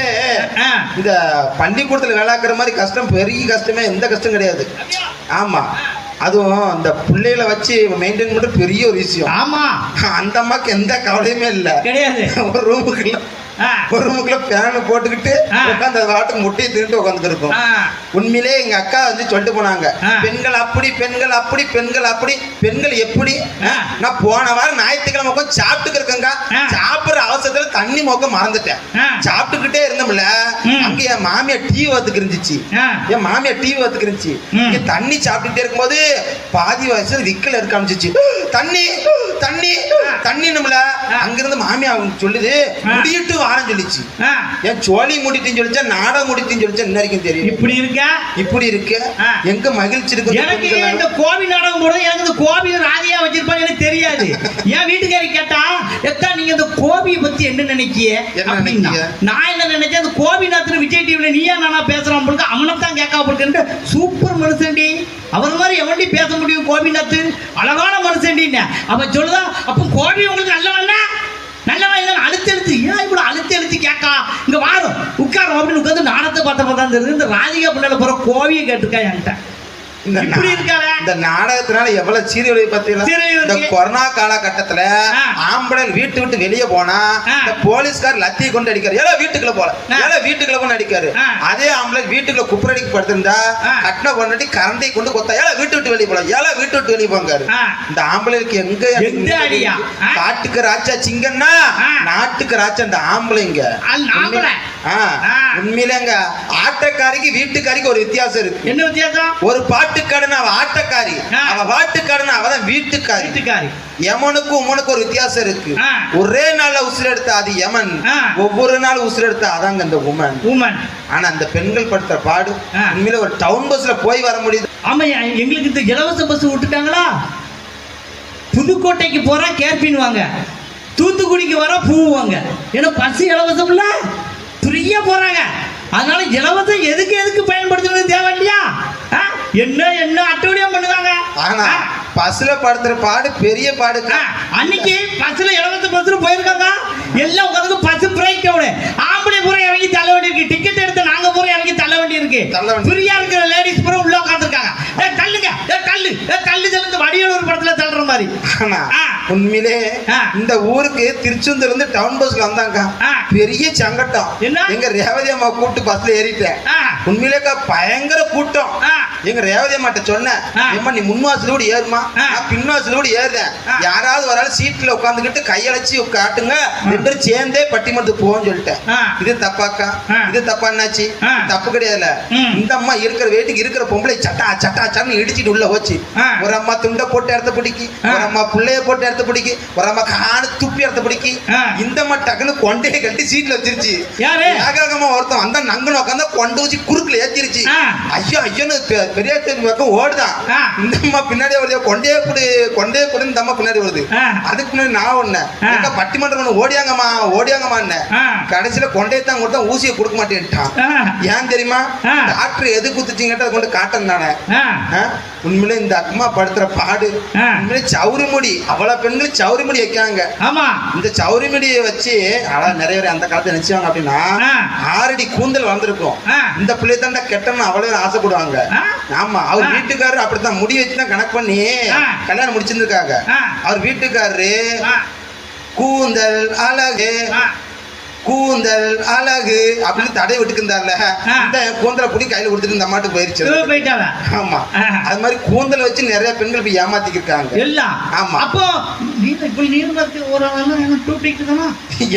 இந்த பள்ளிக்கூடத்துல வேலைக்கிற மாதிரி கஷ்டம் பெரிய கஷ்டமே எந்த கஷ்டம் கிடையாது. ஆமா. அதுவும் அந்த பிள்ளைகளை வச்சு மெயின்டைன் பண்றது பெரிய ஒரு விஷயம். ஆமா, அந்த அம்மாக்கு எந்த கவலையுமே இல்ல கிடையாது. ஒரு ரூமுக்குள்ள பேன போட்டுக்கிட்டு உட்காந்து வாட்டுக்கு முட்டையை திருட்டு உட்காந்துட்டு இருக்கும். உண்மையிலே எங்க அக்கா வந்து சொல்லிட்டு போனாங்க, பெண்கள் அப்படி பெண்கள் அப்படி பெண்கள் அப்படி பெண்கள் எப்படி. நான் போன வாரம் ஞாயிற்றுக்கிழமை உட்காந்து சாப்பிட்டுக்கு இருக்கேங்க. சாப்பிடுற அவசரத்துல தண்ணி மொக்க மறந்துட்டேன். சாப்பிட்டுக்கிட்டே இருந்தோம்ல, அங்க என் மாமியார் டீ வத்துக்கு இருந்துச்சு. என் மாமியார் டீ வத்துக்கு இருந்துச்சு. இங்க தண்ணி சாப்பிட்டுட்டே இருக்கும்போது பாதி வயசுல விக்கல் இருக்க ஆரம்பிச்சிச்சு. தண்ணி தண்ணி தண்ணினும்ல. அங்கிருந்து மாமியார் அவங்க சொல்லுது, முடியிட்டு வாரம் சொல்லிச்சு. என் சோழி முடிட்டுன்னு சொல்லிச்சா நாடகம் முடிட்டுன்னு சொல்லிச்சா இன்ன வரைக்கும் தெரியும். இப்படி இருக்கு எங்க மகிழ்ச்சி இருக்கு. எனக்கு இந்த கோபி நாடகம் போடுறது எனக்கு இந்த கோபி ராதியா வச்சிருப்பாங்க எனக்கு தெரியாது. என் வீட்டுக்காரி கேட்டா, எத்தா நீங்க இந்த கோபியை பத்தி என்ன நினைக்கிய அப்படின்னா, நான் என்ன நினைச்சேன், அந்த கோபிநாத்னு விஜய் டிவில நீயா நானா பேசுறான் போது அவனைத்தான் கேட்கா போட்டு. சூப்பர் மனுஷன்டி, அவர் மாதிரி எவன்டி பேச முடியும் கோபிநாத், அழகான மனுஷன்டி. அவன் சொல்லுதா, அப்ப கோபி உங்களுக்கு நல்லவன்னா நல்லவன் இல்லை, அழுத்தி எழுத்து ஏன் இப்படி அழுத்தி எழுத்து கேட்கா, இங்க வாரம் உட்காரம் அப்படின்னு உட்காந்து நாடகத்தை பார்த்தப்ப தான் தெரியுது இந்த ராதிகா பிள்ளைல போற கோவியை கேட்டிருக்கா என்கிட்ட. இந்த நாடகத்தினால எவ்வளவு சீரியல் பார்த்தீங்களா? இந்த கொரோனா காலகட்டத்துல ஆம்பளை வீட்டு விட்டு வெளியே போனா இந்த போலீஸ்கார் லத்தியை கொண்டு அடிக்காரு, ஏழை வீட்டுக்குள்ள போல, ஏழை வீட்டுக்குள்ள கொண்டு அடிக்காரு. அதே ஆம்பளை வீட்டுக்குள்ள குப்பரடிக்கு படுத்திருந்தா கட்டின கொண்டாடி கரண்டை கொண்டு கொத்தா, ஏழை வீட்டு விட்டு வெளியே போல, ஏழை வீட்டு விட்டு வெளியே போங்காரு. இந்த ஆம்பளைக்கு எங்க காட்டுக்கு ராஜா சிங்கன்னா நாட்டுக்கு ராஜா இந்த ஆம்பளைங்க. உண்மையிலேங்க ஆட்டக்காரிக்கு வீட்டுக்காரிக்கு ஒரு வித்தியாசம் இருக்கு. என்ன வித்தியாசம்? ஒரு பாட்டுக்காரன் அவ ஆட்டக்காரி, அவ வாட்டுக்காரன் அவதான் வீட்டுக்காரி. யமனுக்கும் உமனுக்கும் ஒரு வித்தியாசம் இருக்கு. ஒரே நாள்ல உசுர் எடுத்த அது யமன், ஒவ்வொரு நாள் உசுர் எடுத்த அதாங்க இந்த உமன். ஆனா அந்த பெண்கள் படுத்த பாடு உண்மையில ஒரு டவுன் பஸ்ல போய் வர முடியுது. ஆமா, எங்களுக்கு இந்த இலவச பஸ் விட்டுட்டாங்களா, புதுக்கோட்டைக்கு போறா கேர்பின்வாங்க, தூத்துக்குடிக்கு வர பூவாங்க. ஏன்னா பஸ் இலவசம் இல்ல, ஃப்ரீயா போறாங்க. அதனால இலவசம் எதுக்கு பயன்படுத்துறது தேவை இல்லையா? என்ன அட்டூழியம் பண்ணுவாங்க. ஆனா பஸ்ல படுத்துற பாடு பெரிய பாடு. அன்னைக்கு பஸ்ல இலவச பஸ்ல போயிருக்காங்க, எல்லாம் உட்காந்து பஸ் பிரேக் டவுன், ஆம்பளை பூரா இறங்கி தள்ள வேண்டி இருக்கு. டிக்கெட் எடுத்து நாங்க பூரா இறங்கி தள்ள வேண்டி இருக்கு. ஃப்ரீயா இருக்கிற லேடிஸ் பூரா உள்ள உட்காந்துருக்காங்க. தள்ளுங்க தள்ளு தள்ளுங்க, வடிவேலூர் படத்துல தள்ளுற மாதிரி. உண்மையிலே இந்த ஊருக்கு திருச்செந்தூர்ல இருந்து டவுன் பஸ்ல வந்தாங்க, பெரிய சங்கட்டம். எங்க ரேவதி அம்மா கூட்டு பஸ்ல ஏறிட்டேன். உண்மையிலே பயங்கர கூட்டம். எங்க ரேவதி அம்மாட்ட சொன்னேன், நீ முன்வாசல கூட ஏறுமா, நான் பின்வாசல கூட ஏறுறேன், யாராவது வராது சீட்ல உட்காந்துக்கிட்டு கையழைச்சி காட்டுங்க, ரெண்டு பேரும் சேர்ந்தே பட்டிமன்றத்துக்கு போவோம்னு சொல்லிட்டேன். இது தப்பாக்கா? இது தப்பா? என்னாச்சு? தப்பு கிடையாதுல. இந்த அம்மா இருக்கிற வீட்டுக்கு இருக்கிற பொம்பளை சட்டா சட்டா சன்னு இடிச்சிட்டு உள்ள போச்சு. ஒரு அம்மா துண்டை போட்டு இடத்த பிடிக்கி, ஒரு அம்மா பிள்ளைய போட்டு இடத்த பிடிக்கி, ஒரு அம்மா காணு துப்பி இடத்த பிடிக்கி, இந்த அம்மா டக்குன்னு கொண்டையை கட்டி சீட்ல வச்சிருச்சு. ஏகாகமா ஒருத்தன் வந்தா நங்குன்னு உட்காந்தா கொண்டு வச்சு குறுக்குல ஏத்திருச்சு. ஐயோ ஐயோன்னு பெரிய பக்கம் ஓடுதான். இந்த அம்மா பின்னாடியே வருது, கொண்டையே கூட இந்த அம்மா பின்னாடி வருது. அதுக்கு முன்னாடி நான் ஒண்ணு பட்டிமன்றம் ஓடியாங்கம்மா கடைசியில கொண்டையத்தான் கொடுத்தா ஊசியை கொடுக்க மாட்டேன்ட்டான். ஏன் தெரியுமா? டாக்டர் எது குத்துச்சிங்கிட்ட கொண்டு காட்டன் தானே. உண்மையிலே இந்த அம்மா படுத்துற பாடு உண்மையிலே சௌரி முடி, அவ்வளவு பெண்கள் சௌரி முடி வைக்காங்க. இந்த சௌரி முடியை வச்சு நிறைய பேர் அந்த காலத்துல நினைச்சாங்க அப்படின்னா 6 அடி கூந்தல் வந்திருக்கும். இந்த பிள்ளை தாண்டா கெட்டன்னு அவ்வளவு ஆசைப்படுவாங்க. ஆமா, அவர் வீட்டுக்காரரு அப்படித்தான் முடி வச்சுதான் கணக்கு பண்ணி கல்யாணம் முடிச்சிருந்திருக்காங்க. அவர் வீட்டுக்காரரு கூந்தல் அழகு கூந்தல் அழகு அப்படின்னு தடை விட்டுக்கிருந்தார்ல, இந்த கூந்தலை புடி கையில கொடுத்துட்டு இந்த அம்மாட்டு போயிருச்சு. ஆமா, அது மாதிரி கூந்தலை வச்சு நிறைய பெண்கள் போய் ஏமாத்திக்கிருக்காங்க எல்லாம். ஆமா, அப்போ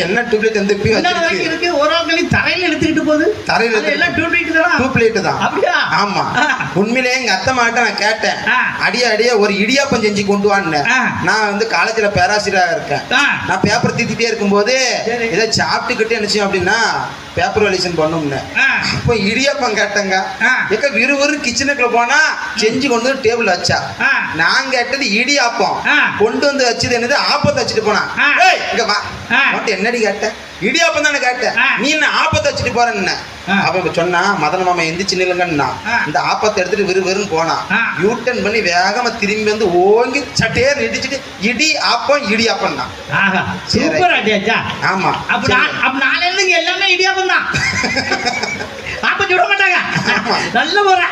என்ன டியூப்லைட் எந்த தரையில எடுத்துக்கிட்டு போகுது, தரையில டியூப்லைட் தான். ஆமா, உண்மையிலேயே எங்க அத்தை மாட்ட நான் கேட்டேன், அடியா ஒரு இடியாப்பம் செஞ்சு கொண்டு வான்னு. நான் வந்து காலேஜ்ல பேராசிரியரா இருக்கேன். நான் பேப்பர் தீத்திட்டே இருக்கும்போது ஏதோ சாப்பிட்டு நினைச்சோம் அப்படின்னா பேப்பர் வேலிஷன் பண்ணும்னு. அப்ப இடியாப்பம் கேட்டங்க, விறுவிறு கிச்சனுக்குள்ள போனா செஞ்சு கொண்டு வந்து டேபிள் வச்சா. நான் கேட்டது இடியாப்பம், கொண்டு வந்து வச்சது என்னது ஆப்பத்தை வச்சுட்டு போனா. இங்க வா, என்னடி கேட்ட? இடியாப்பம் தானே கேட்டேன், நீ என்ன ஆப்பத்தை வச்சுட்டு போறேன்னு. அப்ப சொன்னா மதன மாமா எந்திரிச்சு நில்லுங்கன்னா இந்த ஆப்பத்தை எடுத்துட்டு விறுவிறுன்னு போனா. யூட்டன் பண்ணி வேகமா திரும்பி வந்து ஓங்கி சட்டேர் இடிச்சுட்டு இடி ஆப்பம் இடியாப்பம் தான். ஆமா, எல்லாமே இடியாப்பம் தான். அப்ப வச்சு விட மாட்டாங்க. நல்ல முறை.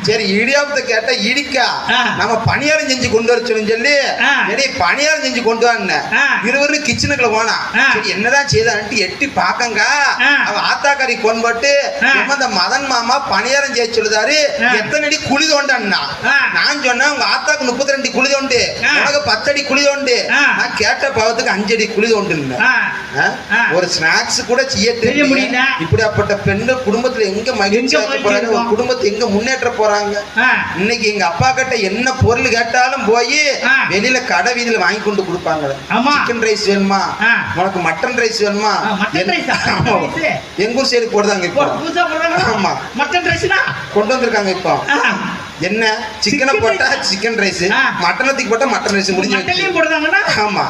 சரி இடியாப்பத்தை கேட்டா இடிக்கா நம்ம பணியாரம் செஞ்சு கொண்டு வர சொல்லி பணியாரம் செஞ்சு கொண்டு வான்னு இருவரும் கிச்சனுக்குள்ள போனா சரி என்னதான் செய்தான்ட்டு எட்டி பாக்கங்க அவ ஆத்தாக்காரி கொண்டு அந்த மதன் மாமா பணியாரம் செய்ய சொல்லுதாரு எத்தனை அடி குழி தோண்டான்னா நான் சொன்னேன் உங்க ஆத்தாக்கு 32 அடி குழி தோண்டு உனக்கு 10 அடி குழி தோண்டு நான் கேட்ட பாவத்துக்கு 5 அடி குழி தோண்டுன்னு ஒரு ஸ்நாக்ஸ் கூட செய்ய தெரிய முடியல. இப்படியாப்பட்ட பெண்கள் குடும்பத்துல எங்க மகிழ்ச்சி போறாங்க, குடும்பத்தை எங்க முன்னேற்ற போறாங்க. இன்னைக்கு எங்க அப்பா கிட்ட என்ன பொருள் கேட்டாலும் போய் வெளியில கடை வீதியில வாங்கி கொண்டு கொடுப்பாங்க. சிக்கன் ரைஸ் வேணுமா, உனக்கு மட்டன் ரைஸ் வேணுமா, எங்க ஊர் சைடு போடுதாங்க இப்போ. ஆமா மட்டன் ரைஸ் கொண்டு வந்திருக்காங்க இப்போ. என்ன சிக்கனை போட்டா சிக்கன் ரைஸ், மட்டனத்துக்கு போட்டா மட்டன் ரைஸ் முடிஞ்சு. ஆமா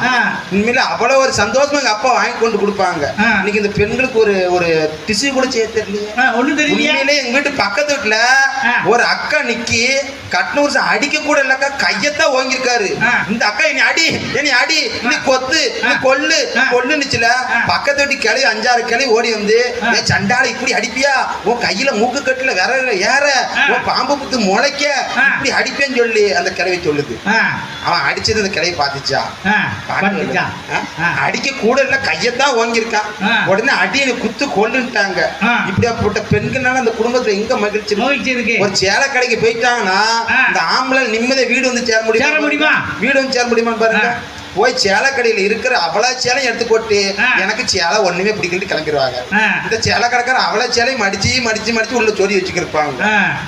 உண்மையில அவ்வளவு ஒரு சந்தோஷமா எங்க அப்பா வாங்கி கொண்டு கொடுப்பாங்க. இன்னைக்கு இந்த பெண்களுக்கு ஒரு ஒரு டிஷ்யூ கூட செய்ய தெரியலையே. உண்மையிலே எங்க வீட்டு பக்கத்து வீட்டுல ஒரு அக்கா நிக்கி கட்டணூர் அடிக்க கூட இல்லக்கா கையத்தான் ஓங்கிருக்காரு. இந்த அக்கா என்னை அடி என்னை அடி நீ கொத்து நீ கொல்லு கொல்லுன்னுச்சுல பக்கத்து வீட்டு கிளி 5-6 கிளி ஓடி வந்து சண்டால இப்படி அடிப்பியா, உன் கையில மூக்கு கட்டுல விரல ஏற, உன் பாம்பு புத்து முளைக்க இப்படி அடிப்பேன்னு சொல்லி அந்த கிளவி சொல்லுது. அவன் அடிச்சது அந்த கிளவி பாத்துச்சா, அடிக்க கூட இல்ல கையத்தான் ஓங்கிருக்கான். உடனே அடியை குத்து கொல்லுட்டாங்க. இப்படியா போட்ட பெண்கள்னால அந்த குடும்பத்துல எங்க மகிழ்ச்சி இருக்கு. ஒரு சேலை கடைக்கு போயிட்டாங்கன்னா இந்த ஆம்பளை நிம்மதியா வீடு வந்து சேர முடியுமா, வீடு வந்து சேர முடியுமான்னு பாருங்க. போய் சேலை கடையில இருக்கிற அவ்வளவு சேலையும் எடுத்து போட்டு எனக்கு சேலை ஒண்ணுமே பிடிக்கிட்டு கிளம்பிடுவாங்க. இந்த சேலை கடைக்கார அவ்வளவு சேலையும் மடிச்சு மடிச்சு மடிச்சு உள்ள சொறி வச்சுக்கிருப்பாங்க.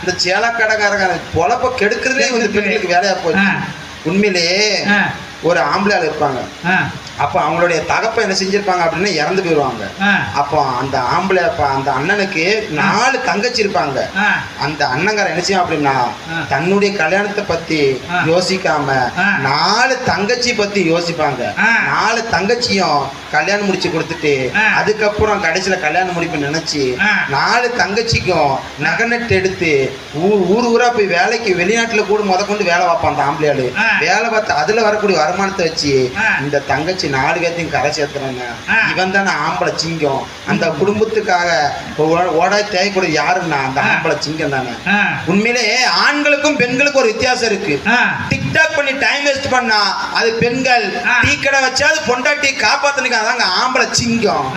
இந்த சேலை கடைக்காரங்க பொழப்ப கெடுக்கிறதே வந்து பெண்களுக்கு வேலையா போச்சு. உண்மையிலே ஒரு ஆம்பளை இருப்பாங்க, அப்போ அவங்களுடைய தகப்ப என்ன செஞ்சிருப்பாங்க அப்படின்னா இறந்து போயிடுவாங்க. அப்போ அந்த ஆம்பளை அந்த அண்ணனுக்கு 4 தங்கச்சி இருப்பாங்க. அந்த அண்ணங்கார என்ன செய்யும் அப்படின்னா தன்னுடைய கல்யாணத்தை பத்தி யோசிக்காம 4 தங்கச்சி பத்தி யோசிப்பாங்க. 4 தங்கச்சியும் கல்யாணம் முடிச்சு கொடுத்துட்டு அதுக்கப்புறம் கடைசியில கல்யாணம் முடிப்பு நினைச்சு 4 தங்கச்சிக்கும் நகநட்டு எடுத்து ஊர் ஊரா போய் வேலைக்கு வெளிநாட்டுல கூட கொண்டு வேலை பார்ப்பான். அந்த ஆம்பளையாளு வேலை பார்த்து அதுல வரக்கூடிய வருமானத்தை வச்சு இந்த தங்கச்சி 4 பேர்த்தையும் கரை சேர்த்துறாங்க. இவன் தானே ஆம்பளை சிங்கம். அந்த குடும்பத்துக்காக ஓடா தேவைக்கூடிய யாருன்னா அந்த ஆம்பளை சிங்கம் தானே. உண்மையிலே ஆண்களுக்கும் பெண்களுக்கும் ஒரு வித்தியாசம் இருக்கு. டிக்டாக் பண்ணி டைம் வேஸ்ட் பண்ணா அது பெண்கள், டீ கடை வச்சா அது பொண்டாட்டி காப்பாத்தனுக்கு அதாங்க ஆம்பளை சிங்கம்.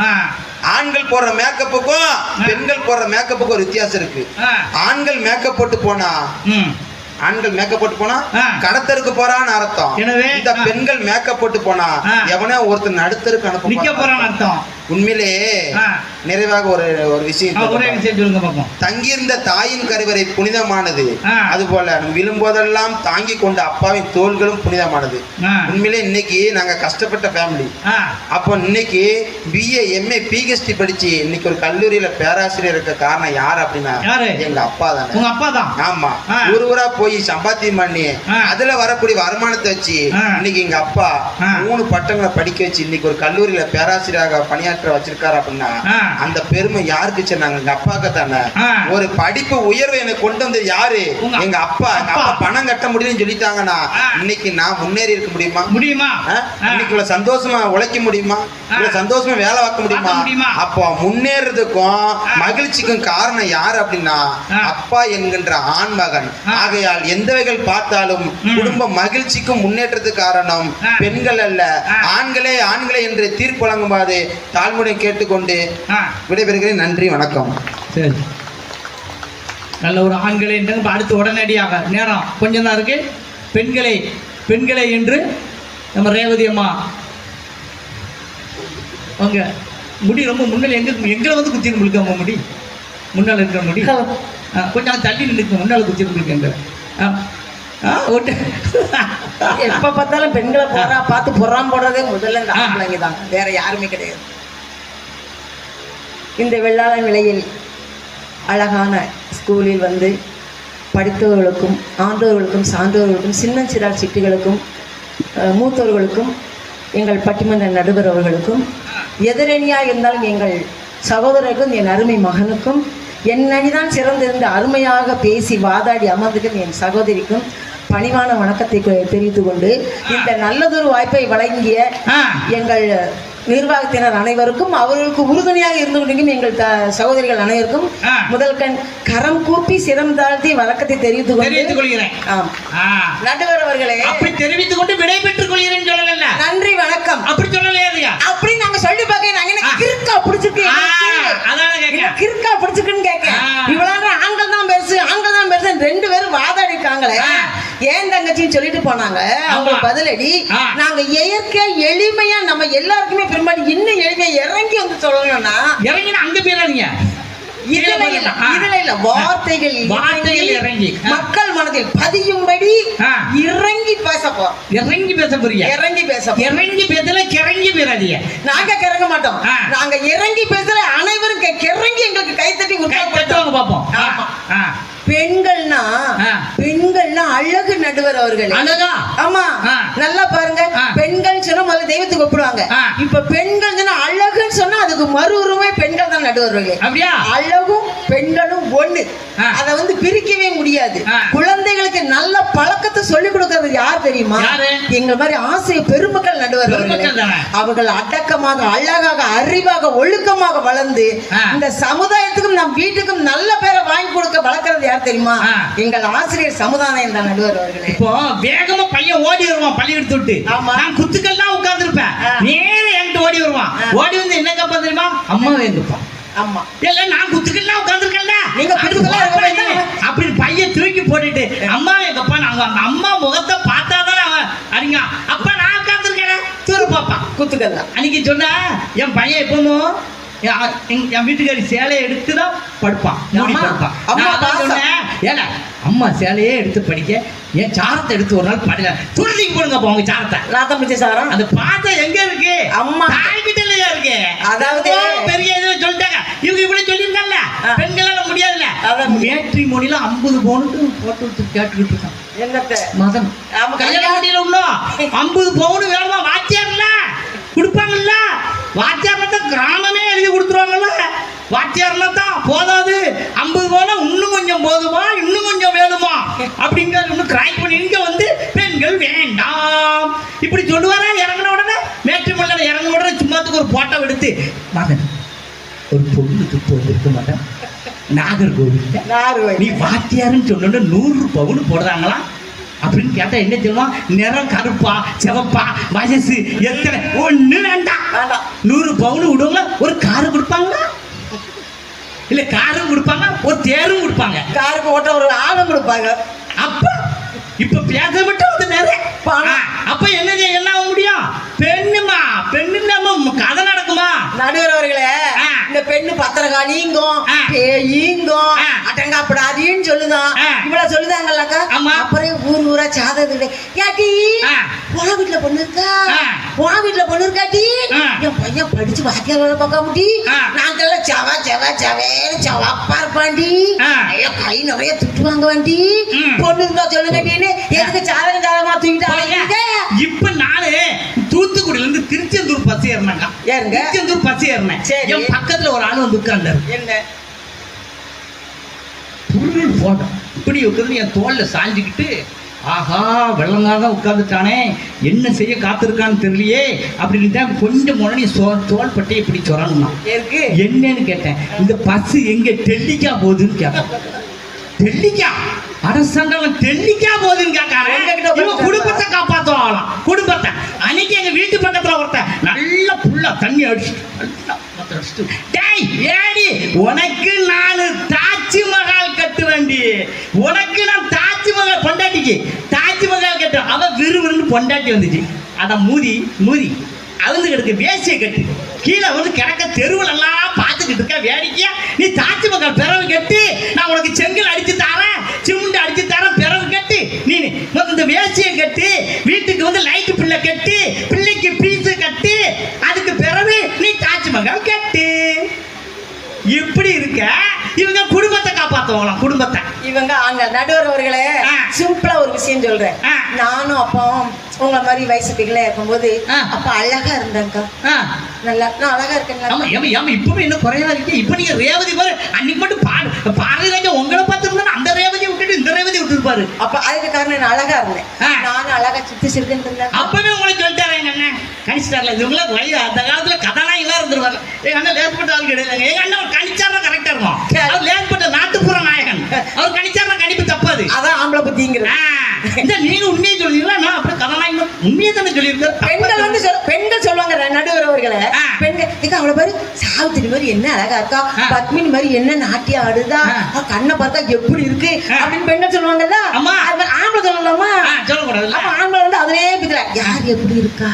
ஆண்கள் போடுற மேக்கப்புக்கும் பெண்கள் போடுற மேக்கப்புக்கும் ஒரு வித்தியாசம் இருக்கு. ஆண்கள் மேக்கப் போட்டு போனா கடத்தருக்கு போறான்னு அர்த்தம். இந்த பெண்கள் மேக்கப் போட்டு போனா எவனே ஒருத்தர் நடுத்தருக்கு அனுப்ப போறான்னு அர்த்தம். உண்மையிலே நிறைவாக ஒரு விஷயம் சொல்லுங்க. தங்கியிருந்த தாயின் கருவறை புனிதமானது, அதுபோல விழும்போதெல்லாம் தாங்கி கொண்ட அப்பாவின் தோள்களும் புனிதமானது. உண்மையிலே இன்னைக்கு நாங்க கஷ்டப்பட்ட ஃபேமிலி. அப்போ இன்னைக்கு BA MA PhD படிச்சு இன்னைக்கு ஒரு கல்லூரியில பேராசிரியர் இருக்க காரணம் யார் அப்படின்னா எங்க அப்பா தானே. உங்க அப்பா தான். ஆமா ஒரு ஊரா போய் சம்பாத்தியம் பண்ணி அதுல வரக்கூடிய வருமானத்தை வச்சு இன்னைக்கு எங்க அப்பா 3 பட்டங்களை படிக்க வச்சு இன்னைக்கு ஒரு கல்லூரியில பேராசிரியராக பணியாற்ற வச்சிருக்காரு அப்படின்னா அந்த பெருமை யாருக்கு சொன்னாங்க? எங்க அப்பாக்கு தானே. ஒரு படிப்பு உயர்வை எனக்கு கொண்டு வந்தது யாரு? எங்க அப்பா. பணம் கட்ட முடியும்னு சொல்லிட்டாங்கன்னா இன்னைக்கு நான் முன்னேறி இருக்க முடியுமா? இன்னைக்கு இவ்வளவு சந்தோஷமா உழைக்க முடியுமா? இவ்வளவு சந்தோஷமா வேலை பார்க்க முடியுமா? அப்போ முன்னேறதுக்கும் மகிழ்ச்சிக்கும் காரணம் யாரு அப்படின்னா அப்பா என்கின்ற ஆண்மகன். ஆகையால் எந்த வகைகள் பார்த்தாலும் குடும்ப மகிழ்ச்சிக்கும் முன்னேற்றத்துக்கு காரணம் பெண்கள் அல்ல ஆண்களே என்று தீர்ப்பு வழங்கும்போது தாழ்முறை கேட்டுக்கொண்டு விடைபெறுகிறேன். நன்றி, வணக்கம். சரி, நல்ல ஒரு ஆண்களே அடுத்து உடனடியாக நேரம் கொஞ்சம் தான் இருக்கு. பெண்களே என்று நம்ம ரேவதி அம்மா அவங்க முடி ரொம்ப முன்னாள் எங்களை வந்து குத்தி முழுக்க அவங்க முடி முன்னால் இருக்கிற முடி கொஞ்சம் தள்ளி நின்று முன்னால் குத்தி முழுக்க எப்ப பார்த்தாலும் பெண்களை பார்த்து பொறாம போடுறதே முதல்ல இந்த ஆம்பளைங்க தான், வேற யாருமே கிடையாது. இந்த வெள்ளாள நிலையில் அழகான ஸ்கூலில் வந்து படித்தவர்களுக்கும் ஆண்டோர்களுக்கும் சான்றோர்களுக்கும் சின்னஞ்சிறார் சிட்டுகளுக்கும் மூத்தவர்களுக்கும் எங்கள் பட்டிமன்ற நடுவர் அவர்களுக்கும் எதிரணியாக இருந்தாலும் எங்கள் சகோதரருக்கும் என் அருமை மகனுக்கும் என் அணிதான் சிறந்திருந்து அருமையாக பேசி வாதாடி அமர்ந்துக்கும் என் சகோதரிக்கும் பணிவான வணக்கத்தை தெரிவித்துக் கொண்டு இந்த நல்லதொரு வாய்ப்பை வழங்கிய எங்கள் நிர்வாகத்தினர் அனைவருக்கும் அவர்களுக்கு உறுதுணையாக இருந்து கொண்டிருக்கும் எங்கள் சகோதரிகள் அனைவருக்கும் முதல் கரம் கூப்பி சிரம் தாழ்த்தி வழக்கத்தை தெரிவித்துக் கொள்கிறேன். நடுவர் அவர்களே, அப்படி தெரிவித்துக் கொண்டு விடை பெற்றுக் கொள்கிறேன் சொல்லல. நன்றி வணக்கம் அப்படி சொல்லலையா? அப்படி நாங்க சொல்லி பார்க்க நாங்க என்ன கிறுக்கா பிடிச்சிருக்கு, கிறுக்கா பிடிச்சிருக்குன்னு கேட்க இவ்வளவு ஆண்கள் தான் பெருசு ஆண்கள் தான் பெருசு 2 பேரும் வாதாடிருக்காங்களே ஏன் தங்கச்சின்னு சொல்லிட்டு போனாங்க. அவங்க பதிலடி நாங்க இயற்கை எளிமையா நம்ம எல்லாருக்குமே பெரும்பாலும் இன்னும் எளிமையா இறங்கி வந்து சொல்லணும்னா இறங்கினா அங்க போயிடாதீங்க. இதுல இல்ல வார்த்தைகள் இறங்கி மக்கள் மனதில் பதியும்படி இறங்கி பேச போறோம். இறங்கி பேச போறீங்க. இறங்கி பேசல கிறங்கி பேராதீங்க. நாங்க கிறங்க மாட்டோம். நாங்க இறங்கி பேசல அனைவரும் கிறங்கி எங்களுக்கு கைத்தட்டி உற்சாகப்படுத்துவாங்க பாப்போம். பெண்கள்னா அழகு நடுவர் அவர்கள். ஆமா நல்லா பாருங்க, பெண்கள் சொன்னா முதல்ல தெய்வத்துக்கு ஒப்பிடுவாங்க. இப்ப பெண்கள் சொன்னா அழகுன்னு சொன்னா அதுக்கு மறு உருவமே பெண்கள் தான் நடுவர்கள். அழகும் பெண்களும் ஒண்ணு, அதை வந்து பிரிக்கவே முடியாது. குழந்தைகளுக்கு நல்ல பழக்கத்தை சொல்லிக் கொடுக்கறது யார் தெரியுமா? எங்க மாதிரி ஆசை பெருமக்கள் நடுவர் அவர்கள் அடக்கமாக அழகாக அறிவாக ஒழுக்கமாக வளர்ந்து இந்த சமுதாயத்துக்கும் நம் வீட்டுக்கும் நல்ல பேரை வாங்கி கொடுக்க வளர்க்கறது யார் தெரியுமா? எங்கள் ஆசிரியர் சமுதாயம் தான் நடுவர் அவர்களே. இப்போ வேகமா பையன் ஓடி வருவான் பள்ளிக்கூடத்து விட்டு. நான் குத்துக்கள்லாம் உட்கார்ந்து இருப்பேன், நேர என்கிட்ட ஓடி வருவான். ஓடி வந்து என்ன கேப்பா தெரியுமா? அம்மா வேண்டுப்பான். அம்மா இல்ல நான் குத்துக்கள்லாம் உட்கார்ந்துருக்கேன்ல, நீங்க அப்படி பையன் தூக்கி போட்டுட்டு அம்மா எங்கப்பா நாங்க அந்த அம்மா முகத்தை பார்த்தாதான் அவன் அறிங்க. அப்ப நான் உட்கார்ந்துருக்கேன் தூரு பாப்பா குத்துக்கள்லாம். அன்னைக்கு சொன்னா என் பையன் எப்பவும் என் வீட்டுக்காரி சேலையை எடுத்துதான் படுப்பான். ஏல அம்மா சேலையே எடுத்து படிக்க என் சாரத்தை எடுத்து ஒரு நாள் படிக்க துணிக்கு போடுங்க உங்க சாரத்தை. நாத்தம் பிடிச்ச சாரம் அந்த பாத்தை எங்க இருக்கு? அம்மா தாய்கிட்ட இல்லையா இருக்கு? அதாவது பெரிய இது சொல்லிட்டாங்க. இவங்க இப்படி சொல்லியிருந்தாங்கல்ல, பெண்களால முடியாதுல்ல. மேட்ரிமோனில 50 பவுனுக்கு போட்டு கேட்டுக்கிட்டு இருக்கான். என்னத்த மதம் கல்யாணம் முடியல இன்னும் 50 பவுன் வேணுமா? வாத்தியார்ல கொடுப்பாங்கல்ல, வாத்தியார்ல தான் கிராமமே எழுதி கொடுத்துருவாங்கல்ல. வாத்தியார்ல தான் போதாது 50 பவுனா இன்னும் கொஞ்சம் போதுமா, இன்னும் கொஞ்சம் வேணுமா அப்படிங்கிற இன்னும் கிராக் பண்ணி இங்க வந்து பெண்கள் வேண்டாம் இப்படி சொல்லுவாரா? இறங்கின உடனே மேட்ரிமோனில இறங்கின உடனே சும்மாத்துக்கு ஒரு போட்டோ எடுத்து மகன் ஒரு பொண்ணுக்கு போயிருக்க மாட்டேன் நாகர்கோவில் நீ வாத்தியாருன்னு சொன்ன 100 பவுன் போடுறாங்களா அப்படின்னு கேட்டா என்ன தெரியுமா? நிறம் கருப்பா சிவப்பா வயசு எத்தனை ஒண்ணு வேண்டாம். 100 பவுன் விடுவாங்களா? ஒரு காரு கொடுப்பாங்களா? இல்ல காரும் கொடுப்பாங்க, ஒரு தேரும் கொடுப்பாங்க. காருக்கு ஓட்ட ஒரு ஆளும் கொடுப்பாங்க. அப்ப இப்ப பேச மட்டும் வந்து நிறைய அப்ப என்ன ஆக முடியும்? பெண்ணுமா பெண்ணு நம்ம கதை நடக்குமா? நடுவர் அவர்களே, இந்த பெண்ணு பத்திரகாளிங்கும் பேயிங்கும் அட்டங்காப்படாதின்னு சொல்லுதான். இவ்வளவு சொல்லுதாங்கல்லக்கா. அப்புறம் ஊரா சாதது யாட்டி உன் வீட்டுல பொண்ணு இருக்கா, உன் வீட்டுல பொண்ணு இருக்காட்டி என் பையன் படிச்சு வாத்தியார் பார்க்க முடி நாங்கெல்லாம் செவா செவா செவேன்னு செவாப்பா இருப்பாண்டி, கை நிறைய திட்டுவாங்க வண்டி, பொண்ணு இருந்தா சொல்லுங்கட்டின்னு எதுக்கு சாதகம் சாதகமா தூக்கிட்டாங்க. இப்ப நானு தூத்துக்குடியில இருந்து திருச்செந்தூர் பஸ் ஏறினாங்க. திருச்செந்தூர் பஸ் ஏறினேன். என் பக்கத்துல ஒரு ஆளு வந்து உட்கார்ந்தாரு. என்ன போட்டோ இப்படி உட்கார்ந்து என் தோல்ல சாஞ்சிக்கிட்டு ஆஹா வெள்ளங்காதான் உட்கார்ந்துட்டானே என்ன செய்ய காத்திருக்கான்னு தெரியலையே அப்படின்னு தான் கொஞ்சம் முன்னாடி தோல் பட்டை இப்படி சொரணுமா என்னன்னு கேட்டேன். இந்த பஸ் எங்க டெல்லிக்கா போகுதுன்னு கேட்டேன். டெல்லிக்கா அரசாங்கம் டெல்லிக்கா போகுதுன்னு கேட்காரு. குடும்பத்தை காப்பாற்றுவாங்களாம். குடும்பத்தை அன்னைக்கு எங்க வீட்டு பக்கத்துல ஒருத்தன் நல்ல புல்லா தண்ணி அடிச்சுட்டு டேய் ஏடி உனக்கு நான் தாஜ்மஹால் கட்டுவேண்டி, உனக்கு நான் தாஜ்மஹால் பொண்டாட்டிக்கு தாஜ்மஹால் கட்டு. அவன் விறுவிறுன்னு பொண்டாட்டி வந்துச்சு. அதான் மூதி அவுந்து கிடக்கு வேசியை கட்டு கீழே வந்து கிடக்க தெருவில் எல்லாம் பார்த்துக்கிட்டு இருக்க வேடிக்கையா நீ தாஜ்மஹால் பிறகு கட்டு, நான் உனக்கு செங்கல் அடிச்சு தரேன் சிமெண்ட் அடிச்சு தரேன் பிறகு கட்டு, நீ இந்த வேசியை கட்டு, வீட்டுக்கு வந்து லைட் பிள்ளை கட்டு, பிள்ளைக்கு பீஸு கட்டு, அதுக்கு பிறகு நீ தாஜ்மஹால் கட்டு. இப்படி இருக்க இவங்க குடும்பத்தை காப்பாத்துவாங்களாம். குடும்பத்தை இவங்க அங்க நடுவர் அவர்களே சிம்பிளா ஒரு விஷயம் சொல்றேன். நானும் அப்போ உங்களை மாதிரி வயசு பிள்ளை இருக்கும்போது அப்ப அழகா இருந்தாங்கக்கா. நல்லா நான் அழகா இருக்கேன். இப்பவே என்ன குறையா இருக்கு. இப்ப நீங்க ரேவதி பாரு அன்னைக்கு மட்டும் பாரதி ராஜா உங்களை பார்த்து இருந்தா அந்த ரேவதியை விட்டுட்டு விட்டு இந்த ரேவதி விட்டுருப்பாரு. அப்ப அதுக்கு காரணம் நான் அழகா இருந்தேன். நானும் அழகா சுத்தி சிரிக்கின்றேன். அப்பவே உங்களுக்கு சொல்லிட்டாரு எங்க அண்ணன் கணிச்சிட்டார்ல. இவங்களுக்கு வயது அந்த காலத்துல கதானா எல்லாம் இருந்துருவாரு. எங்க அண்ணன் லேற்பட்ட ஆள் கிடையாது. எங்க அண்ணன் ஒரு கணிச்சாரா கரெக்டா இருக்கும். அவர் லேற்பட்ட நாட்டுப்புற நாயகன். அவர் கணிச்சாரா கணிப்பு தப்பாது. அதான் ஆம்பளை பத்திங்கிற. இந்த நீங்க உண்மையை சொல்லிருக்கீங்களா? நான் அப்படி கதாநாயகன் உண்மையை தானே சொல்லியிருக்காரு. பெண்கள் வந்து பெண்கள் சொல்லுவாங்க நடுவர் அவர்களை. பெண்கள் அவளை பாரு சாவித்திரி மாதிரி என்ன அழகா இருக்கா, பத்மினி மாதிரி என்ன நாட்டியம் ஆடுதா, கண்ணை பார்த்தா எப்படி இருக்கு அப்படின்னு பெண்கள் சொல்லுவாங்கல்ல. ஆம்பளை சொல்லலாமா? சொல்லக்கூடாது. ஆம்பளை வந்து அதிலே பிடிக்கல. யார் எப்படி இருக்கா,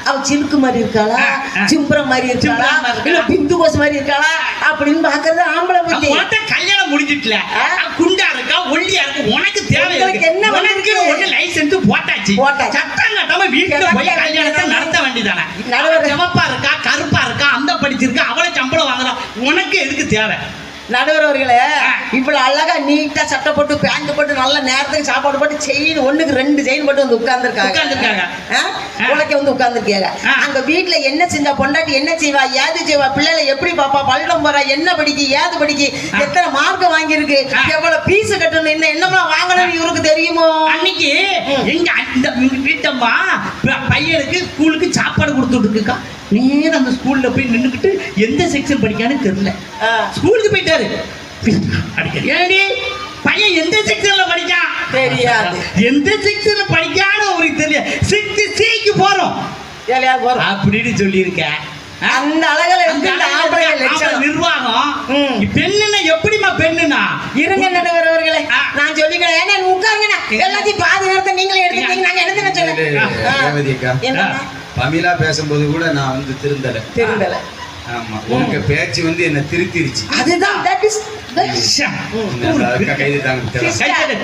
அவ சிலுக்கு மாதிரி இருக்காளா, சிம்பரம் மாதிரி இருக்காளா, இல்ல பிந்து கோஸ் மாதிரி இருக்காளா அப்படின்னு பாக்குறது ஆம்பளை பத்தி. கல்யாணம் முடிஞ்சிட்டுல குண்டா இருக்கா ஒல்லியா இருக்கு உனக்கு தேவை என்ன உனக்கு ஒண்ணு லைசென்ஸ் போட்டாச்சு சட்டம் கட்டாம வீட்டுல போய் கல்யாணத்தை நடத்த வேண்டியதானே. செவப்பா இருக்கா கருப்பா இருக்கா அந்த படிச்சிருக்கா அவளை சம்பளம் வாங்குறா உனக்கு எதுக்கு தேவை? நடுவர் அவர்களே இவ்வளவு அழகா நீட்டா சட்டை போட்டு பேண்ட் போட்டு நல்ல நேரத்துக்கு சாப்பாடு போட்டு செயின் ஒண்ணுக்கு 2 செயின் போட்டு வந்து உட்கார்ந்துருக்காங்க. உனக்கு வந்து உட்கார்ந்துருக்காங்க. அங்க வீட்டுல என்ன செஞ்சா பொண்டாட்டி என்ன செய்வா ஏது செய்வா பிள்ளைகளை எப்படி பாப்பா பள்ளம் போறா என்ன படிக்கு ஏது படிக்கு எத்தனை மார்க் வாங்கியிருக்கு எவ்வளவு பீஸ் கட்டணும் என்னெல்லாம் வாங்கணும்னு இவருக்கு தெரியுமோ? அன்னைக்கு எங்க இந்த வீட்டம்மா பையனுக்கு ஸ்கூலுக்கு சாப்பாடு கொடுத்துட்டு இருக்கா. நேரம் அந்த ஸ்கூல்ல போய் நின்றுக்கிட்டு எந்த செக்ஷன் படிக்கான்னு தெரியல. ஸ்கூலுக்கு போயிட்டாரு. ஏடி பையன் எந்த செக்ஷன்ல படிக்கான் தெரியாது. எந்த செக்ஷன்ல படிக்கான்னு அவருக்கு தெரியாது. 6th Cக்கு போறோம் அப்படின்னு சொல்லியிருக்க. அந்த அழகுல நிர்வாகம் பெண்ணுன்னா எப்படிமா பெண்ணுனா இருங்க நடுவர் அவர்களே நான் சொல்லிக்கிறேன். ஏன்னா உட்காருங்க எல்லாத்தையும் பாதி நேரத்தை நீங்களே எடுத்துக்கிட்டீங்க. நாங்க எடுத்துக்க சொல்லுங்க. பமிலா பேசும்போது கூட நான் வந்து திருந்தல. ஆமா உங்க பேச்சு வந்து என்ன திருத்திருச்சு. அதுதான் தட் இஸ் கைது தாங்க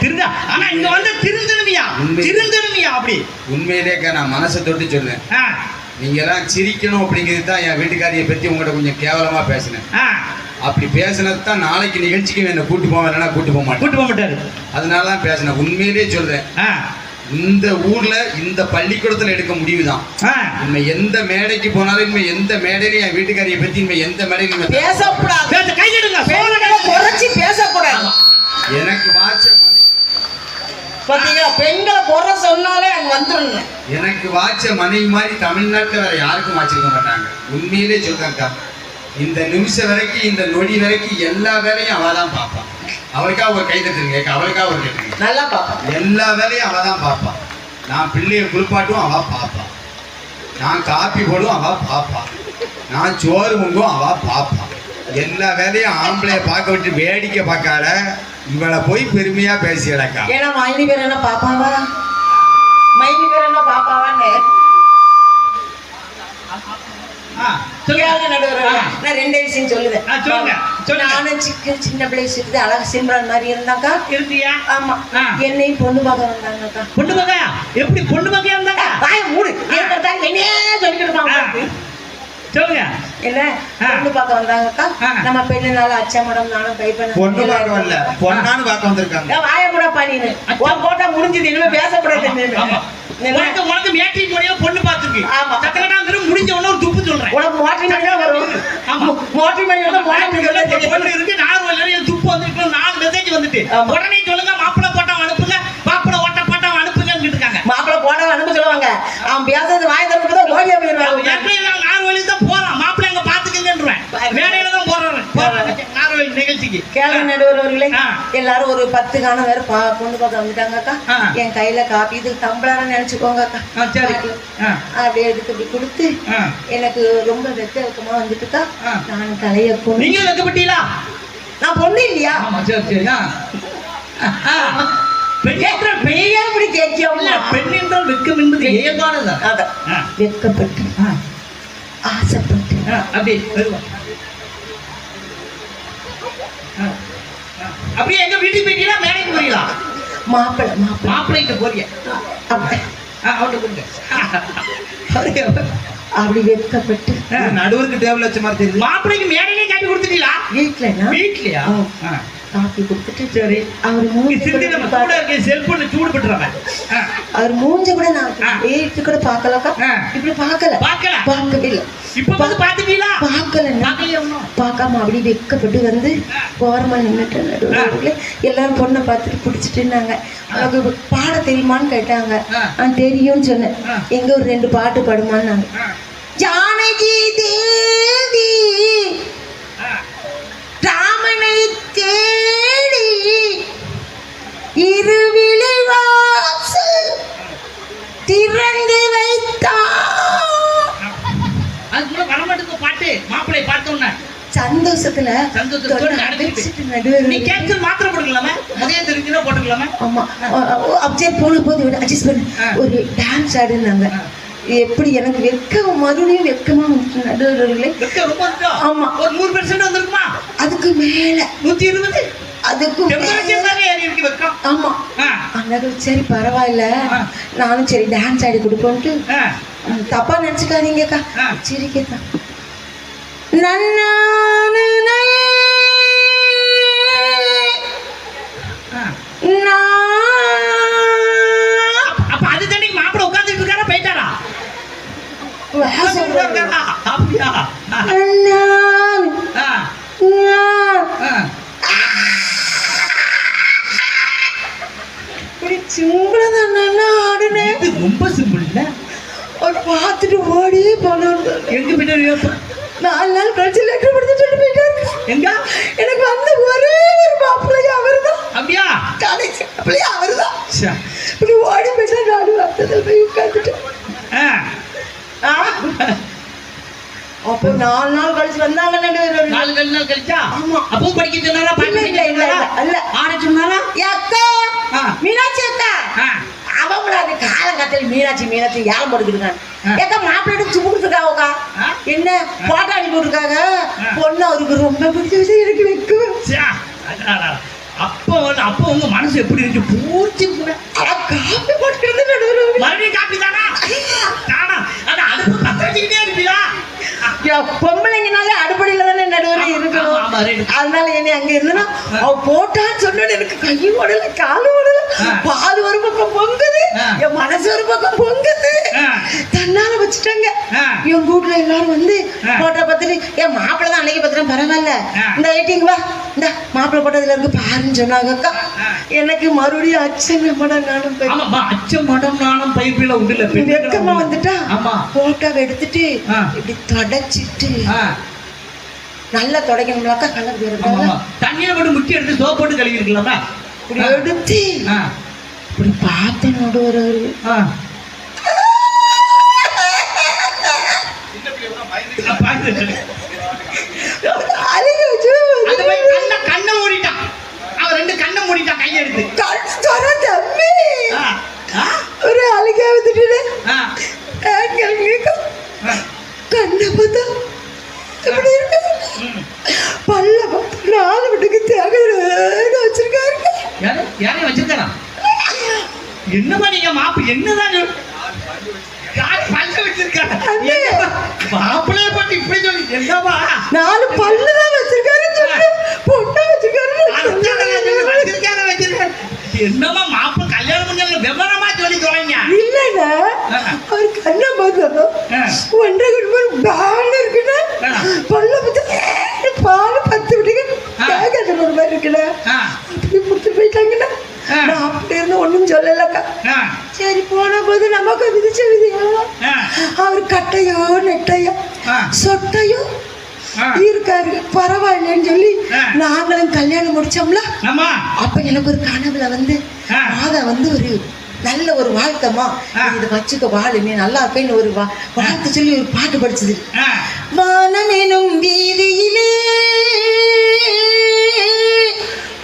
திருந்தா. ஆனா இங்க வந்து திருந்தனுமியா அப்படி உண்மையிலேயே நான் மனசை தொட்டு சொல்றேன். நீங்க எல்லாம் சிரிக்கணும் அப்படிங்கிறது தான் என் வீட்டுக்காரியை பத்தி உங்கள்கிட்ட கொஞ்சம் கேவலமா பேசினேன். அப்படி பேசினது தான் நாளைக்கு நிகழ்ச்சிக்கு என்ன கூட்டு போவேன் இல்லைன்னா கூட்டு போக மாட்டாரு. அதனாலதான் பேசினேன். உண்மையிலேயே சொல்றேன் இந்த ஊர்ல இந்த பள்ளிக்கூடத்துல எடுக்க முடிவுதான். இனிமே எந்த மேடைக்கு போனாலும் இனிமே எந்த மேடையில என் வீட்டுக்காரியை பத்தி இனிமே எந்த மேடையிலும் பேசக்கூடாது. எனக்கு வாச்ச பெண்களை குறை சொன்னாலே அங்க வந்துருங்க. எனக்கு வாச்ச மனைவி மாதிரி தமிழ்நாட்டுல வேற யாருக்கும் வாச்சிருக்க மாட்டாங்க. உண்மையிலே சொல்றேன்க்கா இந்த நிமிஷம் வரைக்கும் இந்த நொடி வரைக்கும் எல்லா வேலையும் அவதான் பாப்பான். அவளுக்காக ஒரு கை தட்டுங்க அவளுக்காக ஒரு கட்டுங்க நல்லா பாப்பான். எல்லா வேலையும் அவதான் பாப்பான். நான் பிள்ளைய குளிப்பாட்டும் அவ பாப்பான். நான் காப்பி போடும் அவ பாப்பான். நான் சோறு பொங்கும் அவ பாப்பான். எல்லா வேலையும் ஆம்பளைய பார்க்க விட்டு வேடிக்கை பார்க்காத இவளை போய் பெருமையா பேசியடக்கா. ஏன்னா மைனி பேர் என்ன பாப்பாவா பாப்பாவான்னு நான் 2 விஷயம் சொல்லுவேன். நானும் சின்ன பிள்ளை சிரித்து அழகா சிம்ரன் மாதிரி இருந்தாக்கா இருந்தியா? ஆமா என்னையும் பொண்ணு பார்க்க வந்தாங்கக்கா. பொண்ணு பார்க்க எப்படி பொண்ணு பார்க்க இருந்தாங்க? வாய மூடு என்னையே சொல்லிக்கிட்டு சொல்லுங்க. என்ன பொண்ணு பார்க்க வந்தாங்கக்கா. நம்ம பெண்ணுனால அச்சா மேடம் நானும் கை பண்ண பொண்ணு பார்க்க வரல பொண்ணானு பார்க்க வந்திருக்காங்க. வாய மூட பண்ணினு போட்டா முடிஞ்சது இனிமே பேசக்கூடாது. உனக்கு மேட்ரி போடியா பொண்ணு பார்த்துருக்கு. சக்கரடாங்கிற முடிஞ்ச உடனே ஒரு துப்பு சொல்றேன். உனக்கு மோட்டரி மணி வரும். மோட்டரி மணி பொண்ணு இருக்கு நார்மல் துப்பு வந்துட்டு 4 மெசேஜ் வந்துட்டு உடனே சொல்லுங்க மாப்பிள்ளை போட்டா அனுப்புங்க மாப்பிள்ளை ஓட்ட போட்டா அனுப்புங்கன்னு இருக்காங்க. மாப்பிள்ளை போட்டா அனுப்ப சொல்லுவாங்க. அவன் பேசுறது வாய் திறந்து தான் ஓடியா போயிருவாங்க. நார்வழி தான் போறான் மாப்பிள்ளை அங்க பாத்துக்கங்கன்றேன். மேடையில தான் போறாரு நார்வழி நிகழ்ச்சிக்கு. கேள்வி நடுவர்களே எல்லாரும் ஒரு 10 காணம் வேற பொண்ணு பார்க்க வந்துட்டாங்கக்கா. என் கையில காப்பி இது டம்ளர் நினைச்சுக்கோங்க அக்கா. அப்படியே எடுத்து இப்படி கொடுத்து எனக்கு ரொம்ப வெக்கமா வந்துட்டுக்கா. நான் தலைய பொண்ணு நீங்க வெக்கப்பட்டீங்களா? நான் பொண்ணு இல்லையா? வெக்கப்பட்டு ஆசைப்பட்டு அப்படியே எங்க வீட்டுக்கு போயிட்டீங்களா மேடைக்கு போறீங்களா? மாப்பிள்ளைக்கு போறிய அப்படி வெக்கப்பட்டு நடுவருக்கு டேபிள் வச்ச மாதிரி தெரியுது. மாப்பிள்ளைக்கு மேடையிலே காப்பி கொடுத்துட்டீங்களா? வீட்டுலயா? காஃபி கொடுத்துட்டு சரி அவர் செல்போன் சூடு பண்றாங்க. அவர் மூஞ்ச கூட நான் ஏற்று கூட பார்க்கலக்கா. இப்படி பார்க்கவே இல்லை. இப்ப வந்து பாத்துட்டீங்களா? பார்க்காம அப்படி வெக்கப்பட்டு வந்து ஓரமா நின்றுட்டு எல்லாரும் பொண்ணை பார்த்துட்டு பிடிச்சிட்டு இருந்தாங்க. அவனுக்கு பாட தெரியுமான்னு கேட்டாங்க. தெரியும்னு சொன்னேன். எங்க ஒரு 2 பாட்டு பாடுமான்னு. ஜானகி தேவி ராமனை தேடி இருவிழி வாசல் திறந்து வைத்தான். அதுக்குள்ள வரமாட்டுக்கு பாட்டு மாப்பிள்ளை பார்த்தோன்னே சந்தோஷத்துல நீ கேன்சல் மாத்திரை போட்டுக்கலாமா? முதல்ல தெரிஞ்சுனா போட்டுக்கலாமா? ஆமா அப்செட் போன போது அட்ஜஸ்ட் பண்ண ஒரு டான்ஸ் ஆடுனாங்க. எப்படி எனக்கு வெக்கம் மறுபடியும் வெக்கமா வந்துட்டு நடுவர்களே. ஆமா ஒரு 100% வந்திருக்குமா? அதுக்கு மேல 120 அதுக்கு ஆமா. சரி பரவாயில்ல நானும் சரி டான்ஸ் ஆடி கொடுப்போன்ட்டு. தப்பா நினைச்சுக்காதீங்கக்கா. சரி கேட்டா அப்ப அது தண்ணி மாப்பிள்ள உட்கார்ந்துட்டு இருக்காரா போயிட்டாரா? ரொம்ப சிம்பிள் இல்ல. பார்த்துட்டு ஓடி போனோம். எங்க பின்னாடி 4 நாள் கழிச்சு லெட்டர் கொடுத்து சொல்லி போயிட்டாரு. எங்க எனக்கு வந்து ஒரே ஒரு மாப்பிள்ளையா அவர்தான். அப்படியா? காலேஜ் மாப்பிள்ளையா அவர்தான். இப்படி ஓடி போயிட்டா நானும் அர்த்தத்தில் போய் உட்காந்துட்டு. அப்போ 4 நாள் கழிச்சு வந்தாங்க. 4 நாள் கழிச்சா? ஆமா. அப்போ படிக்க சொன்னாரா? இல்ல ஆட சொன்னாரா? அக்கா மீனாட்சி அக்கா அவங்கள அது காலங்கத்தில் மீனாட்சி ஏலம் போட்டுக்கிட்டு ஏக்கா மாப்பிள்ளை சுப்பு கொடுத்துருக்காங்கக்கா. என்ன போட்டோ அனுப்பி விட்டுருக்காங்க. பொண்ணு அவருக்கு ரொம்ப பிடிச்ச எனக்கு வைக்குவேன். அப்போ உங்க மனசு எப்படி இருந்துச்சு? பூச்சி காப்பி போட்டு மறுபடியும் காப்பி தானா? அது அடுப்பு பத்த வச்சுக்கிட்டே இருப்பீங்களா? பொம்பளைங்கனாலே அடுப்படியில தானே நடுவில் இருக்கணும். அதனால என்ன அங்க இருந்தா அவ போட்டான்னு சொன்ன எனக்கு கையும் ஓடல காலும் ஓடல. பால் ஒரு பக்கம் பொங்குது, என் மனசு ஒரு பக்கம் பொங்குது. தன்னால வச்சுட்டாங்க. என் வீட்டுல எல்லாரும் வந்து போட்டோ பார்த்துட்டு என் மாப்பிள்ள தான் அன்னைக்கு பார்த்துட்டேன். பரவாயில்ல இந்த ஐட்டிங் வா இந்த மாப்பிள்ளை போட்டதுல இருக்கு பாருன்னு சொன்னாங்கக்கா. எனக்கு மறுபடியும் அச்சமடம் நானும் பைப்பில உண்டுல வெக்கமா வந்துட்டா போட்டோவை எடுத்துட்டு இப்படி தொடச்சிட்டு நல்லா தொடக்கணும்னாக்கா கலர் போயிருக்காங்க. தண்ணியில போட்டு முக்கி எடுத்து சோப் போட்டு கழுவி இருக்கலாமா? இப்படி எடுத்து இப்படி பார்த்து நடுவர் கண்ணை மூடிட்டான். அவன் 2 கண்ணை மூடிட்டான் கையை எடுத்து. தம்பி ஒரு அழுகா வந்துட்டு கண்ணை பார்த்தா எப்படி இருக்கு? பல்ல 4 வீட்டுக்கு தேங்க வச்சிருக்காரு. யாரையும் வச்சிருக்காரா? என்னமா நீங்க மாப்பு என்னதான் பல்ல வச்சிருக்காரு? மாப்பிள்ளைய போட்டு இப்படி சொல்லி என்னமா 4 பல்லு தான் வச்சிருக்காரு. பொண்ணா வச்சிருக்காரு. என்னமா மாப்பு கல்யாணம் பண்ண விவரமா சொல்லி சொல்லுங்க. இல்லங்க அவர் கண்ணை பார்த்தா 1.5 குடும்பம் பேன் இருக்குன்னா பல்ல பத்தி பால் 10 விட்டுக்கு கேட்கறது ஒரு மாதிரி இருக்குல்ல. அப்படி கொடுத்து போயிட்டாங்கன்னா நான் அப்படி இருந்து ஒன்றும் சொல்லலக்கா. சரி போன போது நமக்கு விதிச்ச விதியா அவர் கட்டையோ நெட்டையோ சொட்டையோ இருக்காரு பரவாயில்லன்னு சொல்லி நாங்களும் கல்யாணம் முடிச்சோம்ல. அப்ப எனக்கு ஒரு கனவுல வந்து மாதா வந்து ஒரு நல்ல ஒரு வாழ்க்கைமா இதை வச்சுக்க வாழு நீ நல்லா இருப்பேன்னு ஒரு வாழ்த்து சொல்லி ஒரு பாட்டு படிச்சது. வானமெனும் வீதியிலே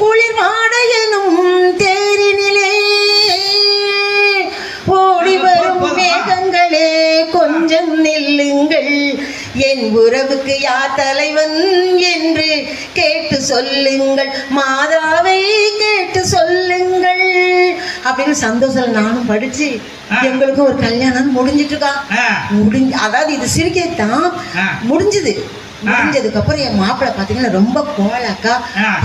குளிர் மாடையனும் தேரினிலே ஓடி வரும் மேகங்களே கொஞ்சம் நில்லுங்கள் என் உறவுக்கு யார் தலைவன் என்று கேட்டு சொல்லுங்கள் மாதாவை கேட்டு சொல்லுங்கள் அப்படின்னு சந்தோஷம் நானும் படிச்சு எங்களுக்கும் ஒரு கல்யாணம் முடிஞ்சிட்டு இருக்கா. அதாவது இது சிரிக்கத்தான் முடிஞ்சது. முடிஞ்சதுக்கு அப்புறம் என் மாப்பிள்ளை பாத்தீங்கன்னா ரொம்ப கோலாக்கா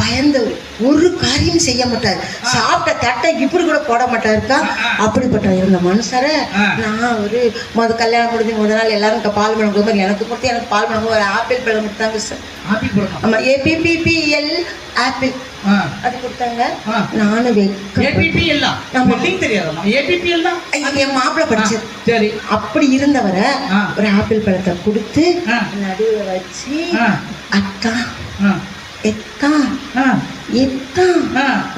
பயந்து ஒரு காரியம் செய்ய மாட்டாரு. சாப்பிட்ட தட்டை இப்படி கூட போட மாட்டாருக்கா. அப்படிப்பட்ட இருந்த மனுஷரை நான் ஒரு கல்யாணம் முடிஞ்சு முதல் நாள் எல்லாரும் பால் பழம் கொடுப்பாரு. எனக்கு கொடுத்து எனக்கு பால் பழம் ஒரு ஆப்பிள் பழம் கொடுத்தாங்க சார். ஆமா, APPL ஆப்பிள் அது கொடுத்தாங்க. நானும் என் மாப்பிள்ளை படிச்சது. சரி, அப்படி இருந்தவரை ஒரு ஆப்பிள் பழத்தை கொடுத்து நடுவுல வச்சு அக்கா எத்தா எத்தா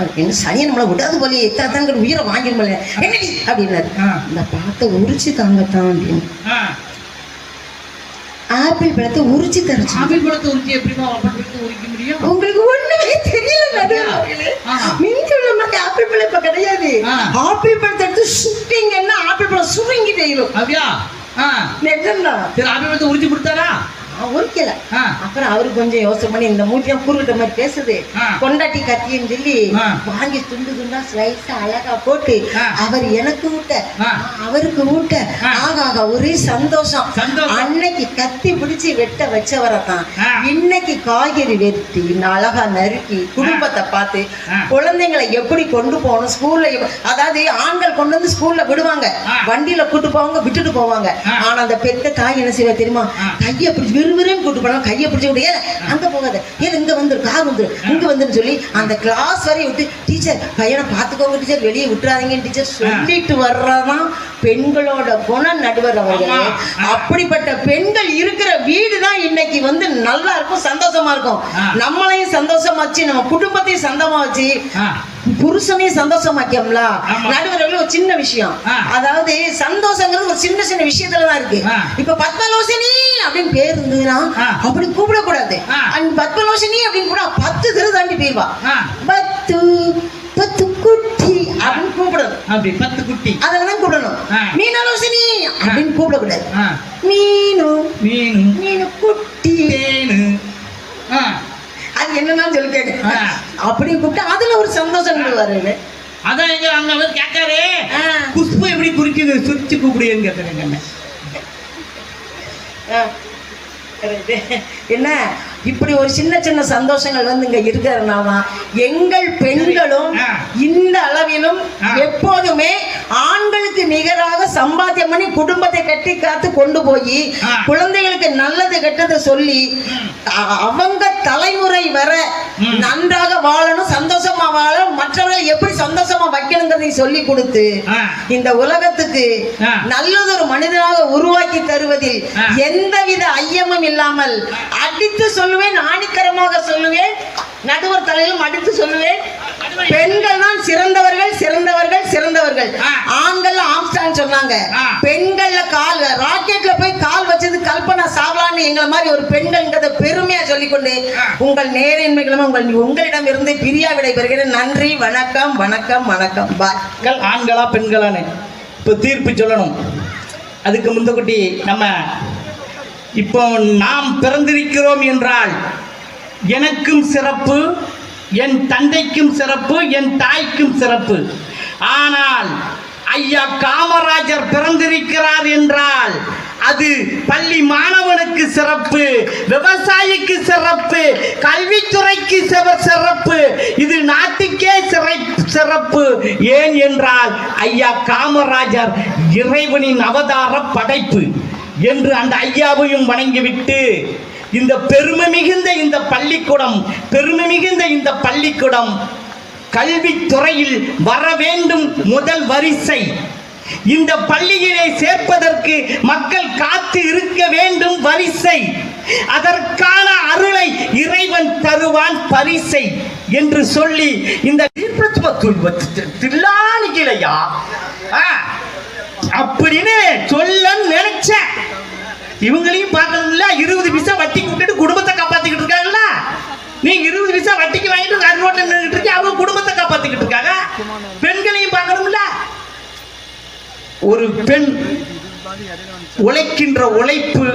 அப்படின்னு சனியை நம்மளை விடாது போல எத்தாத்தான் உயிரை வாங்கிருமல என்னடி அப்படின்னாரு. இந்த பழத்தை உரிச்சு தாங்கத்தான் அப்படின்னு ஆப்பிள் பழத்தை உரிச்சு தரச்சு. ஆப்பிள் பழத்தை உரிச்சு எப்படிமா உரிக்க முடியும்? உங்களுக்கு ஒண்ணுமே தெரியல. ஆப்பிள் பழம் இப்ப கிடையாது. ஆப்பிள் பழத்தை எடுத்து சுட்டிங்கன்னா ஆப்பிள் பழம் சுருங்கி போயிடும். அப்படியா? நிஜம்தான். சரி, ஆப்பிள் பழத்தை உரிச்சு கொடுத்தாரா? உரிக்கல. அப்புறம் அவரு கொஞ்சம் யோசனை பண்ணி இந்த மூட்டியா குறுக்கிட்ட மாதிரி பேசுது, கொண்டாட்டி கத்தின்னு சொல்லி வாங்கி துண்டு துண்டா ஸ்லைஸா அழகா போட்டு அவர் எனக்கு ஊட்ட அவருக்கு ஊட்ட ஆகாக ஒரே சந்தோஷம். அன்னைக்கு கத்தி பிடிச்சி வெட்ட வச்சவரத்தான் இன்னைக்கு காய்கறி வெட்டி அழகா நறுக்கி குடும்பத்தை பார்த்து குழந்தைங்களை எப்படி கொண்டு போகணும் ஸ்கூல்ல. அதாவது ஆண்கள் கொண்டு வந்து ஸ்கூல்ல விடுவாங்க, வண்டியில கூட்டு போவாங்க, விட்டுட்டு போவாங்க. ஆனா அந்த பெத்த தாய் என்ன செய்வா தெரியுமா? கையை பிடிச்சி விறுவிறுன்னு கூட்டு போனா கையை பிடிச்சி விட அங்க போகாத, ஏன் இங்க வந்துரு, கார் வந்துரு, இங்க வந்துன்னு சொல்லி அந்த கிளாஸ் வரையும் விட்டு டீச்சர் பையனை பார்த்துக்கோங்க டீச்சர், வெளியே விட்டுறாதீங்கன்னு டீச்சர் சொல்லிட்டு வர்றதான் பெண்களோட குணம். நடுவர் அவர்களே, அப்படிப்பட்ட பெண்கள் இருக்கிற வீடு தான் இன்னைக்கு வந்து நல்லா இருக்கும், சந்தோஷமா இருக்கும். நம்மளையும் சந்தோஷமா வச்சு நம்ம குடும்பத்தையும் சந்தோஷமா வச்சு புருஷனையும் சந்தோஷமாக்கியம்ல. நடுவர்கள் ஒரு சின்ன விஷயம், அதாவது சந்தோஷங்கிறது ஒரு சின்ன சின்ன விஷயத்துலதான் இருக்கு. இப்ப பத்மலோசினி அப்படின்னு பேர் இருந்ததுன்னா அப்படி கூப்பிடக்கூடாது. பத்மலோசினி அப்படின்னு கூட 10 தெரு தாண்டி போயிருவா. பத்து பத்து குட்டி அப்படின்னு கூப்பிடணும். அப்படி 10 குட்டி அதெல்லாம் கூப்பிடணும். மீனலோசினி அப்படின்னு கூப்பிடக்கூடாது. மீனு மீனு மீனு குட்டி அது என்னன்னா சொல்லி கேட்க அப்படி கூப்பிட்டு அதுல ஒரு சந்தோஷம் வருது. அதான் எங்க அங்க வந்து கேட்காரு குஷ்பு எப்படி குறிக்குது சுரிச்சு கூப்பிடுன்னு கேட்கறேங்க. என்ன இப்படி ஒரு சின்ன சின்ன சந்தோஷங்கள் வந்து இங்க இருக்கிறதுனால எங்கள் பெண்களும் இந்த அளவிலும் எப்போதுமே ஆண்களுக்கு நிகராக சம்பாத்தியம் பண்ணி குடும்பத்தை கட்டி காத்து கொண்டு போய் குழந்தைகளுக்கு நல்லது கெட்டதை சொல்லி அவங்க தலைமுறை வர நன்றாக வாழணும், சந்தோஷமா வாழணும், மற்றவர்களை எப்படி சந்தோஷமா வைக்கணுங்கிறதை சொல்லி கொடுத்து இந்த உலகத்துக்கு நல்லதொரு மனிதனாக உருவாக்கி தருவதில் எந்தவித ஐயமும் இல்லாமல் அடித்து சொல்லுவேன், ஆணித்தரமாக சொல்லுவேன், நடுவர் தலையிலும் அடித்து சொல்லுவேன், பெண்கள் தான் சிறந்தவர்கள் சிறந்தவர்கள் சிறந்தவர்கள். ஆண்கள் ஆம்ஸ்டாங் சொன்னாங்க, பெண்கள்ல கால் ராக்கெட்ல போய் கால் வச்சது கல்பனா சாவ்லான்னு எங்களை மாதிரி ஒரு பெண்கள்ன்றத பெருமையா சொல்லிக்கொண்டு உங்கள் நேரின்மைகளும் உங்களிடம் இருந்து பிரியா விடைபெறுகிறேன். நன்றி, வணக்கம் வணக்கம் வணக்கம். பாய். ஆண்களா பெண்களான்னு இப்போ தீர்ப்பு சொல்லணும். அதுக்கு முந்தக்குட்டி நம்ம இப்போ நாம் பிறந்திருக்கிறோம் என்றால் எனக்கும் சிறப்பு, என் தந்தைக்கும் சிறப்பு, என் தாய்க்கும் சிறப்பு. ஆனால் ஐயா காமராஜர் பிறந்திருக்கிறார் என்றால் அது பள்ளி மாணவனுக்கு சிறப்பு, விவசாயிக்கு சிறப்பு, கல்வித்துறைக்கு சிறப்பு, இது நாட்டுக்கே சிறப்பு. ஏன் என்றால் ஐயா காமராஜர் இறைவனின் அவதார படைப்பு என்று அந்த ஐயாவையும் வணங்கிவிட்டு இந்த பெருமை மிகுந்த இந்த பள்ளிக்கூடம் கல்வித்துறையில் வர வேண்டும். முதல் வரிசை இந்த பள்ளியிலே சேர்ப்பதற்கு மக்கள் காத்து இருக்க வேண்டும். வரிசை அதற்கான அருளை இறைவன் தருவான் பரிசை என்று சொல்லி இந்த தில்லானிக்கலையா அப்படின்னு சொல்ல நினைச்சேன். இவங்களையும் பார்க்கணும்ல, 20 பைசா வட்டிக்கு விட்டுட்டு குடும்பத்தை காப்பாத்திக்கிட்டு இருக்காங்கல்ல. நீங்க 20 பைசா வட்டிக்கு வாங்கிட்டு ரோட்ல நின்றுட்டு இருக்கீங்க, அவங்க குடும்பத்தை காப்பாத்திக்கிட்டு இருக்காங்க. பெண்களையும் பார்க்கணும்ல. ஒரு பெண் உழைக்கின்ற உழைப்பு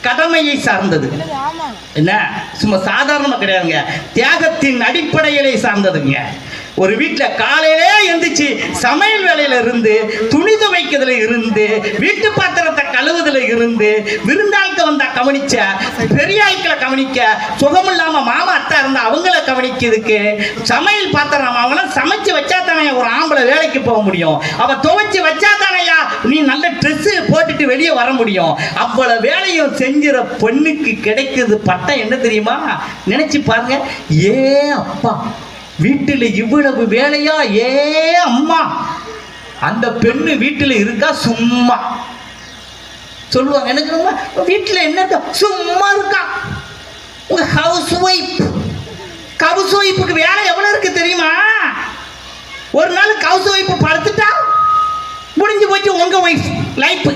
கடமையை சார்ந்தது, என்ன சும்மா சாதாரணமா கிடையாதுங்க, தியாகத்தின் அடிப்படையிலே சார்ந்ததுங்க. ஒரு வீட்டுல காலையிலே எந்திரிச்சு சமையல் வேலையில இருந்து, துணி துவைக்கிறதுல இருந்து, வீட்டு பாத்திரத்தை கழுவுதுல இருந்து, விருந்தாளுக்கு வந்தா கவனிச்ச, பெரியாய்க்களை கவனிக்க, சுகமில்லாம மாமா அத்தா இருந்தா அவங்கள கவனிக்கிறதுக்கு, சமையல் பாத்திரம் அவங்களாம் சமைச்சு வச்சா தானே ஒரு ஆம்பளை வேலைக்கு போக முடியும். அவ துவைச்சு வச்சா தானையா நீ நல்ல ட்ரெஸ் போட்டுட்டு வெளியே வர முடியும். அவ்வளவு வேலையும் செஞ்சிற பொண்ணுக்கு கிடைக்கிறது பட்டம் என்ன தெரியுமா? நினைச்சு பாருங்க. ஏ அப்பா, வீட்டில் இவ்வளவு வேலையா? ஏ அம்மா, அந்த பெண்ணு வீட்டில் இருக்கா சும்மா சொல்லுவாங்க. எனக்கு வீட்டில் என்ன சும்மா இருக்கா? உங்க ஹவுஸ் ஒய்ஃபுக்கு வேலை எவ்வளவு இருக்கு தெரியுமா? ஒரு நாள் ஹவுஸ் ஒய்ஃப் படுத்துட்டா முடிஞ்சு போச்சு உங்க ஒய்ஃப் லைஃப்.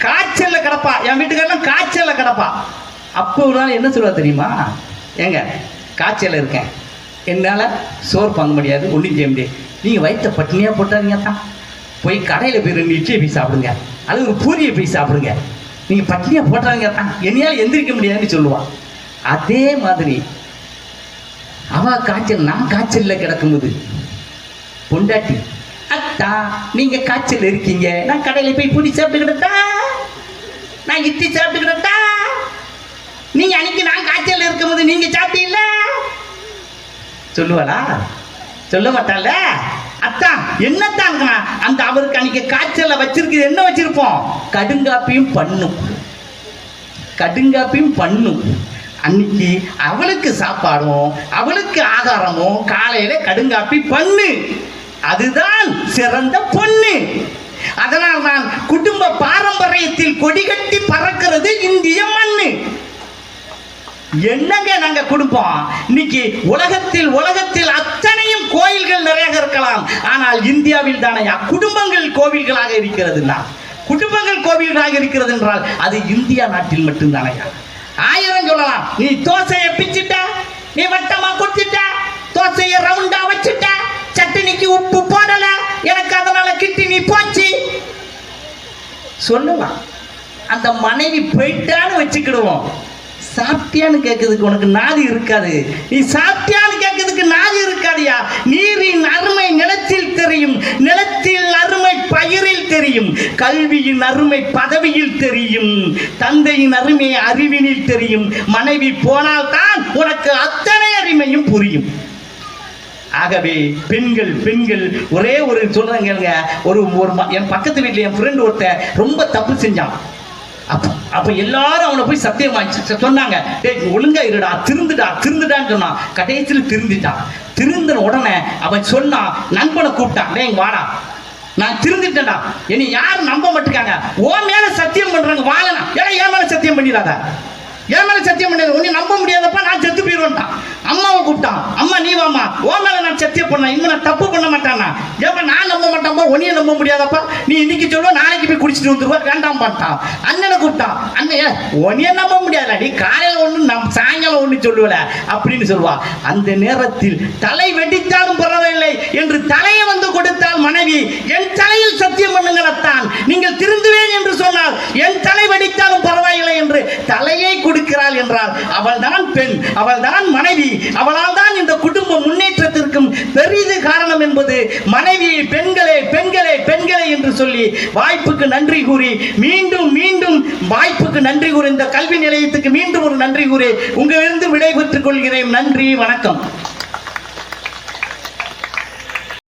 காய்ச்சல்ல கிடப்பா, என் வீட்டுக்காரெல்லாம் காய்ச்சல்ல கிடப்பா. அப்போ ஒரு நாள் என்ன சொல்லுவா தெரியுமா? ஏங்க, காய்ச்சல் இருக்கேன், என்னால் சோறு வாங்க முடியாது, ஒன்றும் செய்ய முடியாது, நீங்கள் வயிற்ற பட்டினியாக போட்டாதீங்க தான், போய் கடையில் போய் 2 இட்லியை போய் சாப்பிடுங்க, அது ஒரு பூரியை போய் சாப்பிடுங்க, நீங்கள் பட்டினியாக போட்டாதீங்க தான், என்னையால் எந்திரிக்க முடியாதுன்னு சொல்லுவாள். அதே மாதிரி அவள் காய்ச்சல், நான் காய்ச்சலில் கிடக்கும்போது பொண்டாட்டி, அத்தா நீங்கள் காய்ச்சல் இருக்கீங்க, நான் கடையில் போய் பூரி சாப்பிட்டுக்கிட்டா, நான் இட்லி சாப்பிட்டுக்கிட்டா, நீங்க அன்னைக்கு நான் காய்ச்சல் இருக்கும்போது நீங்க சாப்பிட்டீங்களா சொல்லுவாளா? சொல்ல மாட்டால. அத்தான் என்னத்தான் அந்த அவருக்கு அன்னைக்கு காய்ச்சல வச்சிருக்கு, என்ன வச்சிருப்போம்? கடுங்காப்பியும் பண்ணும். அன்னைக்கு அவளுக்கு சாப்பாடும் அவளுக்கு ஆகாரமும் காலையில கடுங்காப்பி பண்ணு, அதுதான் சிறந்த பொண்ணு. அதனால் தான் குடும்ப பாரம்பரியத்தில் கொடிகட்டி பறக்கிறது இந்திய மண்ணு. என்னங்க நாங்க குடும்பம்? இன்னைக்கு உலகத்தில் அத்தனையும் கோயில்கள் நிறைய இருக்கலாம், ஆனால் இந்தியாவில் தானையா குடும்பங்கள் கோவில்களாக இருக்கிறதுனா, குடும்பங்கள் கோவில்களாக இருக்கிறது என்றால் அது இந்தியா நாட்டில் மட்டும்தானையா. 1000 சொல்லலாம். நீ தோசையை பிச்சுட்ட, நீ வட்டமா குடிச்சிட்ட, தோசையை ரவுண்டா வச்சுட்ட, சட்னிக்கு உப்பு போடல, எனக்கு அதனால கிட்னி போச்சு சொல்லலாம். அந்த மனைவி போயிட்டான்னு வச்சுக்கிடுவோம். சாப்பிட்டியான்னு கேட்கறதுக்கு உனக்கு நாதி இருக்காது. நீ சாப்பிட்டியான்னு கேட்கறதுக்கு நாதி இருக்காதியா. நீரின் அருமை நிலத்தில் தெரியும், நிலத்தில் அருமை பயிரில் தெரியும், கல்வியின் அருமை பதவியில் தெரியும், தந்தையின் அருமை அறிவினில் தெரியும். மனைவி போனால் தான் உனக்கு அத்தனை அருமையும் புரியும். ஆகவே பெண்கள் ஒரே ஒரு சொல்றாங்க. ஒரு என் பக்கத்து வீட்டில் என் ஃப்ரெண்ட் ஒருத்தன் ரொம்ப தப்பு செஞ்சான். அப்ப எல்லாரும் அவனை போய் சத்தியமா சொன்னாங்க, ஒழுங்கா இருடா, திருந்துடான்னு சொன்னான். கடைசியில் திருந்தின உடனே அவன் சொன்னான், நண்பனை கூப்பிட்டான், டேய் வாடா, நான் திருந்திட்டேன்டா, என்னை யாரும் நம்ப மாட்டுக்காங்க, உன் மேல சத்தியம் பண்றாங்க, வாழனா ஏன்னா என் மேல சத்தியம் பண்ணிடாத, என் மேல சத்தியம் பண்ணாது, உன்னை நம்ப முடியாதப்பா நான் செத்து போயிடுவேன்ட்டான். அம்மாவை கூப்பிட்டான், அம்மா நீ வாமா, உன் மேல நான் சத்தியம் பண்ண, இனிமே நான் தப்பு பண்ண மாட்டானா, ஏப்பா நான் நம்ப மாட்டான்பா, உன்னைய நம்ப முடியாதப்பா, நீ இன்னைக்கு சொல்லுவ நாளைக்கு போய் குடிச்சிட்டு வந்துருவா, வேண்டாம் பண்ணிட்டான். அண்ணனை கூப்பிட்டான், அண்ணன் உன்னைய நம்ப முடியாதுல, நீ காலையில ஒண்ணு சாயங்காலம் ஒண்ணு சொல்லுவல அப்படின்னு சொல்லுவா. அந்த நேரத்தில் தலை வெடித்தாலும் பரவாயில்லை என்று தலையை வந்து கொடுத்தால் மனைவி, என் தலையில் சத்தியம் பண்ணுங்களத்தான், நீங்கள் திருந்துவேன் என்று சொன்னால் என் தலை வெடித்தாலும் பரவாயில்லை என்று தலையை கொடுக்கிறாள் என்றால் அவள் தான் பெண், அவள் தான் மனைவி, அவளால் தான் இந்த குடும்ப முன்னேற்றத்திற்கும் பெரிது காரணம் என்பது மனைவி. பெண்களே என்று சொல்லி வாய்ப்புக்கு நன்றி கூறி மீண்டும் வாய்ப்புக்கு நன்றி கூறி இந்த கல்வி நிலையத்துக்கு மீண்டும் ஒரு நன்றி கூறி உங்களிருந்து விடைபெற்றுக் கொள்கிறேன். நன்றி, வணக்கம்.